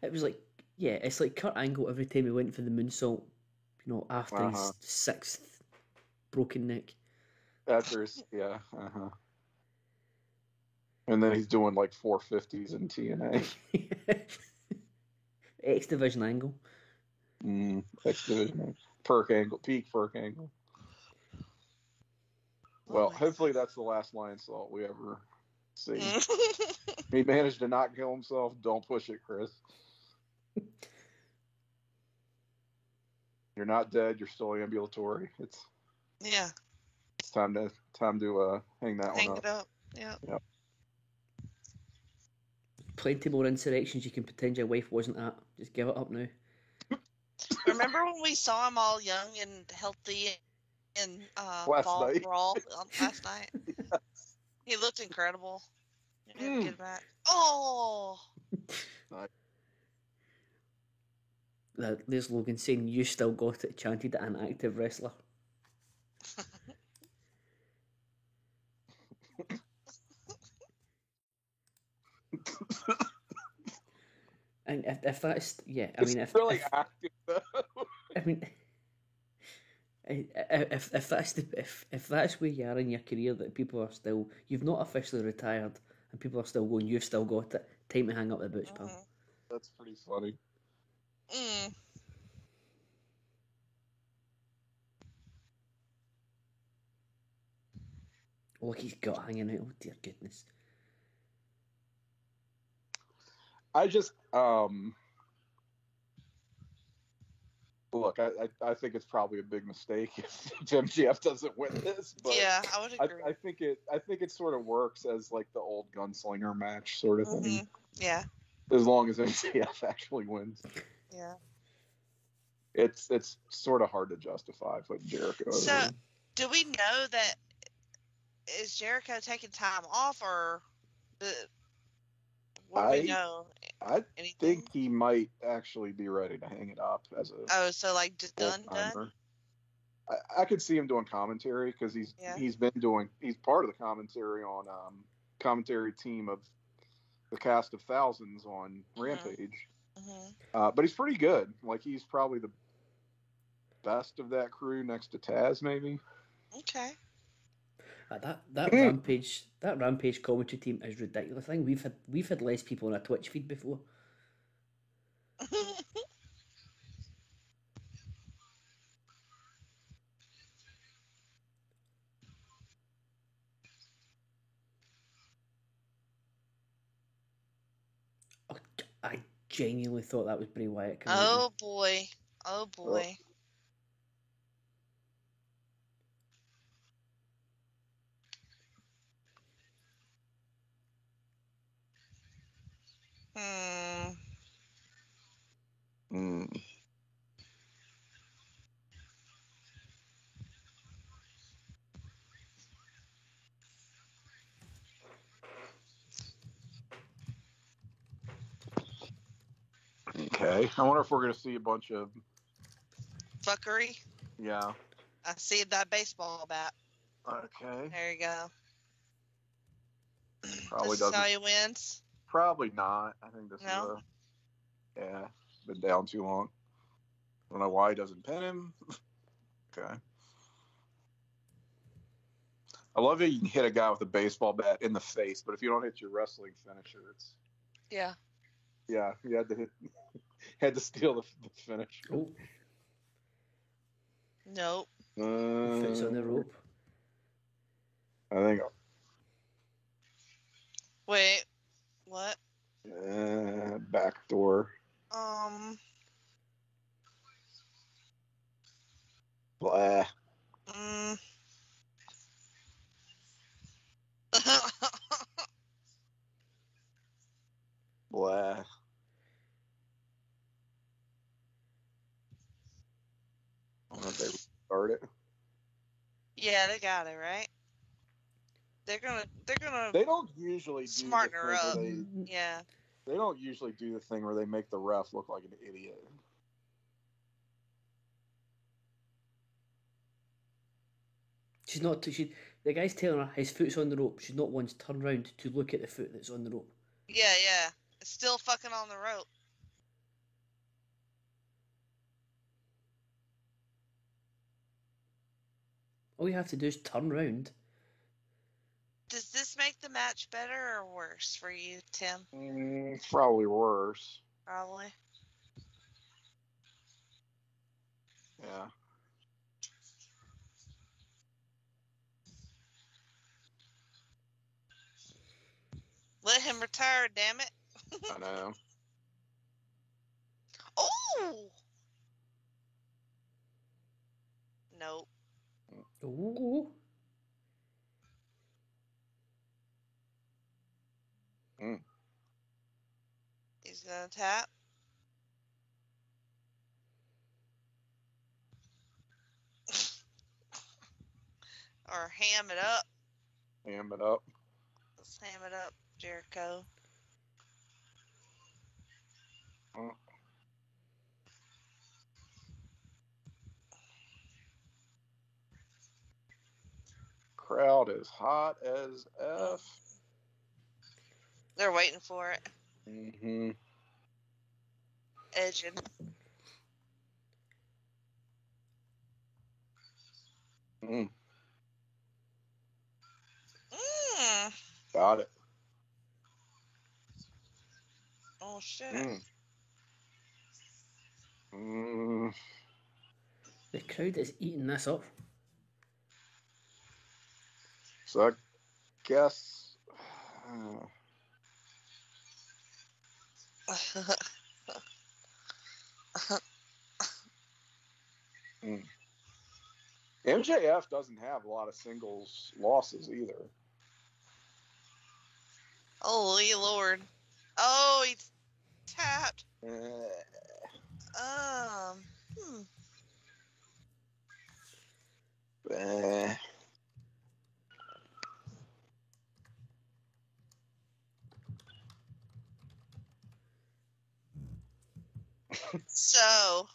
It was like, yeah, it's like Kurt Angle every time he went for the moonsault, you know, after his 6th broken neck. After his, yeah, and then he's doing like 450s in TNA. X Division angle. X Division Perk angle, peak Perk angle. Well, hopefully that's the last lion salt we ever see. He managed to not kill himself. Don't push it, Chris. You're not dead. You're still ambulatory. It's time to hang that one up. Hang it up. Yeah. Yep. Plenty more insurrections you can pretend your wife wasn't at. Just give it up now. Remember when we saw him all young and healthy in Fall Brawl last night? Yeah. He looked incredible. Good match. Oh! There's Logan saying, "You still got it," chanted at an active wrestler. And if that's if really active though. I mean, if that's where you are in your career, that people are still, you've not officially retired, and people are still going, you've still got it. Time to hang up the boots, pal. That's pretty funny. Oh, he's got hanging out. Oh dear goodness. I just look. I think it's probably a big mistake if MJF doesn't win this. But yeah, I would agree. I think it sort of works as like the old gunslinger match sort of thing. Yeah. As long as MJF actually wins. Yeah. It's sort of hard to justify putting Jericho. So, do we know that is Jericho taking time off, or what do we know? I think he might actually be ready to hang it up as a. Oh, so like just done. I could see him doing commentary because he's part of the commentary on commentary team of the cast of thousands on Rampage. But he's pretty good. Like he's probably the best of that crew next to Taz, maybe. Okay. That Rampage commentary team is ridiculous. I think we've had less people on a Twitch feed before. I genuinely thought that was Bray Wyatt. Oh boy. Oh boy. Okay. I wonder if we're going to see a bunch of fuckery. Yeah. I see that baseball bat. Okay. There you go. Probably this doesn't. Is how he wins? Probably not. I think this is been down too long. I don't know why he doesn't pin him. Okay. I love that you can hit a guy with a baseball bat in the face, but if you don't hit your wrestling finisher, it's yeah. Yeah, you had to steal the finish. Oh. Nope. Foot's on the rope. I think. Wait. What? Back door. Blah. Blah. I don't know if they restart it. Yeah, they got it right. They're gonna. They don't usually smarten her up. Yeah. They don't usually do the thing where they make the ref look like an idiot. She's not. The guy's telling her his foot's on the rope. She's not once turned round to look at the foot that's on the rope. Yeah, yeah. It's still fucking on the rope. All you have to do is turn round. Does this make the match better or worse for you, Tim? Probably worse. Probably. Yeah. Let him retire, damn it. I know. Oh! Nope. Ooh. He's gonna tap. Or ham it up. Ham it up. Let's ham it up, Jericho. Crowd is hot as F. They're waiting for it. Mm-hmm. Edging. Mm. Mm. Got it. Oh shit. Mm. Mm. The crowd is eating this up. So I guess. Mm. MJF doesn't have a lot of singles losses either. Holy Lord. Oh, he's tapped. Hmm. Eh. So,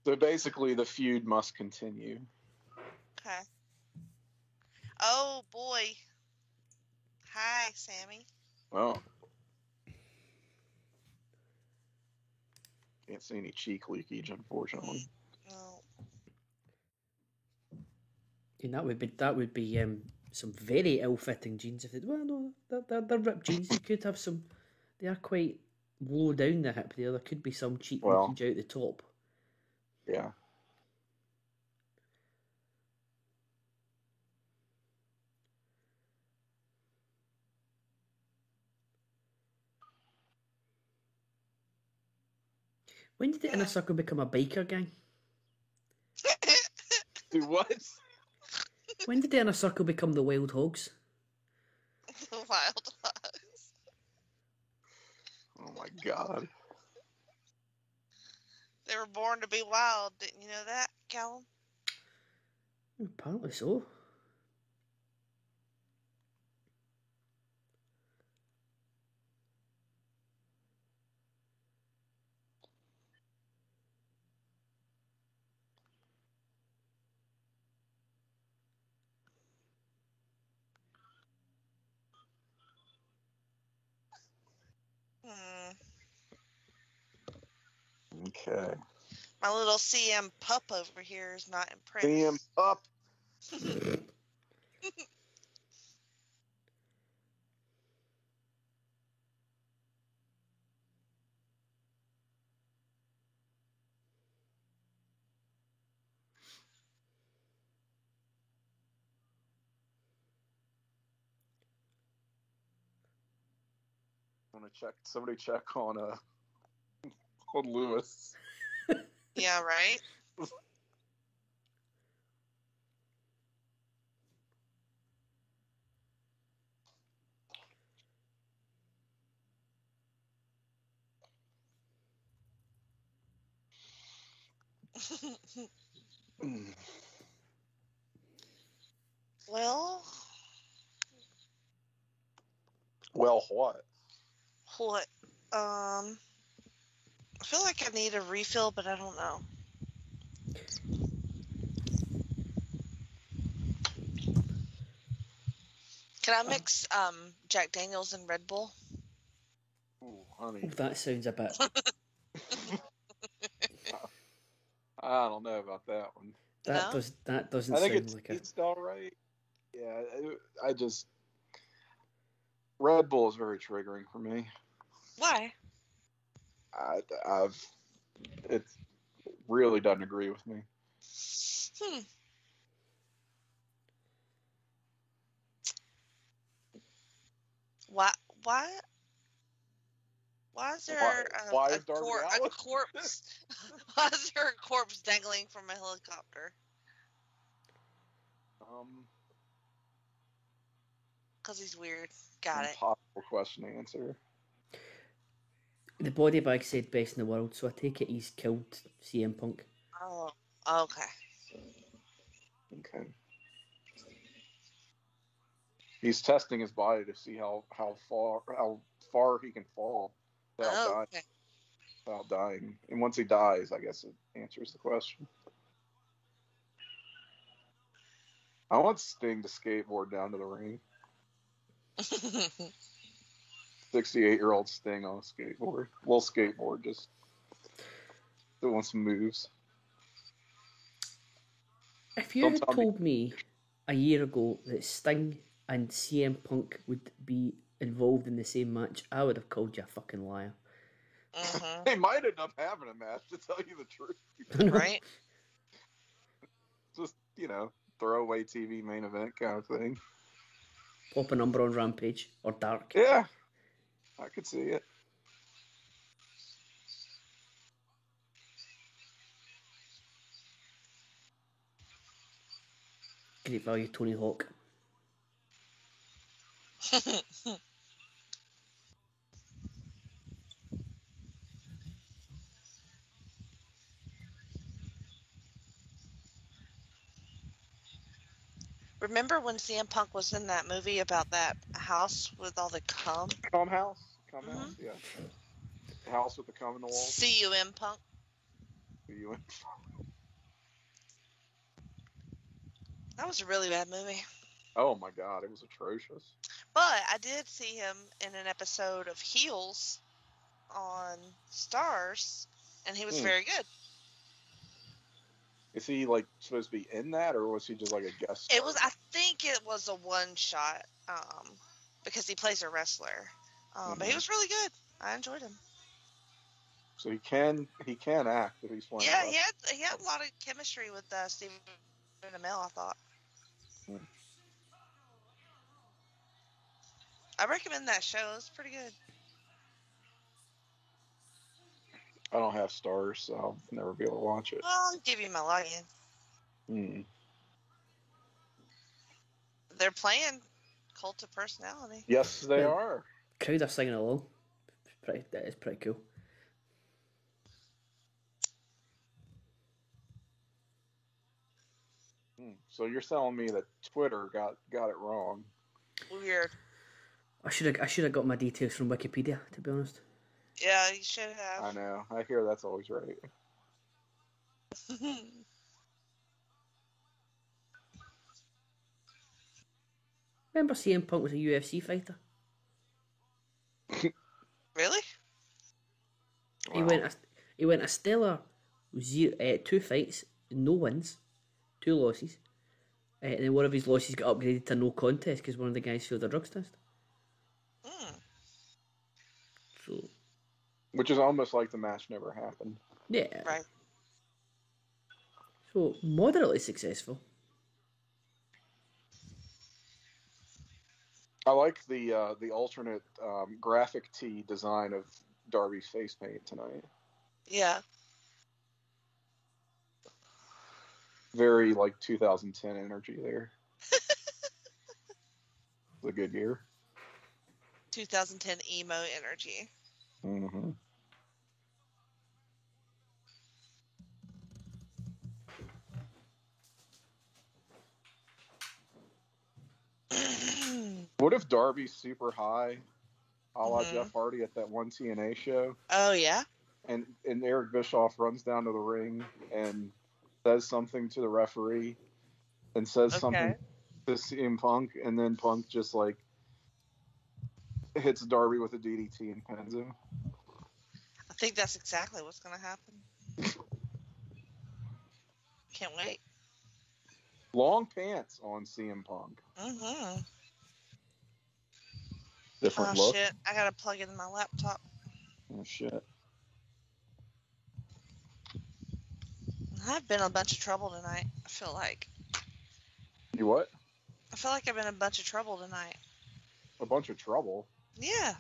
So basically, the feud must continue. okay. Oh boy. Hi, Sammy. Well, can't see any cheek leakage, unfortunately. No. And that would be some very ill-fitting jeans. If they, well, no, they're ripped jeans. They could have some. They are quite low down the hip there. There could be some cheek Well. leakage out the top. Yeah. When did the Inner Circle become a biker gang? Do what? When did the Inner Circle become the Wild Hogs? The Wild Hogs. Oh my god. They were born to be wild. Didn't you know that, Callum? Apparently so. Okay. My little CM pup over here is not impressed. CM up. I'm gonna check. Somebody check on Lewis. Yeah, right? Well, Well, what? what? I feel like I need a refill, but I don't know. Can I mix Jack Daniels and Red Bull? Ooh, honey. That sounds a bit. I don't know about that one. That doesn't I think sound like it's all right. Yeah, I just Red Bull is very triggering for me. Why? It really doesn't agree with me. Why? Why is there a corpse? Why is there a corpse dangling from a helicopter? Because he's weird. Got it. Impossible question to answer. The body bag said best in the world, so I take it he's killed CM Punk. Oh, okay. Okay. He's testing his body to see how far he can fall without dying. And once he dies, I guess it answers the question. I want Sting to skateboard down to the ring. 68-year-old Sting on a skateboard. Well, skateboard, just doing some moves. If you had told me a year ago that Sting and CM Punk would be involved in the same match, I would have called you a fucking liar. They might end up having a match, to tell you the truth. Right? Just, throwaway TV main event kind of thing. Pop a number on Rampage or Dark. Yeah, I could see it. Great value, Tony Hawk. Remember when CM Punk was in that movie about that house with all the cum? Cum house? Yeah. The house with the cum in the wall. CUM Punk. CUM. That was a really bad movie. Oh my god, it was atrocious. But I did see him in an episode of Heels on Stars, and he was very good. Is he supposed to be in that, or was he just like a guest star? I think it was a one shot, because he plays a wrestler. But he was really good. I enjoyed him. So he can act if he's playing. Yeah, he had a lot of chemistry with Stephen Amell, I thought. I recommend that show. It's pretty good. I don't have Stars, so I'll never be able to watch it. Well, I'll give you my login. They're playing Cult of Personality. Yes, they are. Crowd are singing along. That is pretty cool. So you're telling me that Twitter got it wrong? Weird. I should have got my details from Wikipedia, to be honest. Yeah, you should have. I know. I hear that's always right. Remember CM Punk was a UFC fighter? Really? Wow. He went a stellar 2 fights, no wins, 2 losses. And then one of his losses got upgraded to no contest because one of the guys failed a drugs test. So, which is almost like the match never happened. Yeah. Right. So, moderately successful. I like the alternate graphic tee design of Darby's face paint tonight. Yeah. Very 2010 energy there. It's a good year. 2010 emo energy. Mm-hmm. What if Darby's super high, a la Jeff Hardy at that one TNA show? Oh, yeah? And Eric Bischoff runs down to the ring and says something to the referee and says something to CM Punk, and then Punk just hits Darby with a DDT and pins him. I think that's exactly what's going to happen. Can't wait. Long pants on CM Punk. Mm-hmm. Different look. Shit. I got to plug it in my laptop. Oh, shit. I've been in a bunch of trouble tonight, I feel like. You what? I feel like I've been in a bunch of trouble tonight. A bunch of trouble? Yeah.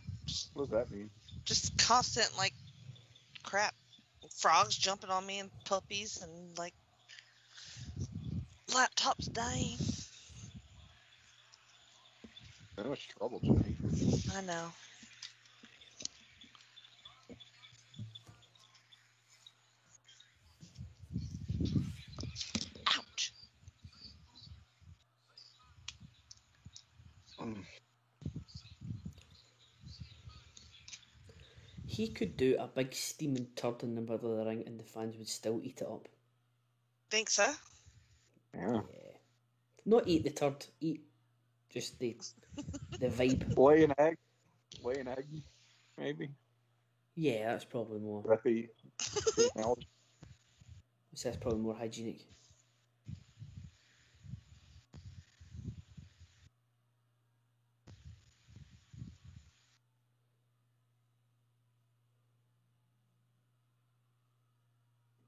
What does that mean? Just constant, crap. Frogs jumping on me and puppies and, laptops dying. So much trouble, Jimmy. I know. Ouch. He could do a big steaming turd in the middle of the ring and the fans would still eat it up. Think so? Yeah. Not eat the turd. Eat just the vibe. Lay an egg. Maybe. Yeah, that's probably more. That'd be analogy. That's probably more hygienic.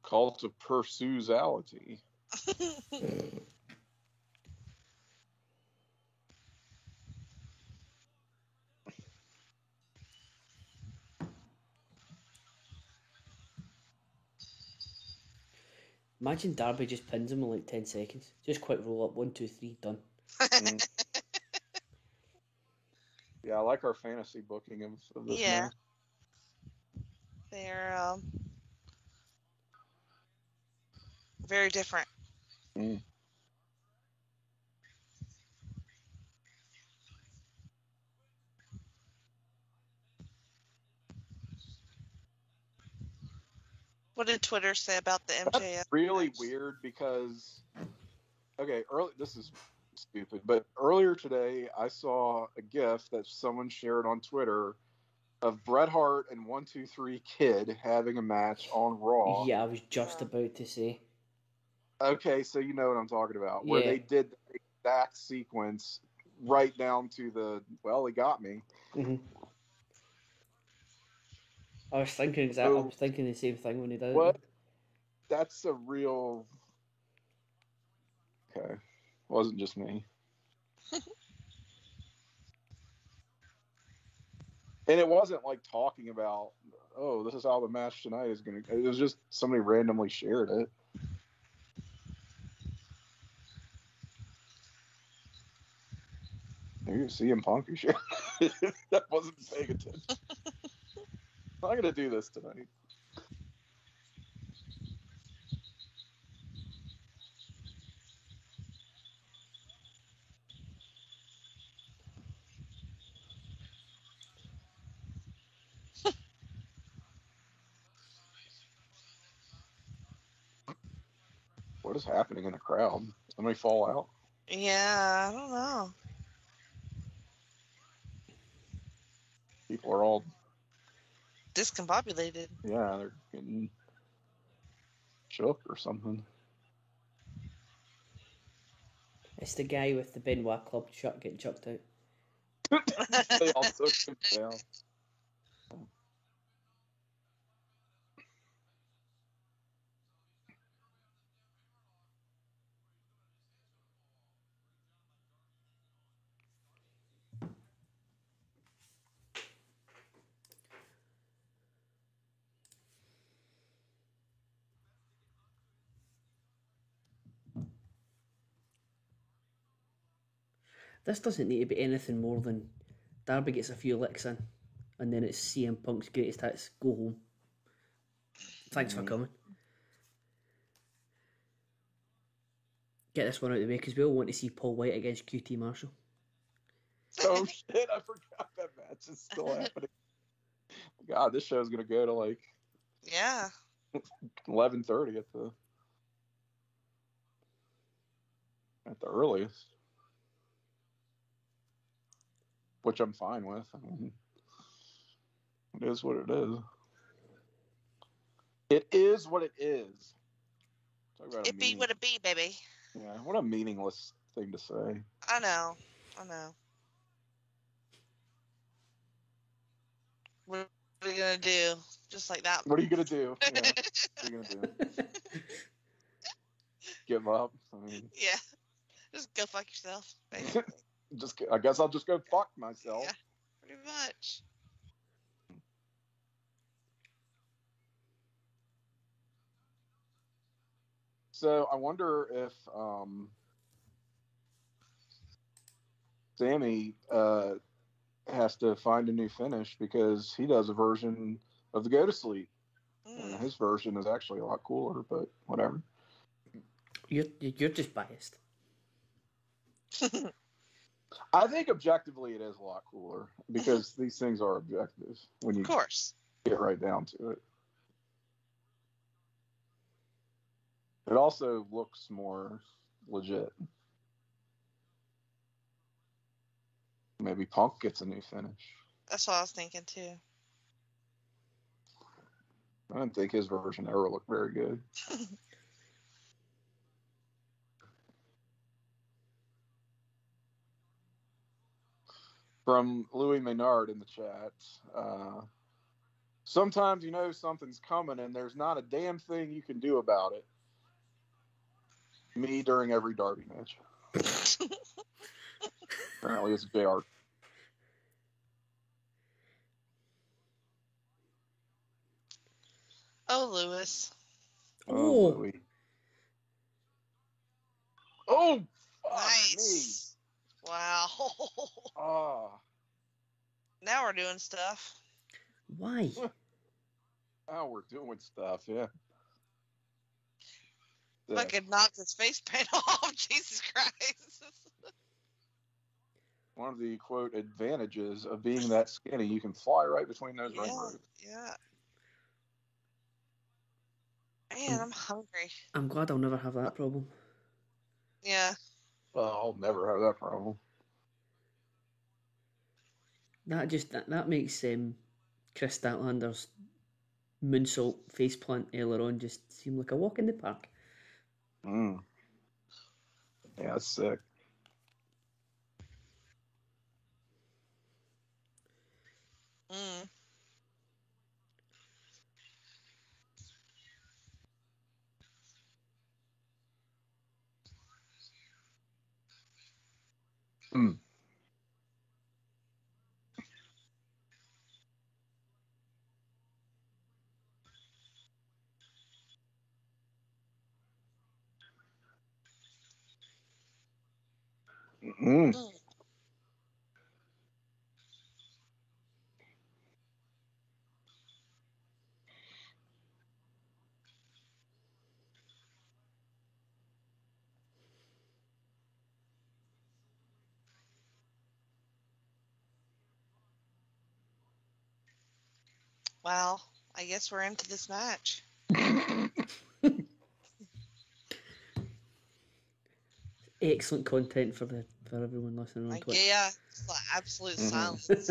Cult of pursuesality. Imagine Darby just pins him in like 10 seconds. Just quick roll up, 1, 2, 3, done. Yeah, I like our fantasy booking of this Yeah. match. They're very different. Mm. What did Twitter say about the MJF? That's really match? weird because, this is stupid, but earlier today I saw a GIF that someone shared on Twitter of Bret Hart and 1-2-3 Kid having a match on Raw. Yeah, I was just about to say. Okay, so you know what I'm talking about, where Yeah. they did the exact sequence right down to the, well, he got me. Mm-hmm. I was thinking I was thinking the same thing when he did What? it. That's a real... Okay. Wasn't just me. And it wasn't like talking about, oh, this is how the match tonight is going to... It was just somebody randomly shared it. Maybe CM Punk you shared. That wasn't paying attention. I'm not going to do this tonight. What is happening in the crowd? Somebody fall out? Yeah, I don't know. People are all... Discombobulated. Yeah, they're getting shook or something. It's the guy with the Benoit Club getting chucked out. They all took him down. This doesn't need to be anything more than Darby gets a few licks in, and then it's CM Punk's greatest hits. Go home. Thanks for coming. Get this one out of the way because we all want to see Paul White against QT Marshall. Oh shit! I forgot that match is still happening. God, this show's gonna go to like Yeah. 11:30 at the earliest, which I'm fine with. I mean, it is what it is. It is what it is. Talk about It be what it be, baby. Yeah, what a meaningless thing to say. I know. What are you gonna do? Just like that. What are you gonna do? Yeah. What are you gonna do? Give up? I mean, Yeah. Just go fuck yourself, basically. I guess I'll just go fuck myself. Yeah, pretty much. So I wonder if Sammy has to find a new finish because he does a version of the Go to Sleep. And his version is actually a lot cooler, but whatever. You're just biased. I think objectively it is a lot cooler because these things are objective when you Of course. get right down to it. It also looks more legit. Maybe Punk gets a new finish. That's what I was thinking too. I didn't think his version ever looked very good. From Louis Maynard in the chat. Sometimes you know something's coming and there's not a damn thing you can do about it. Me during every Darby match. Apparently it's JR. Oh, Lewis. Oh. Louis. Oh, fuck Nice. Wow. me. Ah. Now we're doing stuff. Why? Now we're doing stuff, yeah. Fucking knocked his face paint off. Jesus Christ. One of the, quote, advantages of being that skinny, you can fly right between those ring ropes. Yeah. Man, I'm hungry. I'm glad I'll never have that problem. Yeah. Well, I'll never have that problem. That makes Chris Statlander's moonsault faceplant earlier on just seem like a walk in the park. Yeah, that's sick. Mm. Mm. Mm. Mm. Well, I guess we're into this match. Excellent content for everyone listening on Like, Twitch. yeah, it's like absolute Mhm. silence.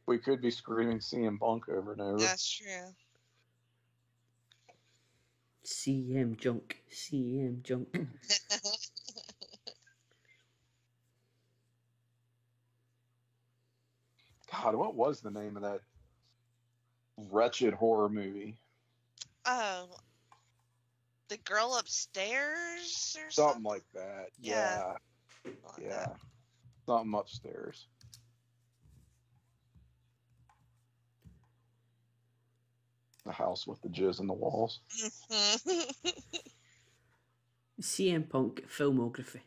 We could be screaming CM Punk over and over. That's true. CM junk. CM junk. God, what was the name of that wretched horror movie? Oh, the girl upstairs or Something like that. Yeah. Yeah. Something upstairs. The house with the jizz in the walls. CM Punk filmography.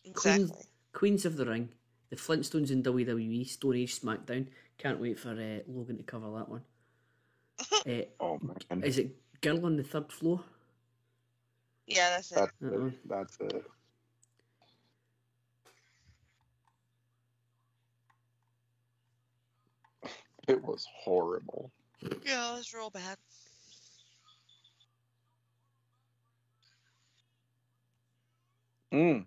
Exactly. Queens of the Ring, The Flintstones in WWE, Stone Age SmackDown. Can't wait for Logan to cover that one. Oh, man. Is it Girl on the Third Floor? Yeah, that's it. That's it. It was horrible. Yeah, it was real bad. Mm.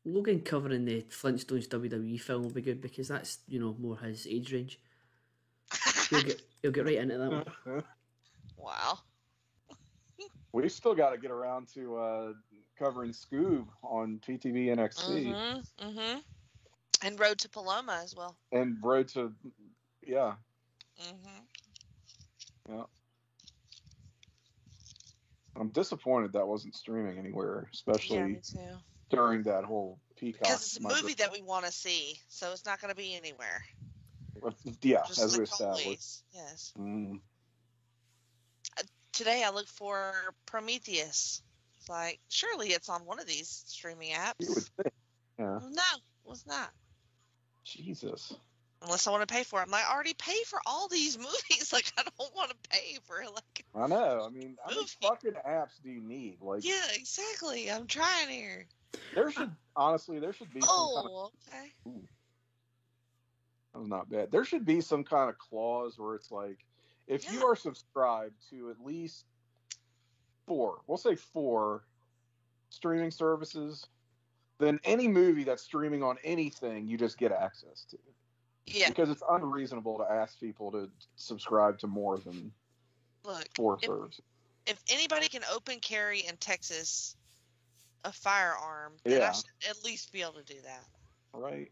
Logan covering the Flintstones WWE film will be good because that's, more his age range. He'll get right into that one. Wow. We still got to get around to covering Scoob on PTV NXT. Mm-hmm. And Road to Paloma as well. And Road to, yeah. Mm-hmm. Yeah. I'm disappointed that wasn't streaming anywhere, especially me too. during that whole Peacock. Because it's a movie that we want to see, so it's not going to be anywhere. Yeah, Just as we like established. always. Yes. Mm. Today I looked for Prometheus. It's like, surely it's on one of these streaming apps. You would think. Yeah. No, it was not. Jesus. Unless I want to pay for it. I'm like, I already pay for all these movies. Like, I don't want to pay for like. I know. I mean, how many Movie. fucking apps do you need? Like, Yeah, exactly. I'm trying here. there should be some kind of, Okay. that was not bad. There should be some kind of clause where it's like, if you are subscribed to at least 4, we'll say 4 streaming services, then any movie that's streaming on anything, you just get access to. Yeah. Because it's unreasonable to ask people to subscribe to more than Look, 4 services. if anybody can open carry in Texas a firearm, then I should at least be able to do that. Right.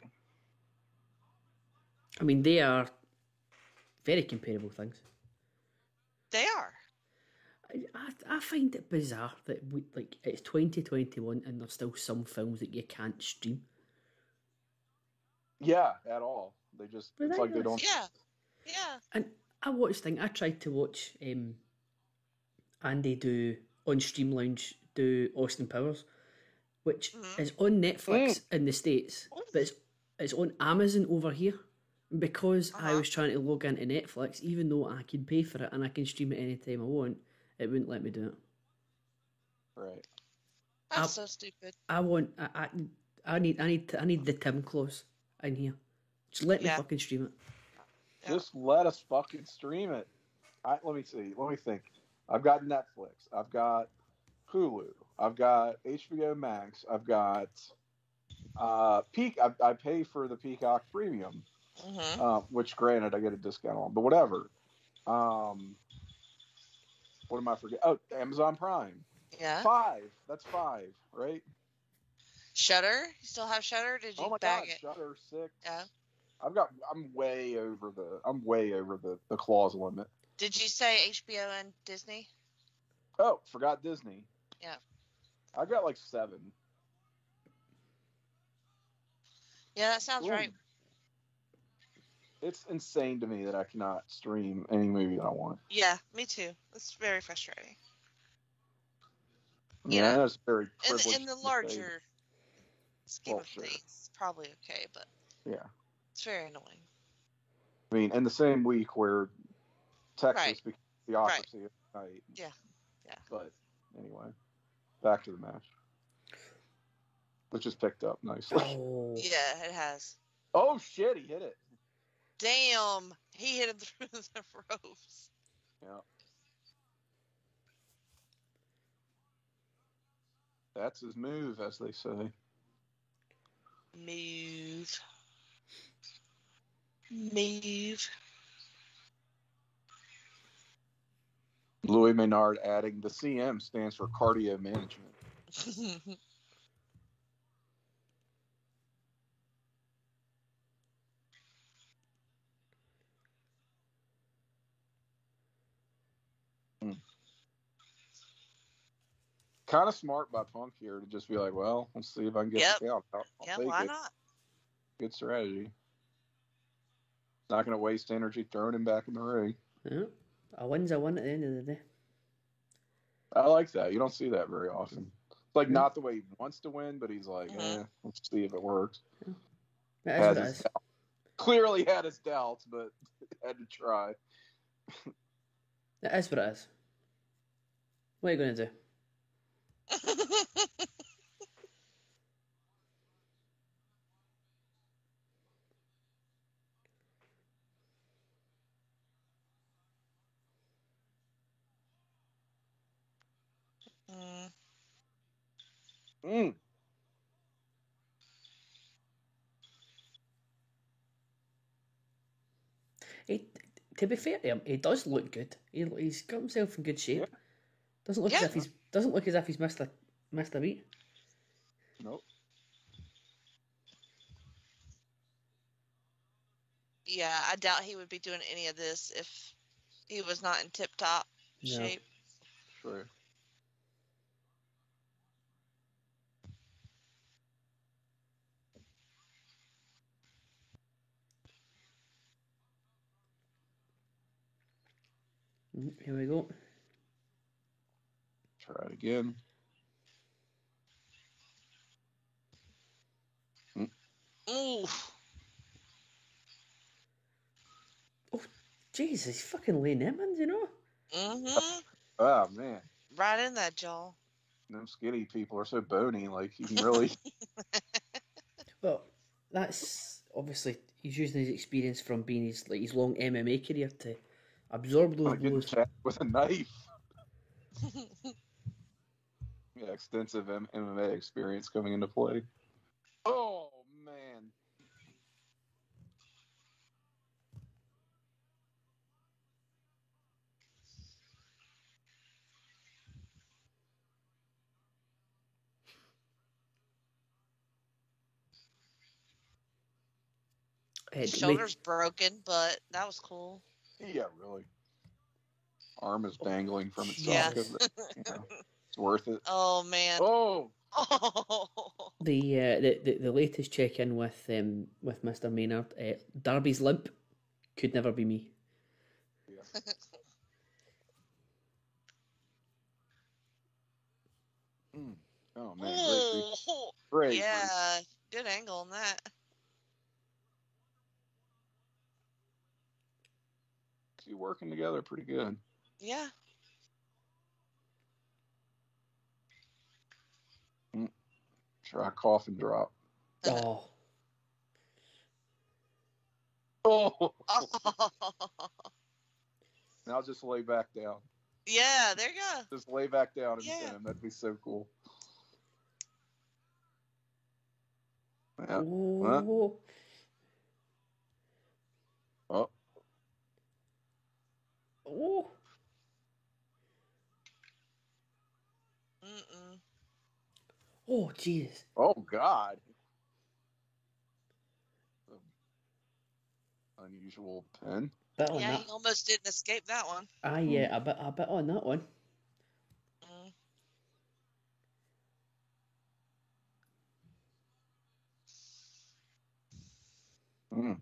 I mean, they are very comparable things. They are. I find it bizarre that it's 2021 and there's still some films that you can't stream. Yeah, at all. They just, it's like they don't. Yeah. Yeah. And I tried to watch Andy do on Stream Lounge do Austin Powers, which is on Netflix in the States, but it's on Amazon over here. Because I was trying to log into Netflix, even though I can pay for it and I can stream it anytime I want, it wouldn't let me do it. Right. That's so stupid. I need the Tim clause in here. Just let me fucking stream it. Yeah. Just let us fucking stream it. Let me see. Let me think. I've got Netflix. I've got Hulu. I've got HBO Max. I've got Peacock. I pay for the Peacock Premium, which granted I get a discount on, but whatever. What am I forgetting? Oh, Amazon Prime. Yeah. 5. That's 5, right? Shudder? You still have Shudder? Did you bag it? Shudder 6. Yeah. I'm way over the clause limit. Did you say HBO and Disney? Oh, forgot Disney. Yeah. I got like 7. Yeah, that sounds right. It's insane to me that I cannot stream any movie that I want. Yeah, me too. It's very frustrating. Yeah, that's very privileged. In the larger scheme of things, it's probably okay, but yeah, it's very annoying. I mean, in the same week where Texas became the theocracy of the night. Yeah, yeah. But anyway, back to the match, which just picked up nicely. Oh. Yeah, it has. Oh shit, he hit it. Damn, he hit him through the ropes. Yeah. That's his move, as they say. Move. Louis Maynard adding the CM stands for cardio management. Kind of smart by Punk here to just be like, well, let's see if I can get the count. I'll take why it. not? Good strategy. Not going to waste energy throwing him back in the ring. Yeah. A win's a win at the end of the day. I like that. You don't see that very often. It's like not the way he wants to win, but he's like, let's see if it works. Yeah. It is. Clearly had his doubts, but had to try. It is what it is. What are you going to do? To be fair to him, he does look good. He's got himself in good shape. Yeah. Doesn't look as if he's missed a beat. Nope. Yeah, I doubt he would be doing any of this if he was not in tip-top shape. Sure. Here we go. Try it again. Ooh. Oh, Jesus, he's fucking laying him in, you know? Mm-hmm. Oh, man. Right in that jaw. Them skinny people are so bony, like, you can really... Well, that's obviously, he's using his experience from being his long MMA career to absorb those blows. With a knife. Yeah, extensive MMA experience coming into play. Oh man. Shoulder's broken, but that was cool. Yeah, really. Arm is dangling from its Yeah. socket. But, it's worth it. Oh man. Oh. Oh. The latest check in with Mr. Maynard, Darby's limp could never be me. Yeah. Oh man, great. Yeah, good angle on that. See, working together pretty good. Yeah. Try coffin drop. Oh. Oh. Now just lay back down. Yeah, there you go. Just lay back down and Yeah. pin him. That'd be so cool. Yeah. Oh. Oh. Oh. Mm-mm. Oh, jeez. Oh God. Unusual pin. Bit on Yeah, that. he almost didn't escape that one. Yeah, a bit on that one. Mm.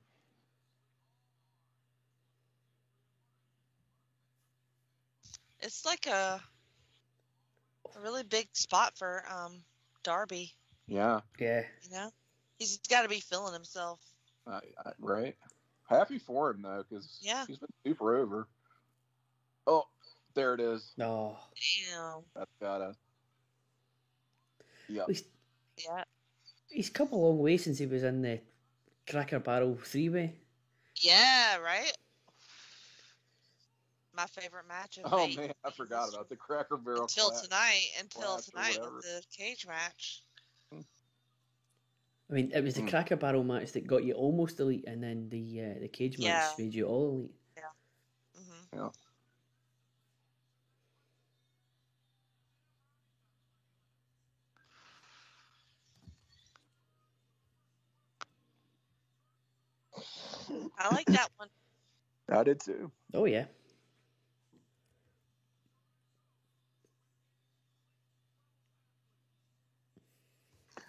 It's like a really big spot for Darby. Yeah. Yeah. You know, he's got to be feeling himself. Right. Happy for him though, because he's been super over. Oh, there it is. Oh. Damn. That's gotta. Yeah. Yeah. He's come a long way since he was in the Cracker Barrel 3-way. Yeah, right? My favorite match of Oh man, I forgot about the Cracker Barrel. Until tonight whatever. with the cage match. I mean, it was the Cracker Barrel match that got you almost elite, and then the cage match made you all elite. Yeah. Mm-hmm. Yeah. I like that one. I did too. Oh yeah.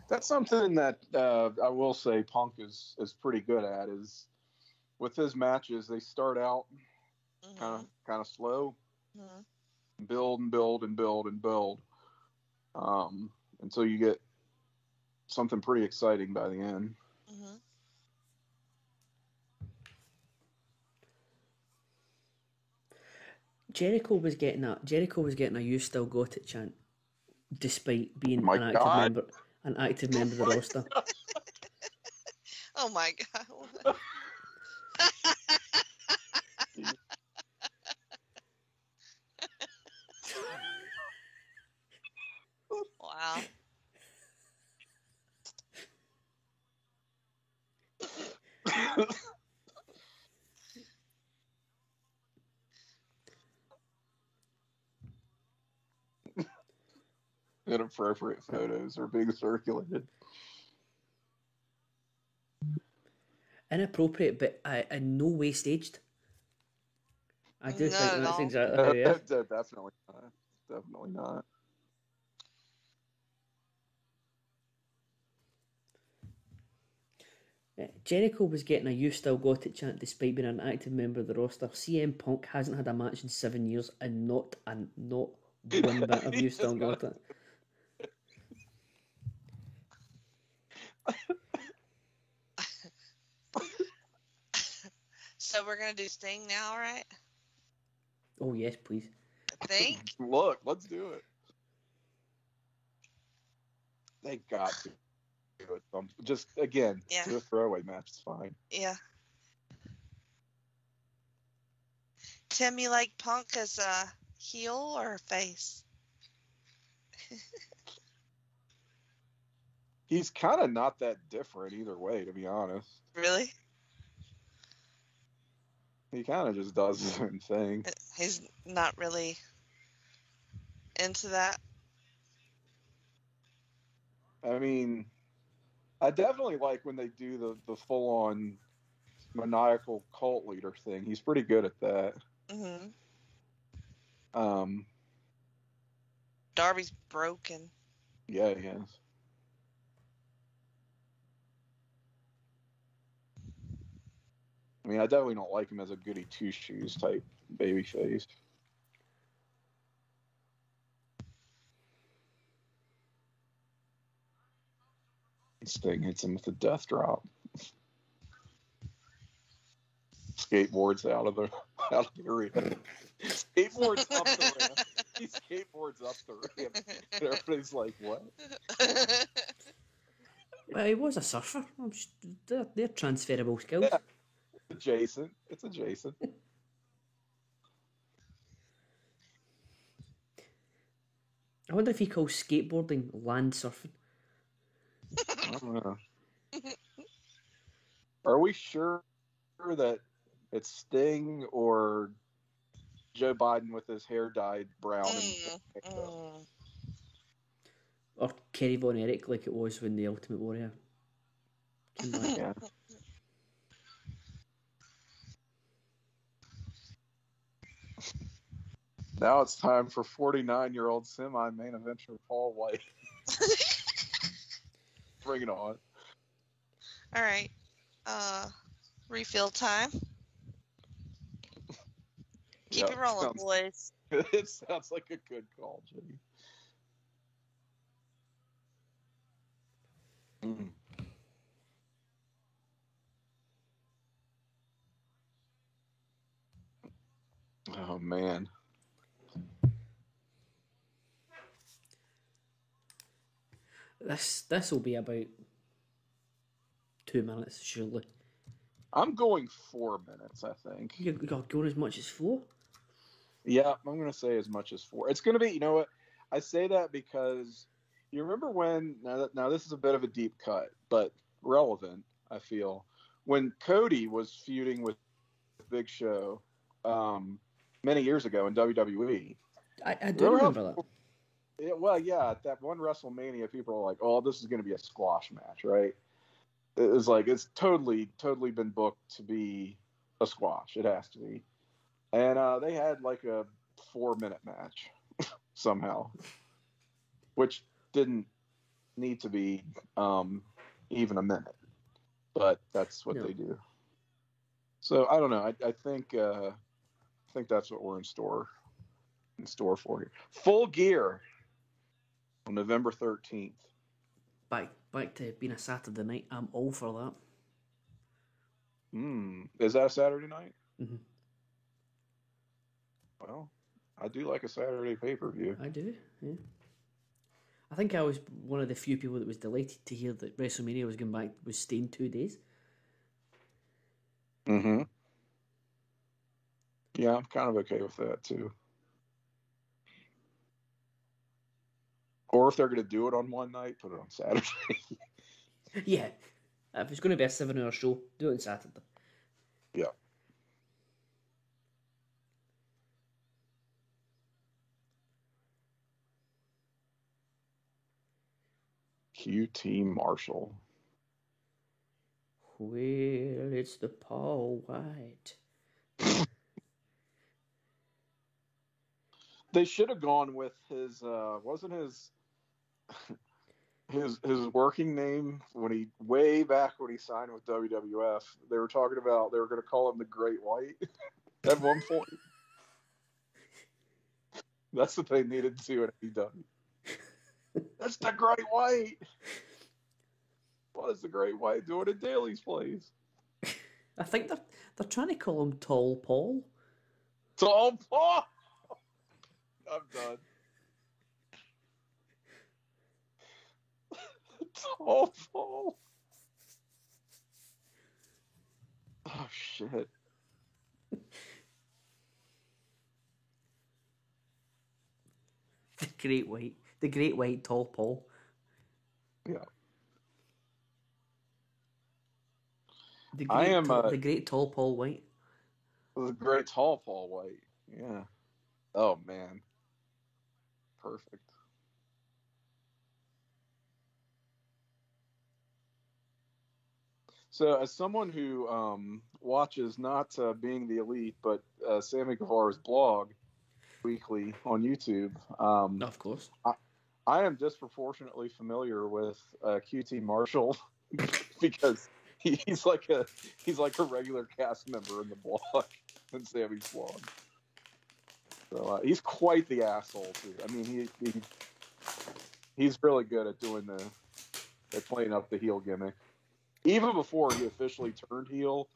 That's something that I will say Punk is pretty good at. Is with his matches, they start out kind of slow, build and build and build and build, until you get something pretty exciting by the end. Mm-hmm. Jericho was getting a "You Still Got It" chant, despite being My an God. active member of the roster. Oh my God. Wow. Inappropriate photos are being circulated. Inappropriate, but in no way staged. I do Not think at that's all. exactly how it is. Definitely not. Definitely not. Jericho was getting a "You Still Got It" chant despite being an active member of the roster. CM Punk hasn't had a match in 7 years and not one bit of "You Still Got It." So we're gonna do Sting now, right? Oh yes, please. I think. Look, let's do it. They got to do it. Just again, do a throwaway match. It's fine. Yeah. Tim, you like Punk as a heel or a face? He's kind of not that different either way, to be honest. Really? He kind of just does his own thing. He's not really into that. I mean, I definitely like when they do the full on maniacal cult leader thing. He's pretty good at that. Hmm. Um, Darby's broken. yeah, he is. I mean, I definitely don't like him as a goody two shoes type babyface. Sting hits him with a death drop. Skateboards out of the arena. Skateboards up the ramp. He skateboards up the ramp. And everybody's like, what? Well, he was a surfer. They're transferable skills. Yeah. Adjacent. It's adjacent. I wonder if he calls skateboarding land surfing. I don't know. Are we sure that it's Sting or Joe Biden with his hair dyed brown? Or Kerry Von Erich, like it was when the Ultimate Warrior came back. Yeah. Now it's time for 49-year-old semi-main eventer Paul White. Bring it on. All right. Refill time. Keep it rolling, boys. It sounds like a good call, Jimmy. Mm. Oh, man. This will be about 2 minutes, surely. I'm going 4 minutes, I think. You're going as much as 4? Yeah, I'm going to say as much as 4. It's going to be, you know what? I say that because you remember when, now this is a bit of a deep cut, but relevant, I feel. When Cody was feuding with Big Show many years ago in WWE. I do remember that. Well, yeah, at that one WrestleMania, people were like, oh, this is going to be a squash match, right? It was like, it's totally been booked to be a squash. It has to be. And they had like a 4-minute match somehow, which didn't need to be even a minute, but that's what they do. So I don't know. I think that's what we're in store for here. Full Gear on November 13th. Back to being a Saturday night. I'm all for that. Is that a Saturday night? Mm-hmm. Well, I do like a Saturday pay-per-view. I do, yeah. I think I was one of the few people that was delighted to hear that WrestleMania was staying 2 days. Mm-hmm. Yeah, I'm kind of okay with that too. Or if they're going to do it on one night, put it on Saturday. Yeah. If it's going to be a 7-hour show, do it on Saturday. Yeah. QT Marshall. Well, it's the Paul White. They should have gone with his wasn't his working name way back when he signed with WWF. They were talking about they were going to call him the Great White at one point. That's what they needed to do at AEW. That's the Great White. What is the Great White doing at Daly's place? I think they're trying to call him Tall Paul. Tall Paul. I'm done. Tall Paul. Oh shit. The Great White Tall Paul. Yeah. The I great, am the great tall Paul White. the great tall Paul White. Yeah. Oh man. Perfect. So, as someone who watches not Being the Elite, but Sammy Guevara's blog weekly on YouTube, Of course. I am disproportionately familiar with QT Marshall because he's like a regular cast member in the blog, in Sammy's blog. So he's quite the asshole too. I mean, he's really good at doing at playing up the heel gimmick. Even before he officially turned heel,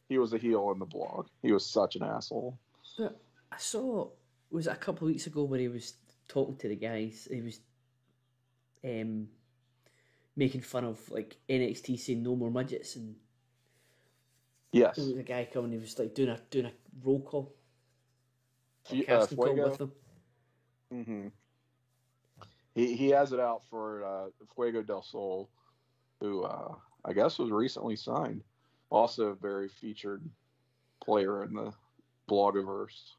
he was a heel in the blog. He was such an asshole. But I saw, was it a couple of weeks ago where he was talking to the guys? He was making fun of like NXT saying no more midgets, and Yes. there was a guy coming. He was like doing a roll call, Casting call with them. Mm-hmm. He has it out for Fuego del Sol, who I guess was recently signed. Also a very featured player in the blogiverse.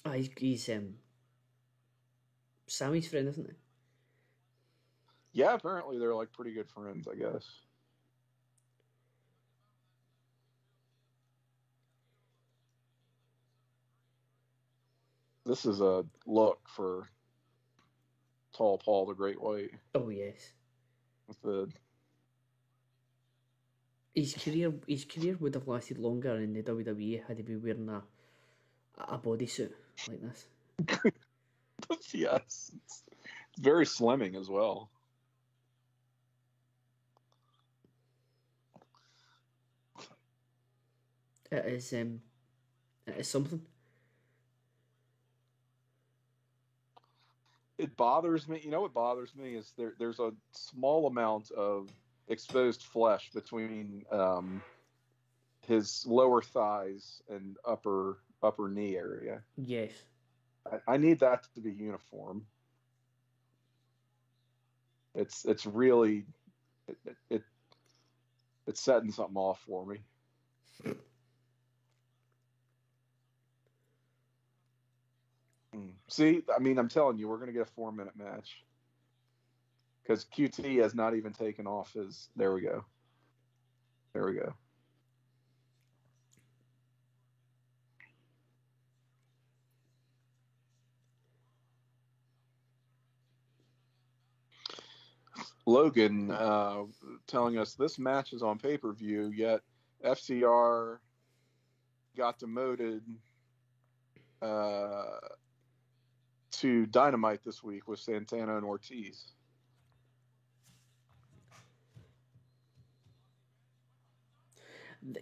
Ah, he's Sammy's friend, isn't he? Yeah, apparently they're like pretty good friends, I guess. This is a look for Tall Paul the Great White. Oh yes. With the His career would have lasted longer in the WWE had he been wearing a bodysuit like this. yes, it's very slimming as well. It is something. It bothers me. You know what bothers me is there's a small amount of exposed flesh between his lower thighs and upper knee area. Yes. I need that to be uniform. It's really it's setting something off for me. See, I mean, I'm telling you, we're going to get a 4-minute match. Because QT has not even taken off his... There we go. There we go. Logan telling us this match is on pay-per-view, yet FCR got demoted to Dynamite this week with Santana and Ortiz.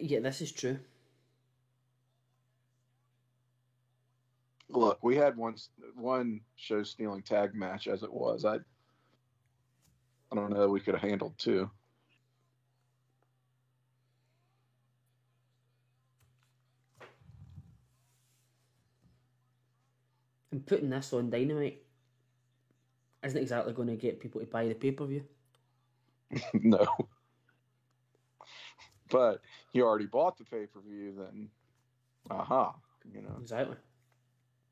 Yeah, this is true. Look, we had one show stealing tag match as it was. I don't know. We could have handled two. And putting this on Dynamite isn't exactly going to get people to buy the pay-per-view. No. But you already bought the pay-per-view, then you know. Exactly.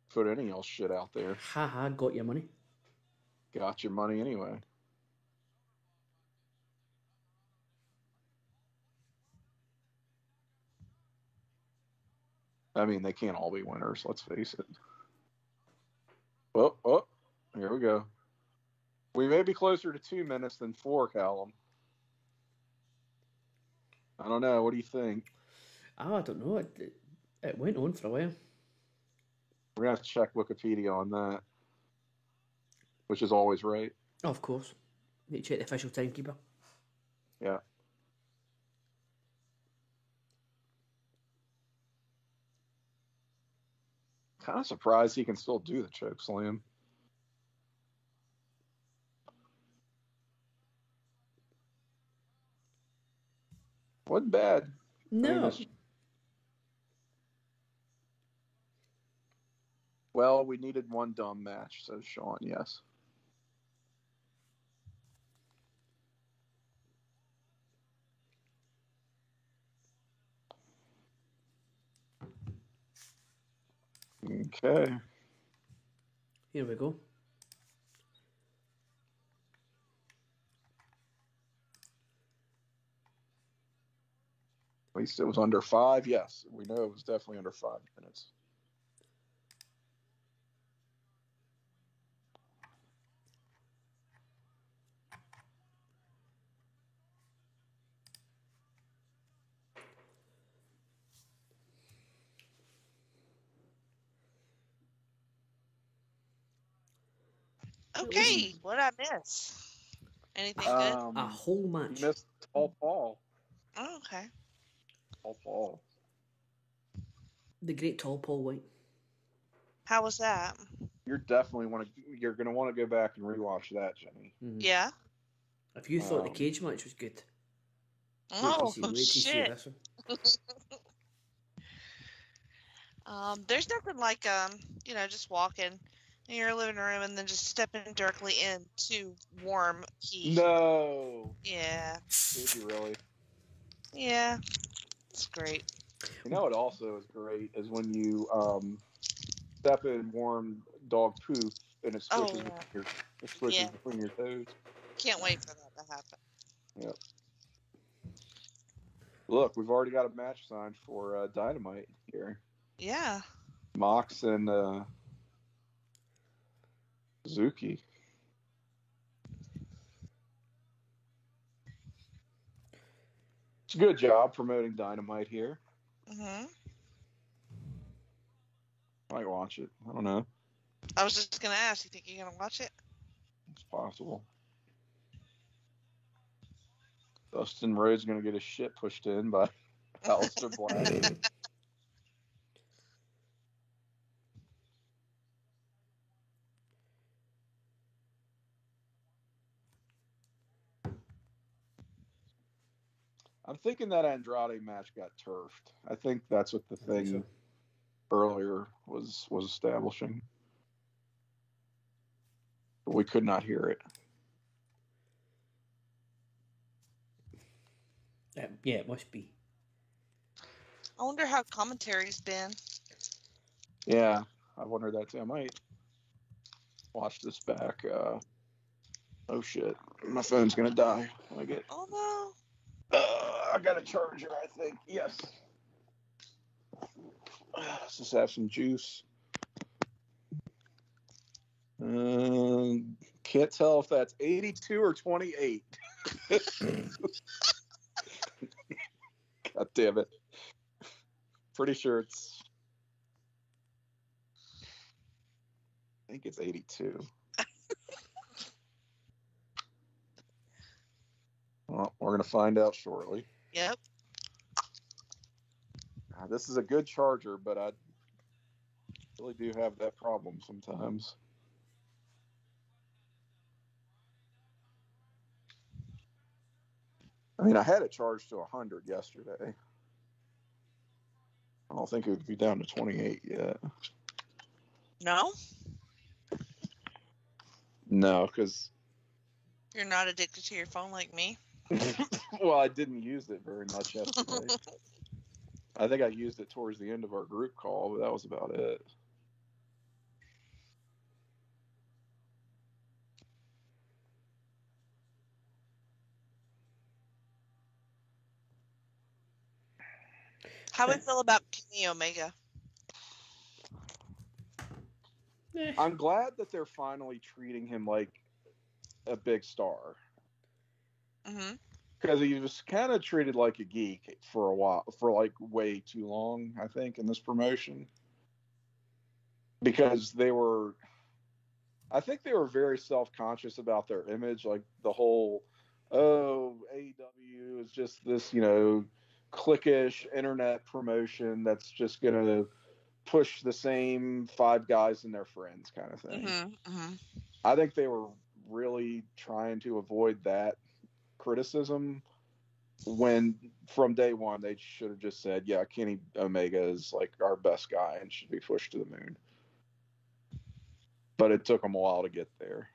Put any else shit out there. Haha, got your money. Got your money anyway. I mean, they can't all be winners, let's face it. Oh, here we go. We may be closer to 2 minutes than 4, Callum. I don't know. What do you think? Oh, I don't know. It went on for a while. We're going to have to check Wikipedia on that, which is always right. Oh, of course. Need to check the official timekeeper. Yeah. Kind of surprised he can still do the choke slam. Wasn't bad. No. Well, we needed one dumb match, says Sean, yes. Okay. Here we go. At least it was under 5. Yes, we know it was definitely under 5 minutes. Okay, what did I miss? Anything good? A whole You match. missed Tall Paul. Oh, okay. Tall Paul. The great tall Paul White. How was that? You're gonna want to go back and rewatch that, Jenny. Yeah. If you thought the cage match was good, Oh, wait till you see shit. this one. There's nothing like just walking in your living room and then just stepping directly into warm heat. No. Yeah. Did you really? Yeah. It's great. You know what also is great is when you step in warm dog poop and it switches, between your toes. Can't wait for that to happen. Yep. Look, we've already got a match signed for Dynamite here. Yeah. Mox and Suzuki. It's a good job promoting Dynamite here. Mhm. I might watch it. I don't know. I was just gonna ask. You think you're gonna watch it? It's possible. Dustin Rhodes gonna get his shit pushed in by Aleister Black. I'm thinking that Andrade match got turfed. I think that's what the thing earlier was establishing. But we could not hear it. Yeah, it must be. I wonder how commentary's been. Yeah, I wonder that too. I might watch this back. Oh shit, my phone's gonna die when I get. Oh no. I got a charger, I think. Yes. Let's just have some juice. Can't tell if that's 82 or 28. God damn it. Pretty sure it's. I think it's 82. Well, we're going to find out shortly. Yep. This is a good charger, but I really do have that problem sometimes. I mean, I had it charged to 100 yesterday. I don't think it would be down to 28 yet. No? No, because... You're not addicted to your phone like me? Well, I didn't use it very much yesterday. I think I used it towards the end of our group call, but that was about it. How do we feel about Kenny Omega? I'm glad that they're finally treating him like a big star. Mm-hmm. Because he was kind of treated like a geek for a while, for like way too long, I think, in this promotion. Because I think they were very self-conscious about their image. Like the whole, AEW is just this, cliquish internet promotion that's just going to push the same 5 guys and their friends kind of thing. Mm-hmm. Mm-hmm. I think they were really trying to avoid that criticism when from day one they should have just said, yeah, Kenny Omega is like our best guy and should be pushed to the moon. But it took them a while to get there.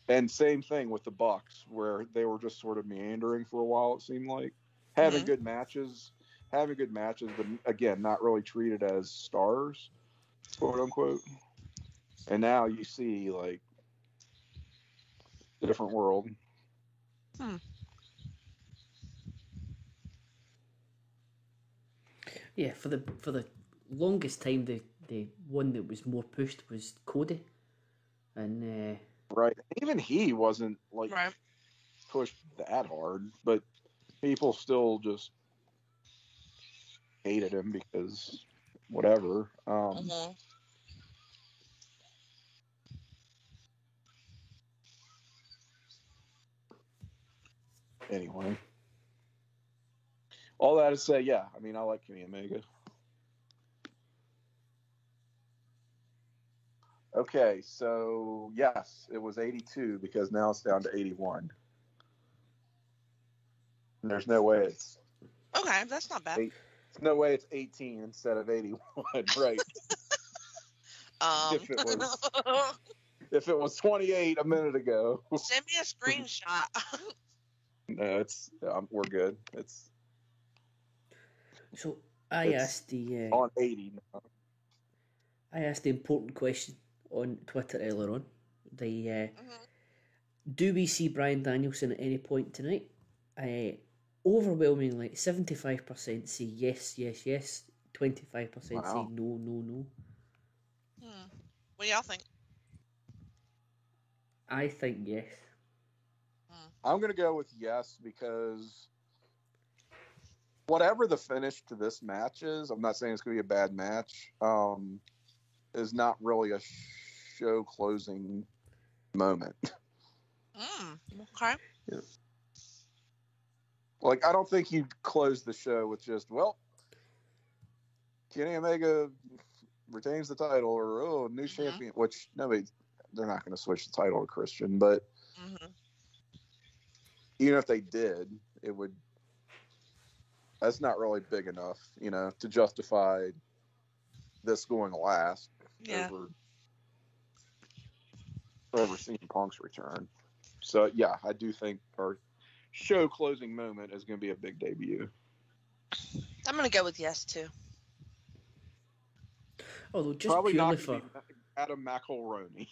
And same thing with the Bucks, where they were just sort of meandering for a while, it seemed like. Having good matches, having good matches, but again, not really treated as stars, quote unquote. And now you see like a different world. Yeah, for the longest time, the one that was more pushed was Cody, and right. Even he wasn't like Right. pushed that hard, but people still just hated him because whatever. Mhm. Anyway, all that to say, yeah, I mean, I like Kenny Omega. Okay, so yes, it was 82 because now it's down to 81. And there's no way it's Okay, that's not bad. there's no way it's 18 instead of 81, right? If it was if it was 28 a minute ago, send me a screenshot. no, we're good. It's so I It's asked the on 80 now. I asked the important question on Twitter earlier on. Do we see Bryan Danielson at any point tonight? Overwhelmingly, 75% say yes, yes, yes. 25% say Wow. no, no, no. What do y'all think? I think yes. I'm going to go with yes because whatever the finish to this match is, I'm not saying it's going to be a bad match, is not really a show closing moment. Okay. Yeah. Like, I don't think you close the show with just, well, Kenny Omega retains the title or, new champion, which they're not going to switch the title to Christian, but even if they did, that's not really big enough, to justify this going last over CM Punk's return. So, yeah, I do think our show closing moment is going to be a big debut. I'm going to go with yes, too. Although just probably purely not for Adam McElroney.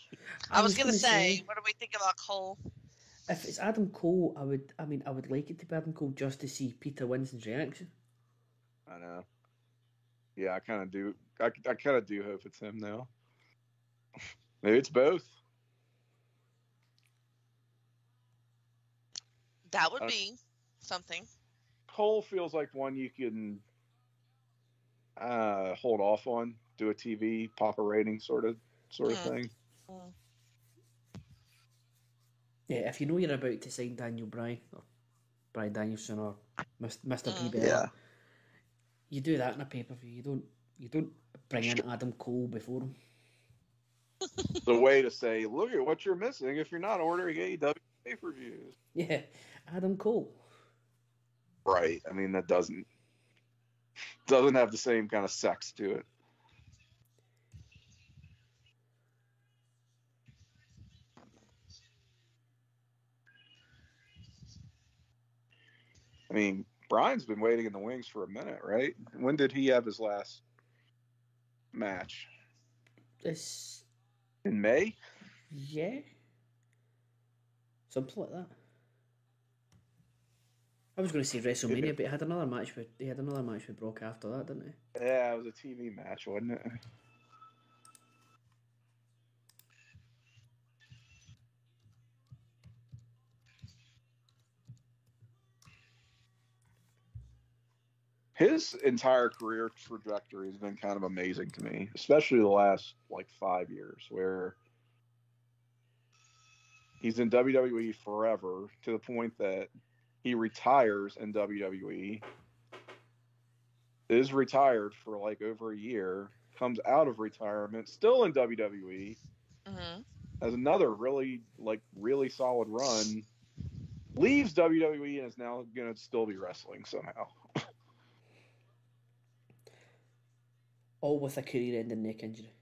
I was going to say, what do we think about Cole? If it's Adam Cole, I would like it to be Adam Cole just to see Peter Winston's reaction. I know. Yeah, I kind of do. I kind of do hope it's him now. Maybe it's both. That would be something. Cole feels like one you can hold off on, do a TV, pop a rating sort of thing. Yeah, if you know you're about to sign Daniel Bryan or Bryan Danielson or Mr. P. Bella, Yeah. you do that in a pay-per-view. You don't bring in Adam Cole before him. The way to say, look at what you're missing if you're not ordering AEW pay-per-views. Yeah, Adam Cole. Right. I mean, that doesn't have the same kind of sex to it. I mean, Brian's been waiting in the wings for a minute, right? When did he have his last match? This in May? Yeah. Something like that. I was going to say WrestleMania, but he had another match with Brock after that, didn't he? Yeah, it was a TV match, wasn't it? His entire career trajectory has been kind of amazing to me, especially the last 5 years, where he's in WWE forever to the point that he retires in WWE, is retired for over a year, comes out of retirement, still in WWE, has another really solid run, leaves WWE and is now going to still be wrestling somehow. All with a career-ending neck injury.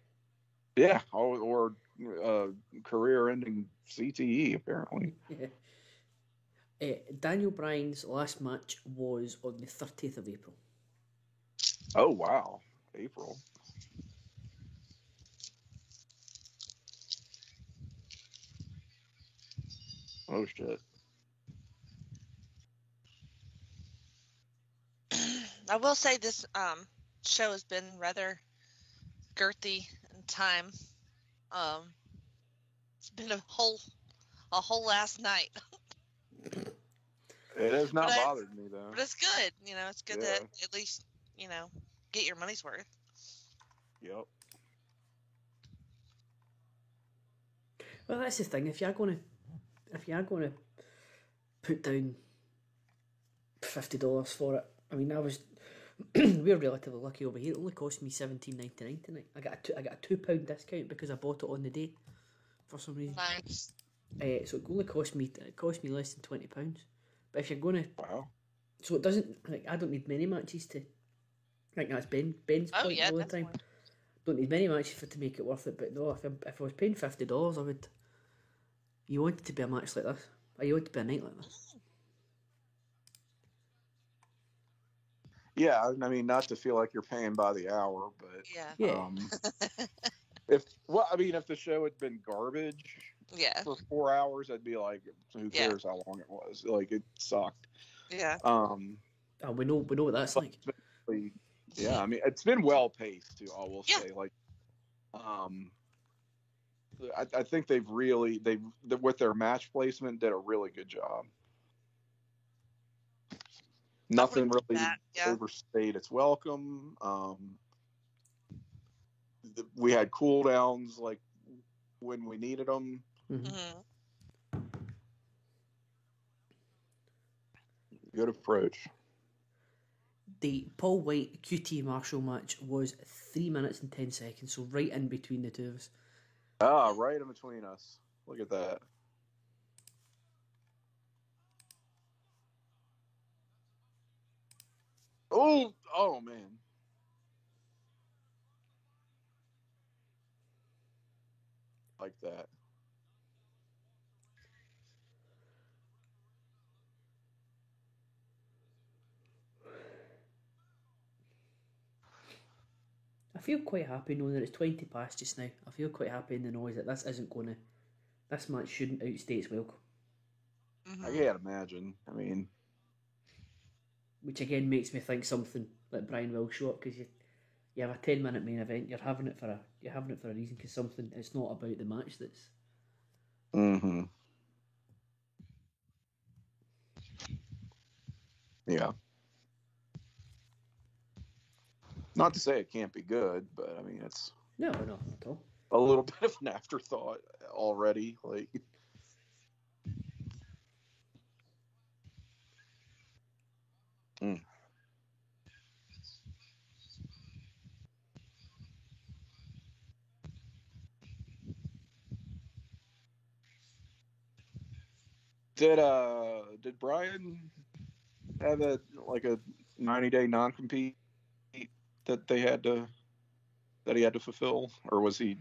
Yeah, or career-ending CTE, apparently. Yeah. Daniel Bryan's last match was on the 30th of April. Oh wow, April. Oh shit. I will say this show has been rather girthy in time. Um, it's been a whole last night, It has but not bothered me though. it's good. You know, it's good that Yeah. at least get your money's worth. Yep. Well, that's the thing. If you're gonna put down $50 for it, I mean, we're relatively lucky over here. It only cost me $17.99 tonight. I got a £2 discount because I bought it on the day for some reason. Nice. So it only cost me less than £20. But if you're gonna, Wow. so it doesn't I don't need many matches to. I think that's Ben's Oh point yeah, all the definitely. time. Don't need many matches to make it worth it. But no, if I was paying $50, I would. You want it to be a match like this, or you want it to be a night like this. Yeah, I mean, not to feel like you're paying by the hour, but Yeah. if the show had been garbage Yeah. for 4 hours, I'd be like, who Yeah. cares how long it was? Like, it sucked. Yeah. And we know what that's like. Yeah, I mean, it's been well paced too. I will Yeah. say, like, I think they've with their match placement did a really good job. Nothing really overstayed its welcome. We had cooldowns like when we needed them. Mm-hmm. Good approach. The Paul White QT Marshall match was 3 minutes and 10 seconds, so right in between the two of us. Ah, right in between us. Look at that. Oh man. Like that. I feel quite happy knowing that it's 20 past just now. I feel quite happy in the noise that this match shouldn't outstay its welcome. Mm-hmm. I can't imagine. I mean, which again makes me think something like Brian will show up, because you have a 10-minute main event. You're having it for a reason, because something, it's not about the match that's. Mm-hmm. Yeah. Not to say it can't be good, but I mean, it's no, not at all. A little bit of an afterthought already. Like, did Brian have a 90-day non-compete that he had to fulfill, or was he?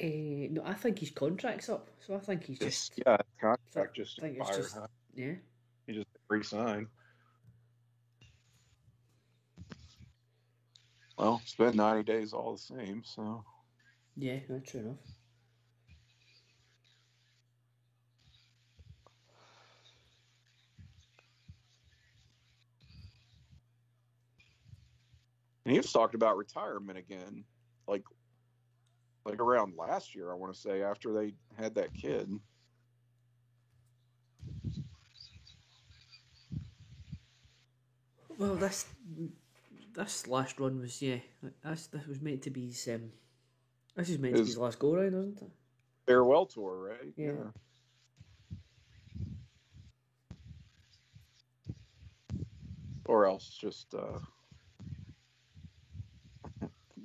No, I think his contract's up, so I think he's just. Yeah, contract just expired. Yeah. He just re-signed. Well, it's been 90 days all the same, so. Yeah, that's true enough. And he was talking about retirement again, like around last year, I want to say, after they had that kid. Well, this last run was this was meant to be his this is meant to be his last go round, isn't it? Farewell tour, right? Yeah. Or else just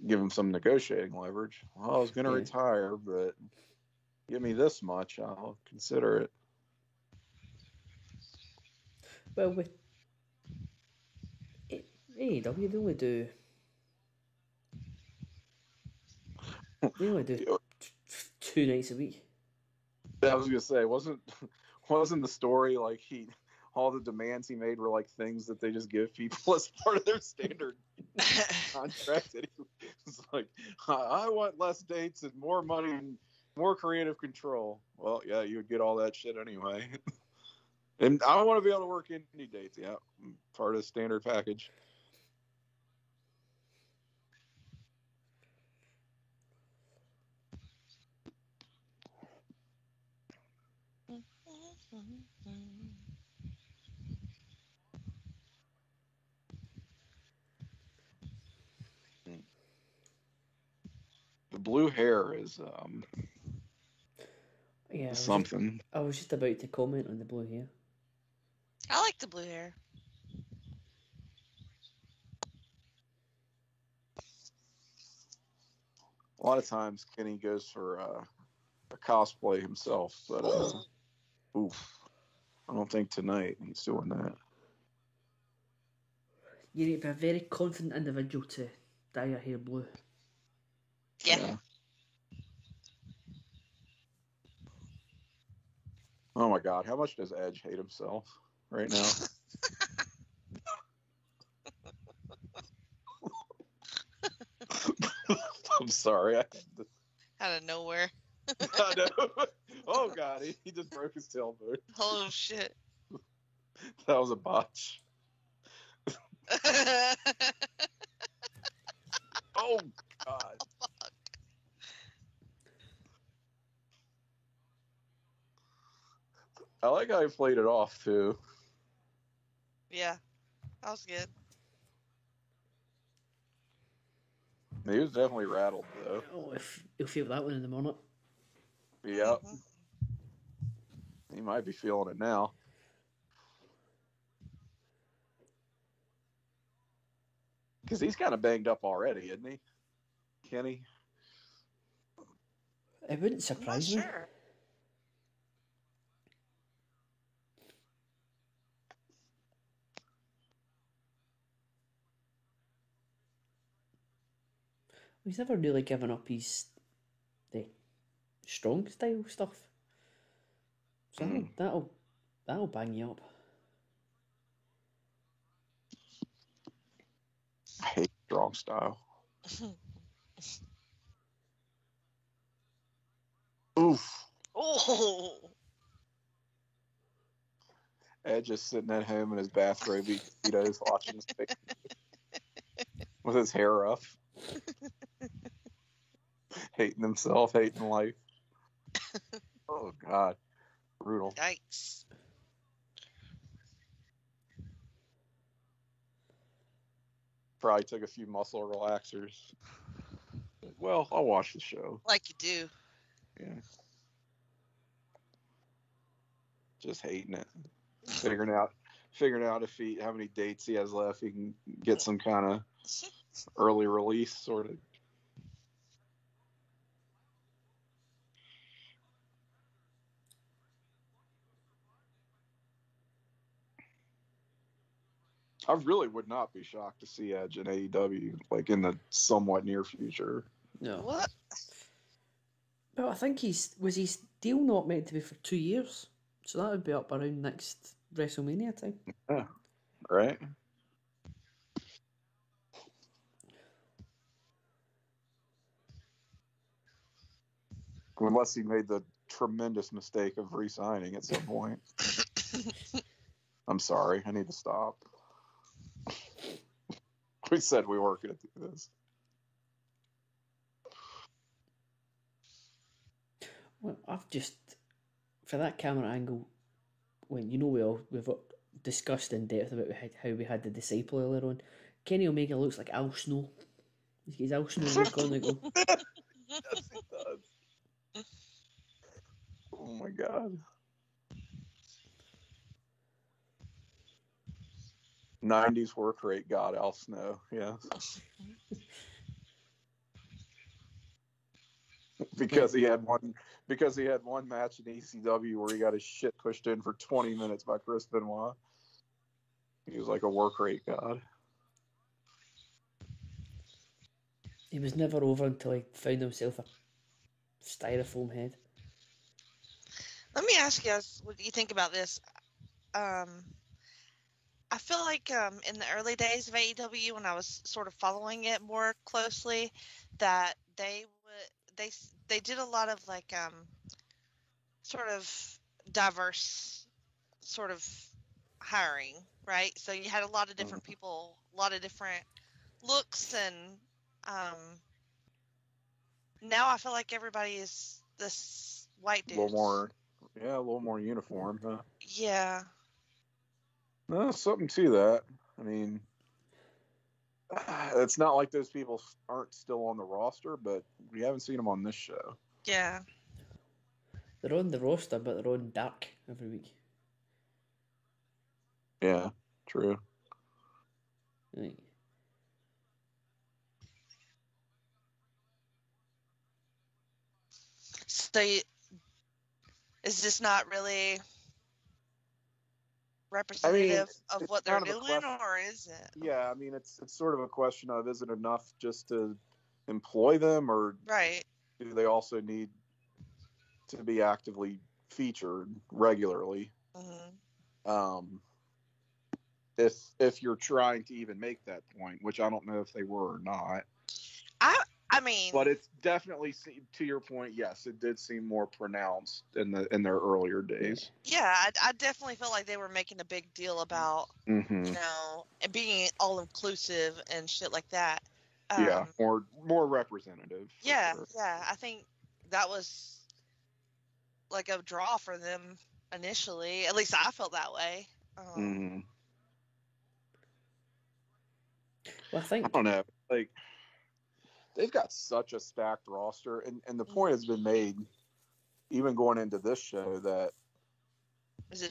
give him some negotiating leverage. Well, I was going to retire, but give me this much, I'll consider it. Well, with AEW, they only do 2 nights a week. I was going to say, wasn't the story like he all the demands he made were like things that they just give people as part of their standard contract. And he was like, I want less dates and more money and more creative control. Well, yeah, you would get all that shit anyway. And I want to be able to work indie dates. Yeah, part of the standard package. The blue hair is Yeah, something. I was just about to comment on the blue hair. I like the blue hair. A lot of times Kenny goes for a cosplay himself, but oof, I don't think tonight he's doing that. You need to be a very confident individual to dye your hair blue. Yeah. Oh my God, how much does Edge hate himself right now? I'm sorry. Out of nowhere. I know. Oh God, he just broke his tailbone. Oh shit. That was a botch. Oh God. Fuck. I like how he played it off too. Yeah, that was good. He was definitely rattled though. Oh, if you'll feel that one in the morning. Yep. He might be feeling it now. Because he's kind of banged up already, isn't he? Kenny? It wouldn't surprise me. Sure. He's never really given up the strong style stuff. So that'll bang you up. I hate strong style. Oof. Oh. Edge just sitting at home in his bathrobe eating Cheetos, watching his picture with his hair up. Hating himself, hating life. Oh God. Brutal. Yikes. Probably took a few muscle relaxers. Well, I'll watch the show. Like you do. Yeah. Just hating it. Figuring out if how many dates he has left, he can get some kind of early release sort of. I really would not be shocked to see Edge in AEW, like in the somewhat near future. No. What? Well, I think his deal not meant to be for 2 years, so that would be up around next WrestleMania time. Yeah. Right. Unless he made the tremendous mistake of re-signing at some point. I'm sorry, I need to stop. We said we weren't going to do this. Well, I've just, for that camera angle, when we've discussed in depth about how we had the Disciple earlier on. Kenny Omega looks like Al Snow. He's got his Al Snow look on the go. Yes, he does. Oh my God. 90s work rate god Al Snow, yes. because he had one match in ECW where he got his shit pushed in for 20 minutes by Chris Benoit. He was like a work rate god. He was never over until he found himself a styrofoam head. Let me ask you guys, what do you think about this? I feel like in the early days of AEW, when I was sort of following it more closely, that they did a lot of like sort of diverse sort of hiring, right? So you had a lot of different people, a lot of different looks, and now I feel like everybody is this white A dude. little more uniform, huh? Yeah. No, something to that. I mean, it's not like those people aren't still on the roster, but we haven't seen them on this show. Yeah. They're on the roster, but they're on dark every week. Yeah, true. Right. So is this not really representative of it's what they're kind of a doing, question. or is it? Yeah, I mean, it's sort of a question of, is it enough just to employ them, or Right. do they also need to be actively featured regularly? Mm-hmm. If you're trying to even make that point, which I don't know if they were or not. I mean, but it's definitely, to your point, yes, it did seem more pronounced in their earlier days. Yeah, I definitely felt like they were making a big deal about Mm-hmm. you know, and being all inclusive and shit like that. Yeah, more representative. Yeah, sure. yeah. I think that was like a draw for them initially. At least I felt that way. Mm-hmm. Well, I think I don't know. Like, they've got such a stacked roster, and the point has been made, even going into this show, that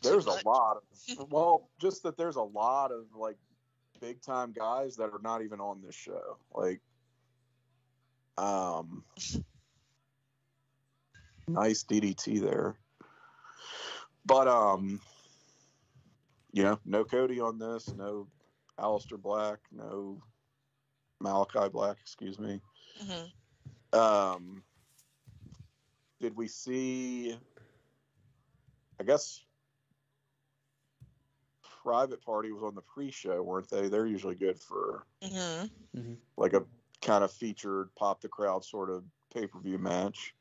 there's a lot of just that there's a lot of like big time guys that are not even on this show. Like, nice DDT there, but no Cody on this, no Aleister Black, no Malachi Black, excuse me. Mm-hmm. Did we see, I guess Private Party was on the pre-show, weren't they? They're usually good for like a kind of featured pop the crowd sort of pay-per-view match.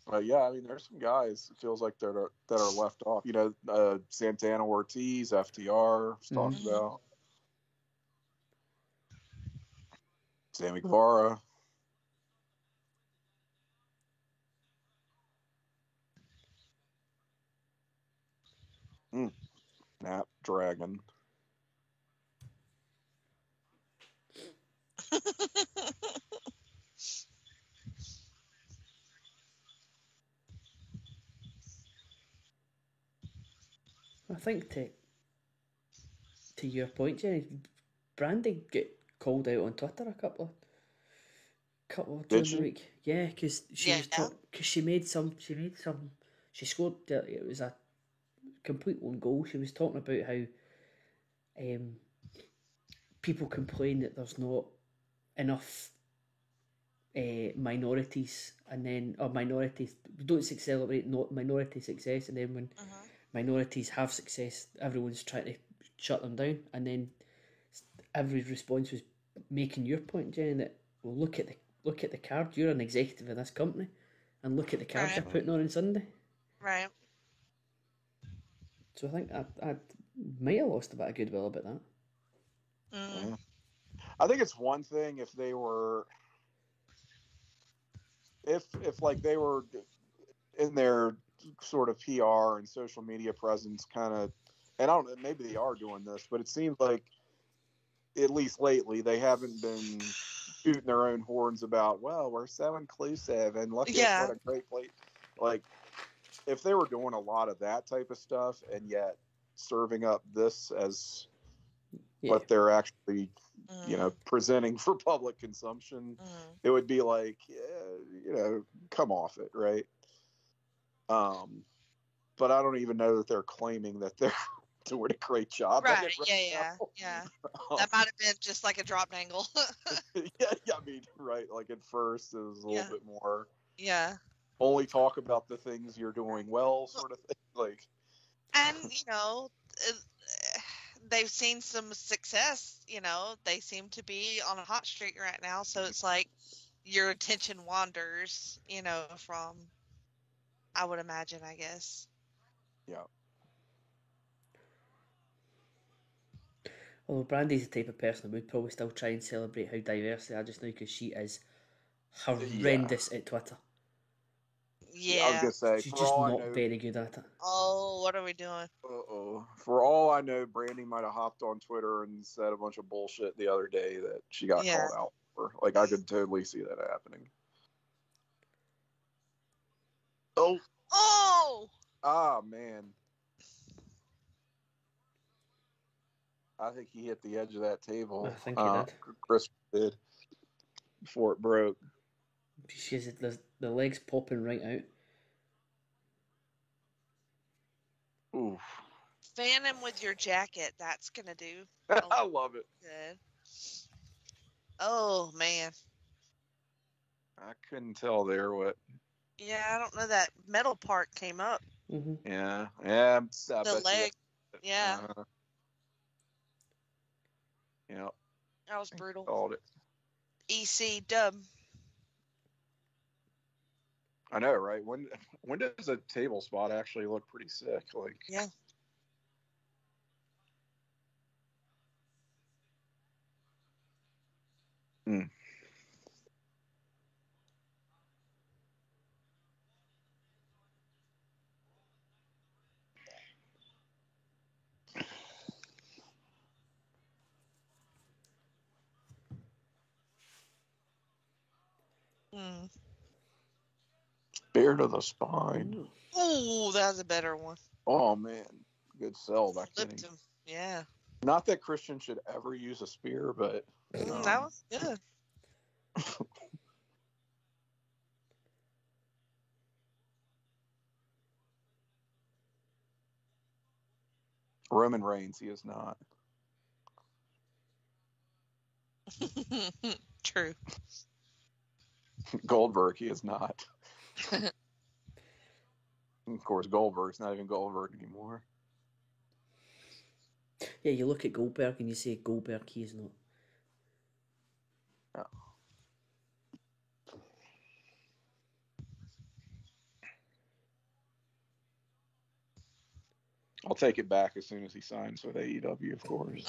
But yeah, I mean, there's some guys, it feels like, that are left off. Santana Ortiz, FTR was talked about. Sammy Guevara. Snap Dragon. I think to your point, Jenny, Brandy get called out on Twitter a couple during the week. Yeah, because she made some. She scored. It was a complete own goal. She was talking about how people complain that there's not enough minorities, and then minorities don't celebrate minority success, and then when minorities have success, everyone's trying to shut them down, and then every response was making your point, Jenny, that well, look at the card. You're an executive in this company, and look at the cards you're putting on Sunday. Right. So I think I might have lost a bit of goodwill about that. Yeah. I think it's one thing if they were, if like they were in their sort of PR and social media presence kind of, and I don't know, maybe they are doing this, but it seems like, at least lately, they haven't been shooting their own horns about, well, we're so inclusive and look at what a great place. Like, if they were doing a lot of that type of stuff and yet serving up this as what they're actually, presenting for public consumption, it would be like, come off it, right? But I don't even know that they're claiming that they're doing a great job. Right. Yeah. That might have been just like a drop angle. yeah. I mean, right. Like at first, it was a little bit more. Yeah. only talk about the things you're doing well, sort of thing. Like, And, uh, they've seen some success, they seem to be on a hot streak right now. So it's like your attention wanders, from, I would imagine, I guess. yeah. Although Brandy's the type of person that would probably still try and celebrate how diverse they are just now because she is horrendous at Twitter. Yeah. I was gonna say, She's for just all not I know, very good at it. Oh, what are we doing? For all I know, Brandy might have hopped on Twitter and said a bunch of bullshit the other day that she got Yeah. called out for. Like, I could totally see that happening. Oh! Man. I think he hit the edge of that table. I think he did. Chris did before it broke. She's the legs popping right out. Oof. Fan him with your jacket. That's gonna do. I love it. Good. Oh man. I couldn't tell there what. Yeah, I don't know, that metal part came up. Mm-hmm. Yeah. The leg. Yeah. Yeah. That was brutal. Called it. EC dub. I know, right? When does a table spot actually look pretty sick? Like, Yeah. Hmm. Spear to the spine. Ooh, that was a better one. Oh man, good sell back then. Flipped him. Yeah. Not that Christian should ever use a spear, but That was good. Roman Reigns, he is not. True. Goldberg, he is not. Of course, Goldberg's not even Goldberg anymore. Yeah, you look at Goldberg and you say Goldberg, he is not. No. I'll take it back as soon as he signs with AEW, of course.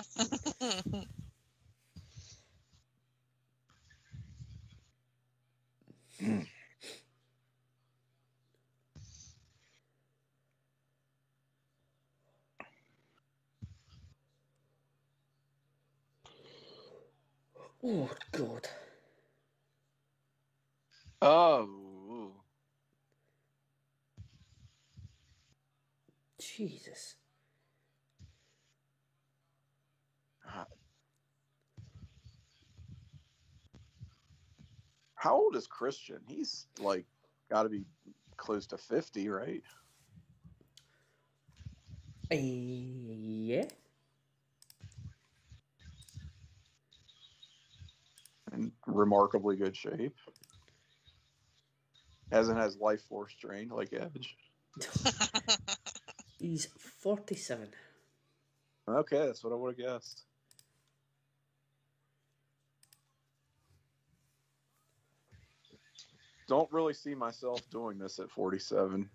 Oh, God. Oh. Jesus. How old is Christian? He's like got to be close to 50, right? Yeah. In remarkably good shape. Hasn't has life force drained like Edge. He's 47. Okay, that's what I would have guessed. Don't really see myself doing this at 47.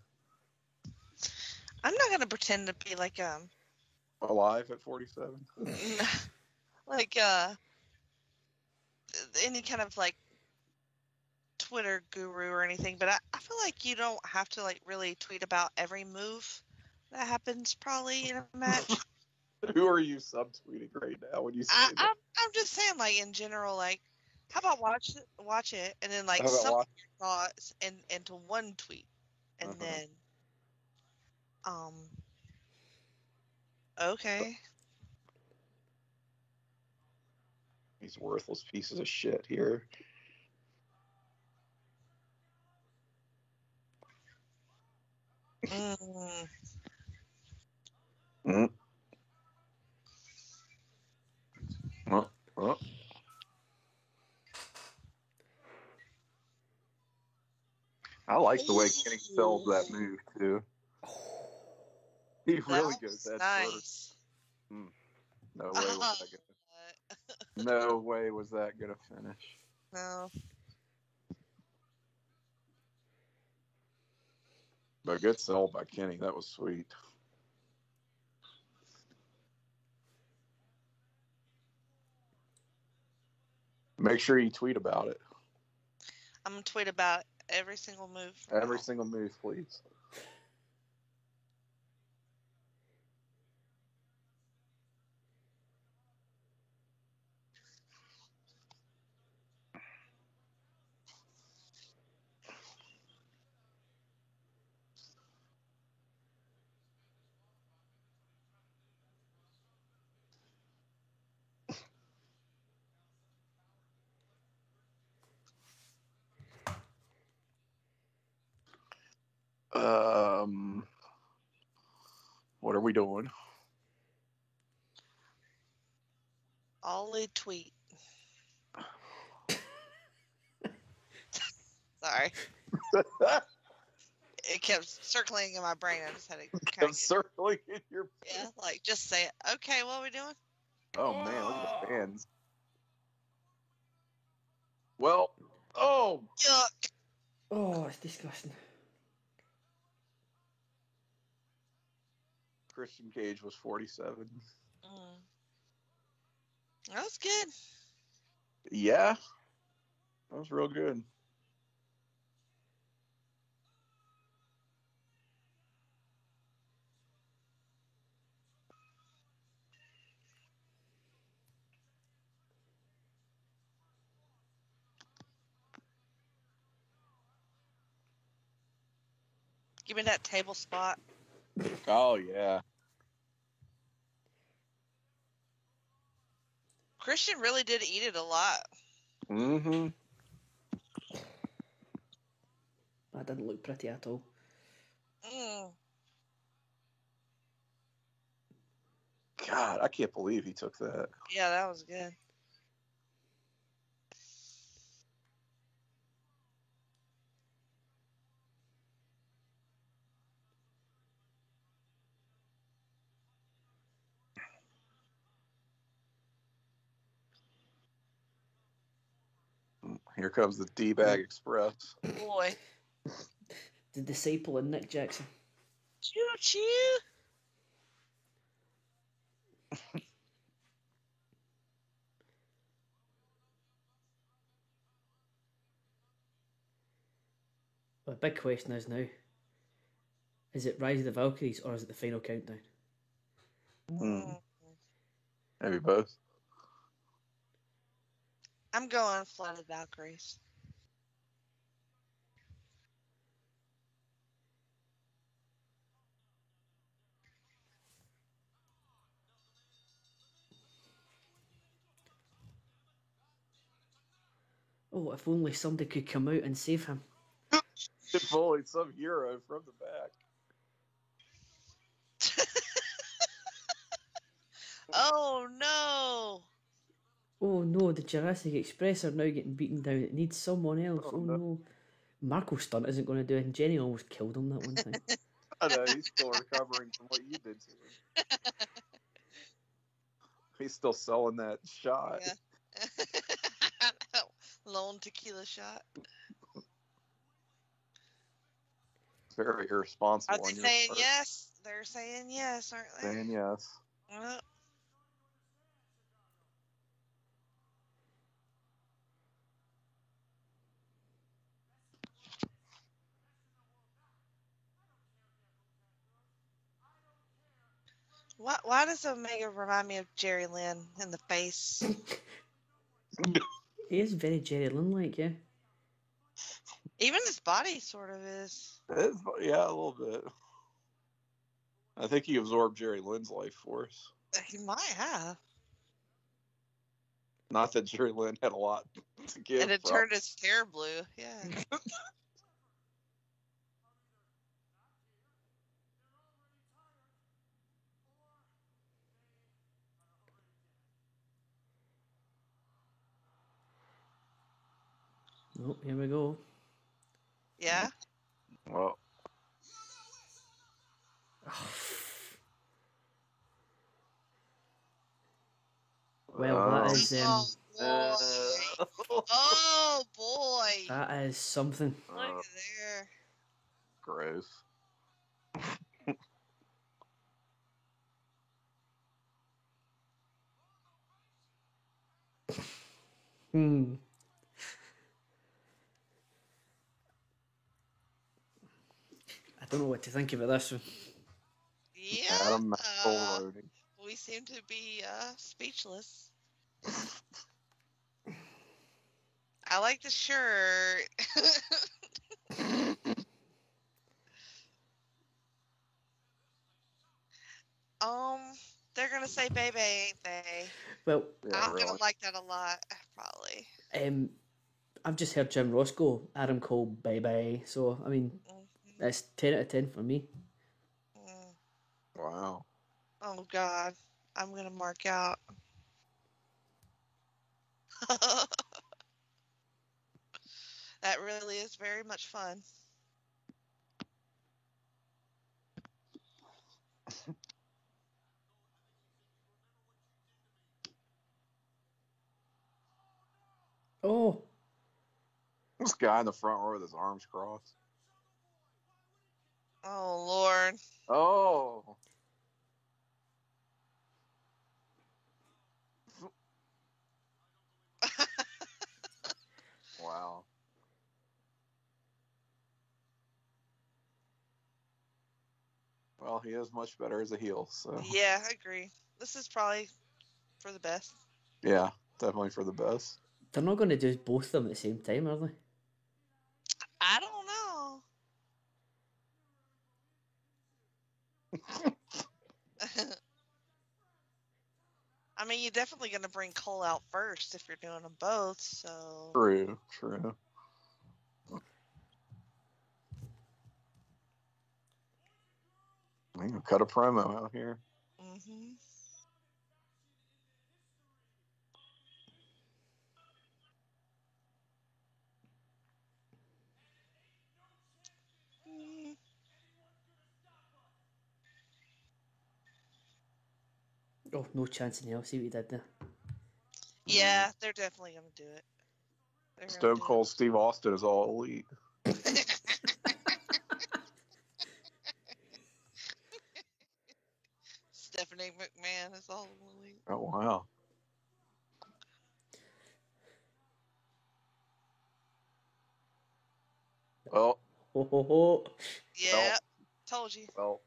I'm not gonna pretend to be like Alive at 47? like any kind of like Twitter guru or anything, but I feel like you don't have to like really tweet about every move that happens probably in a match. Who are you subtweeting right now when you say that? I'm just saying, like, in general, like, how about watch it and then like How about sum watch- your thoughts into one tweet, and then okay. These worthless pieces of shit here. I like the way Kenny sells that move too. He really goes that nice. first. No way was that no way was that gonna finish. No. But good sell by Kenny. That was sweet. Make sure you tweet about it. I'm gonna tweet about every single move. Every single move, please. What are we doing? Ollie tweet. Sorry. It kept circling in my brain. I just had to kind of circling in your brain. Yeah, like just say it. Okay, what are we doing? Oh man, look at the fans. Well, oh yuck. Oh, it's disgusting. Christian Cage was 47. That was good. Yeah, that was real good. Give me that table spot. Oh yeah. Christian really did eat it a lot. Mm-hmm. That didn't look pretty at all. God, I can't believe he took that. Yeah, that was good. Here comes the D-Bag Express. Boy. The disciple and Nick Jackson. Choo-choo. The big question is now, is it Rise of the Valkyries or is it the Final Countdown? Maybe both. I'm going Flood of Valkyries. Oh, if only somebody could come out and save him. If only some hero from the back. Oh, no. Oh no, the Jurassic Express are now getting beaten down. It needs someone else. Oh no. Marco Stunt isn't going to do it, and Jenny almost killed him that one time. I know, he's still recovering from what you did to him. He's still selling that shot. Yeah. Lone tequila shot. Very irresponsible. Are they saying yes? They're saying yes, aren't they? Saying yes. Why does Omega remind me of Jerry Lynn in the face? He is very Jerry Lynn-like, yeah. Even his body sort of is. Yeah, a little bit. I think he absorbed Jerry Lynn's life force. He might have. Not that Jerry Lynn had a lot to give. And it turned his hair blue, yeah. Oh, here we go. Yeah? Well, Well, that is Oh boy! Oh boy! that is something. Look at there. gross. Hmm. I don't know what to think about this one. Yeah. Adam McElroy. We seem to be speechless. I like the shirt. um, they're gonna say baby, ain't they? Well, Yeah, I'm really. gonna like that a lot, probably. I've just heard Jim Ross go, Adam Cole, bye bye. So, I mean, Mhm. that's 10 out of 10 for me. Mm. Wow. Oh God, I'm gonna mark out. That really is very much fun. Oh, This guy in the front row with his arms crossed. Oh Lord. Oh. Wow. Well, he is much better as a heel, so Yeah, I agree. This is probably for the best. yeah, definitely for the best. they're not going to do both of them at the same time, are they? I don't know. I mean, you're definitely going to bring Cole out first if you're doing them both, so. True, true. I'm gonna cut a promo out here. Mm-hmm. Mm, Oh, no chance in hell. See what he did there. yeah, they're definitely going to do it. They're Stone gonna Cold Steve Austin is all elite. do it. Stephanie McMahon is all elite. Oh wow. Well, Ho, ho, ho. Yeah, told you. well,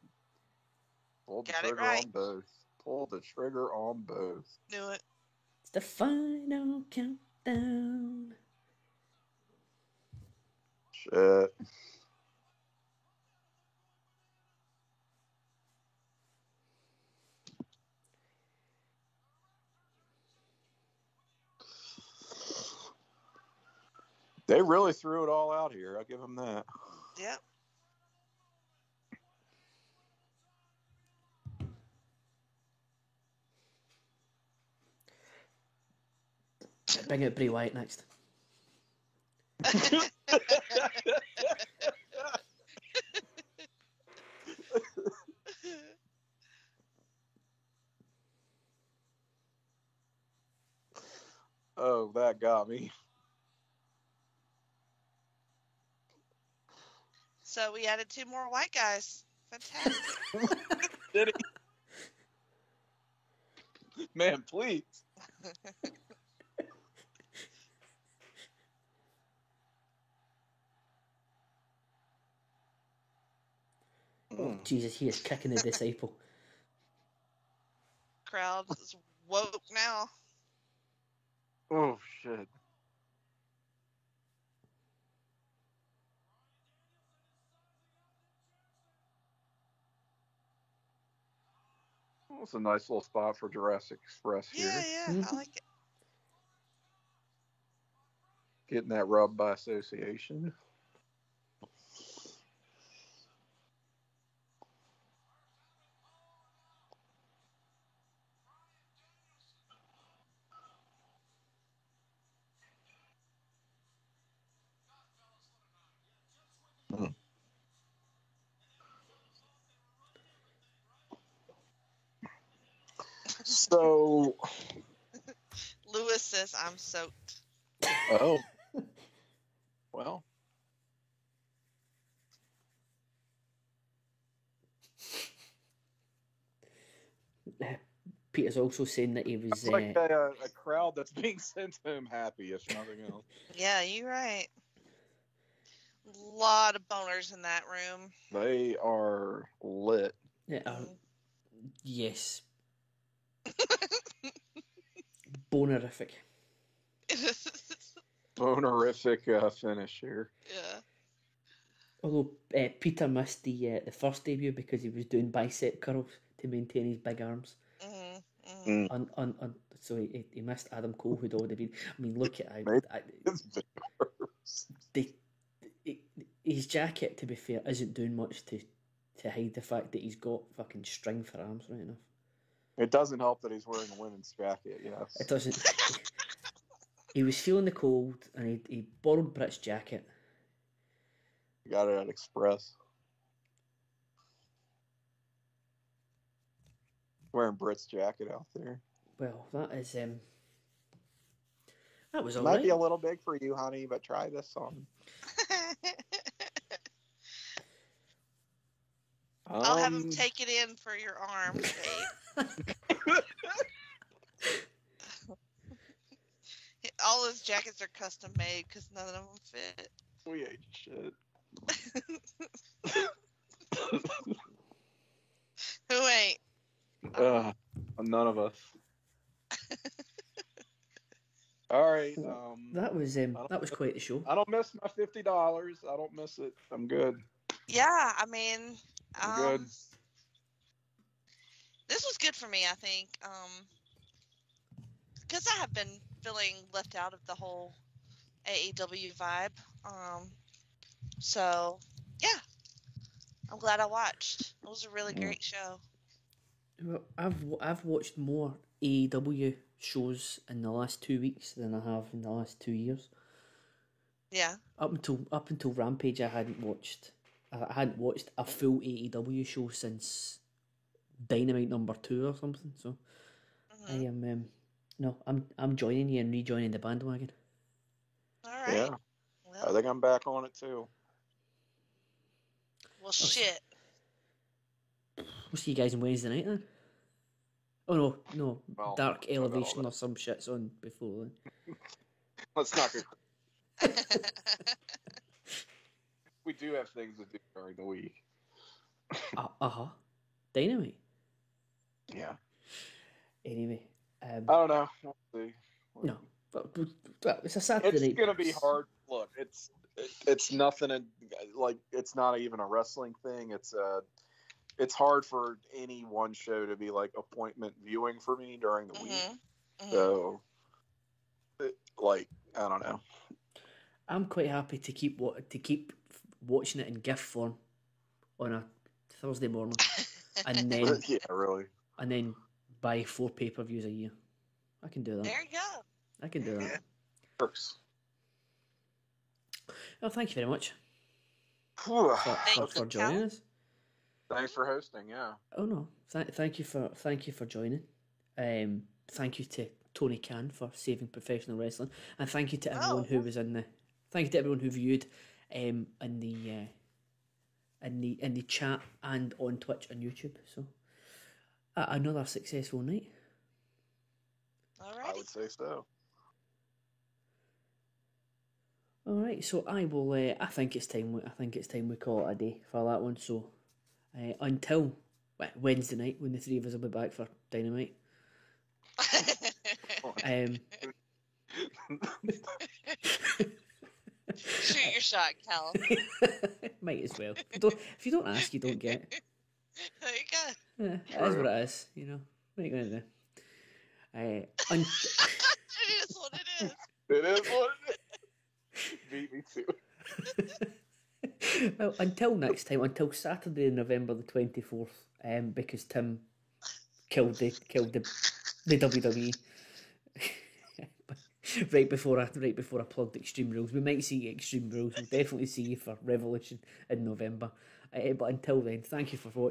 pulled the Got it trigger right. on both. Pulled the trigger on both. Knew it. It's the final countdown. Shit. They really threw it all out here. I'll give them that. Yep. Bring out Bray Wyatt next. Oh, that got me. So we added 2 more white guys. Fantastic. Did he? Man, please. Oh, Jesus, he is kicking the disciple. Crowd is woke now. Oh shit. That's a nice little spot for Jurassic Express here. Yeah, I like it. Getting that rub by association. So, Lewis says I'm soaked. oh, well, Peter's also saying that he was. it's like a crowd that's being sent home happy, if nothing else. Yeah, you're right. A lot of boners in that room. They are lit. Yes. Bonerific. Bonerific finish here. Yeah. Although Peter missed the first debut because he was doing bicep curls to maintain his big arms. Mm-hmm. Mm-hmm. So he missed Adam Cole, who'd already been. I mean, look at his jacket. To be fair, isn't doing much to hide the fact that he's got fucking string for arms, right enough. It doesn't help that he's wearing a women's jacket. Yes, It doesn't. He was feeling the cold, and he borrowed Brit's jacket. Got it at Express. Wearing Brit's jacket out there. Well, that is that was all Might right. be a little big for you, honey, but try this on. I'll have him take it in for your arm, babe. All his jackets are custom made because none of them fit. We ain't shit. Who ain't? None of us. All right. That was quite the show. I don't miss my $50. I don't miss it. I'm good. Yeah, I mean, I'm good. This was good for me, I think, because I have been feeling left out of the whole AEW vibe. So yeah, I'm glad I watched. It was a really great show. Well, I've watched more AEW shows in the last 2 weeks than I have in the last 2 years. Yeah. Up until Rampage, I hadn't watched a full AEW show since Dynamite #2 or something. So I am I'm joining you and rejoining the bandwagon. All right. Yeah. Well, I think I'm back on it too. Well, shit. We'll see you guys on Wednesday night then. Oh no, Well, Dark Elevation or some shit's on before then. Let's not go. We do have things to do during the week. Dynamite. Yeah. Anyway, I don't know. We'll see. No, but it's a Saturday night. It's gonna be hard. Look, it's nothing. Like it's not even a wrestling thing. It's hard for any one show to be like appointment viewing for me during the week. So, I don't know. I'm quite happy to keep watching it in GIF form on a Thursday morning, and then Yeah, really. and then buy 4 pay-per-views a year. I can do that. There you go. I can do that. Yeah. Works. Well, thank you very much Whew. for joining us. Thanks for hosting. Yeah. Oh no, thank you for joining. Thank you to Tony Khan for saving professional wrestling, and thank you to everyone who was in the. Thank you to everyone who viewed, in the chat and on Twitch and YouTube. So, another successful night. All right. I would say so. All right, so I will. I think it's time we call it a day for that one. So, until Wednesday night when the 3 of us will be back for Dynamite. Shoot your shot, Cal. Might as well. If you don't ask, you don't get. There you go. Yeah, it is what it is. You know, what are you going to do? It is what it is. It is what it is. Beat me to it. Well, until next time, until Saturday, November the 24th, because Tim killed the WWE right before I plugged Extreme Rules. We might see you at Extreme Rules. We'll definitely see you for Revolution in November. But until then, thank you for watching.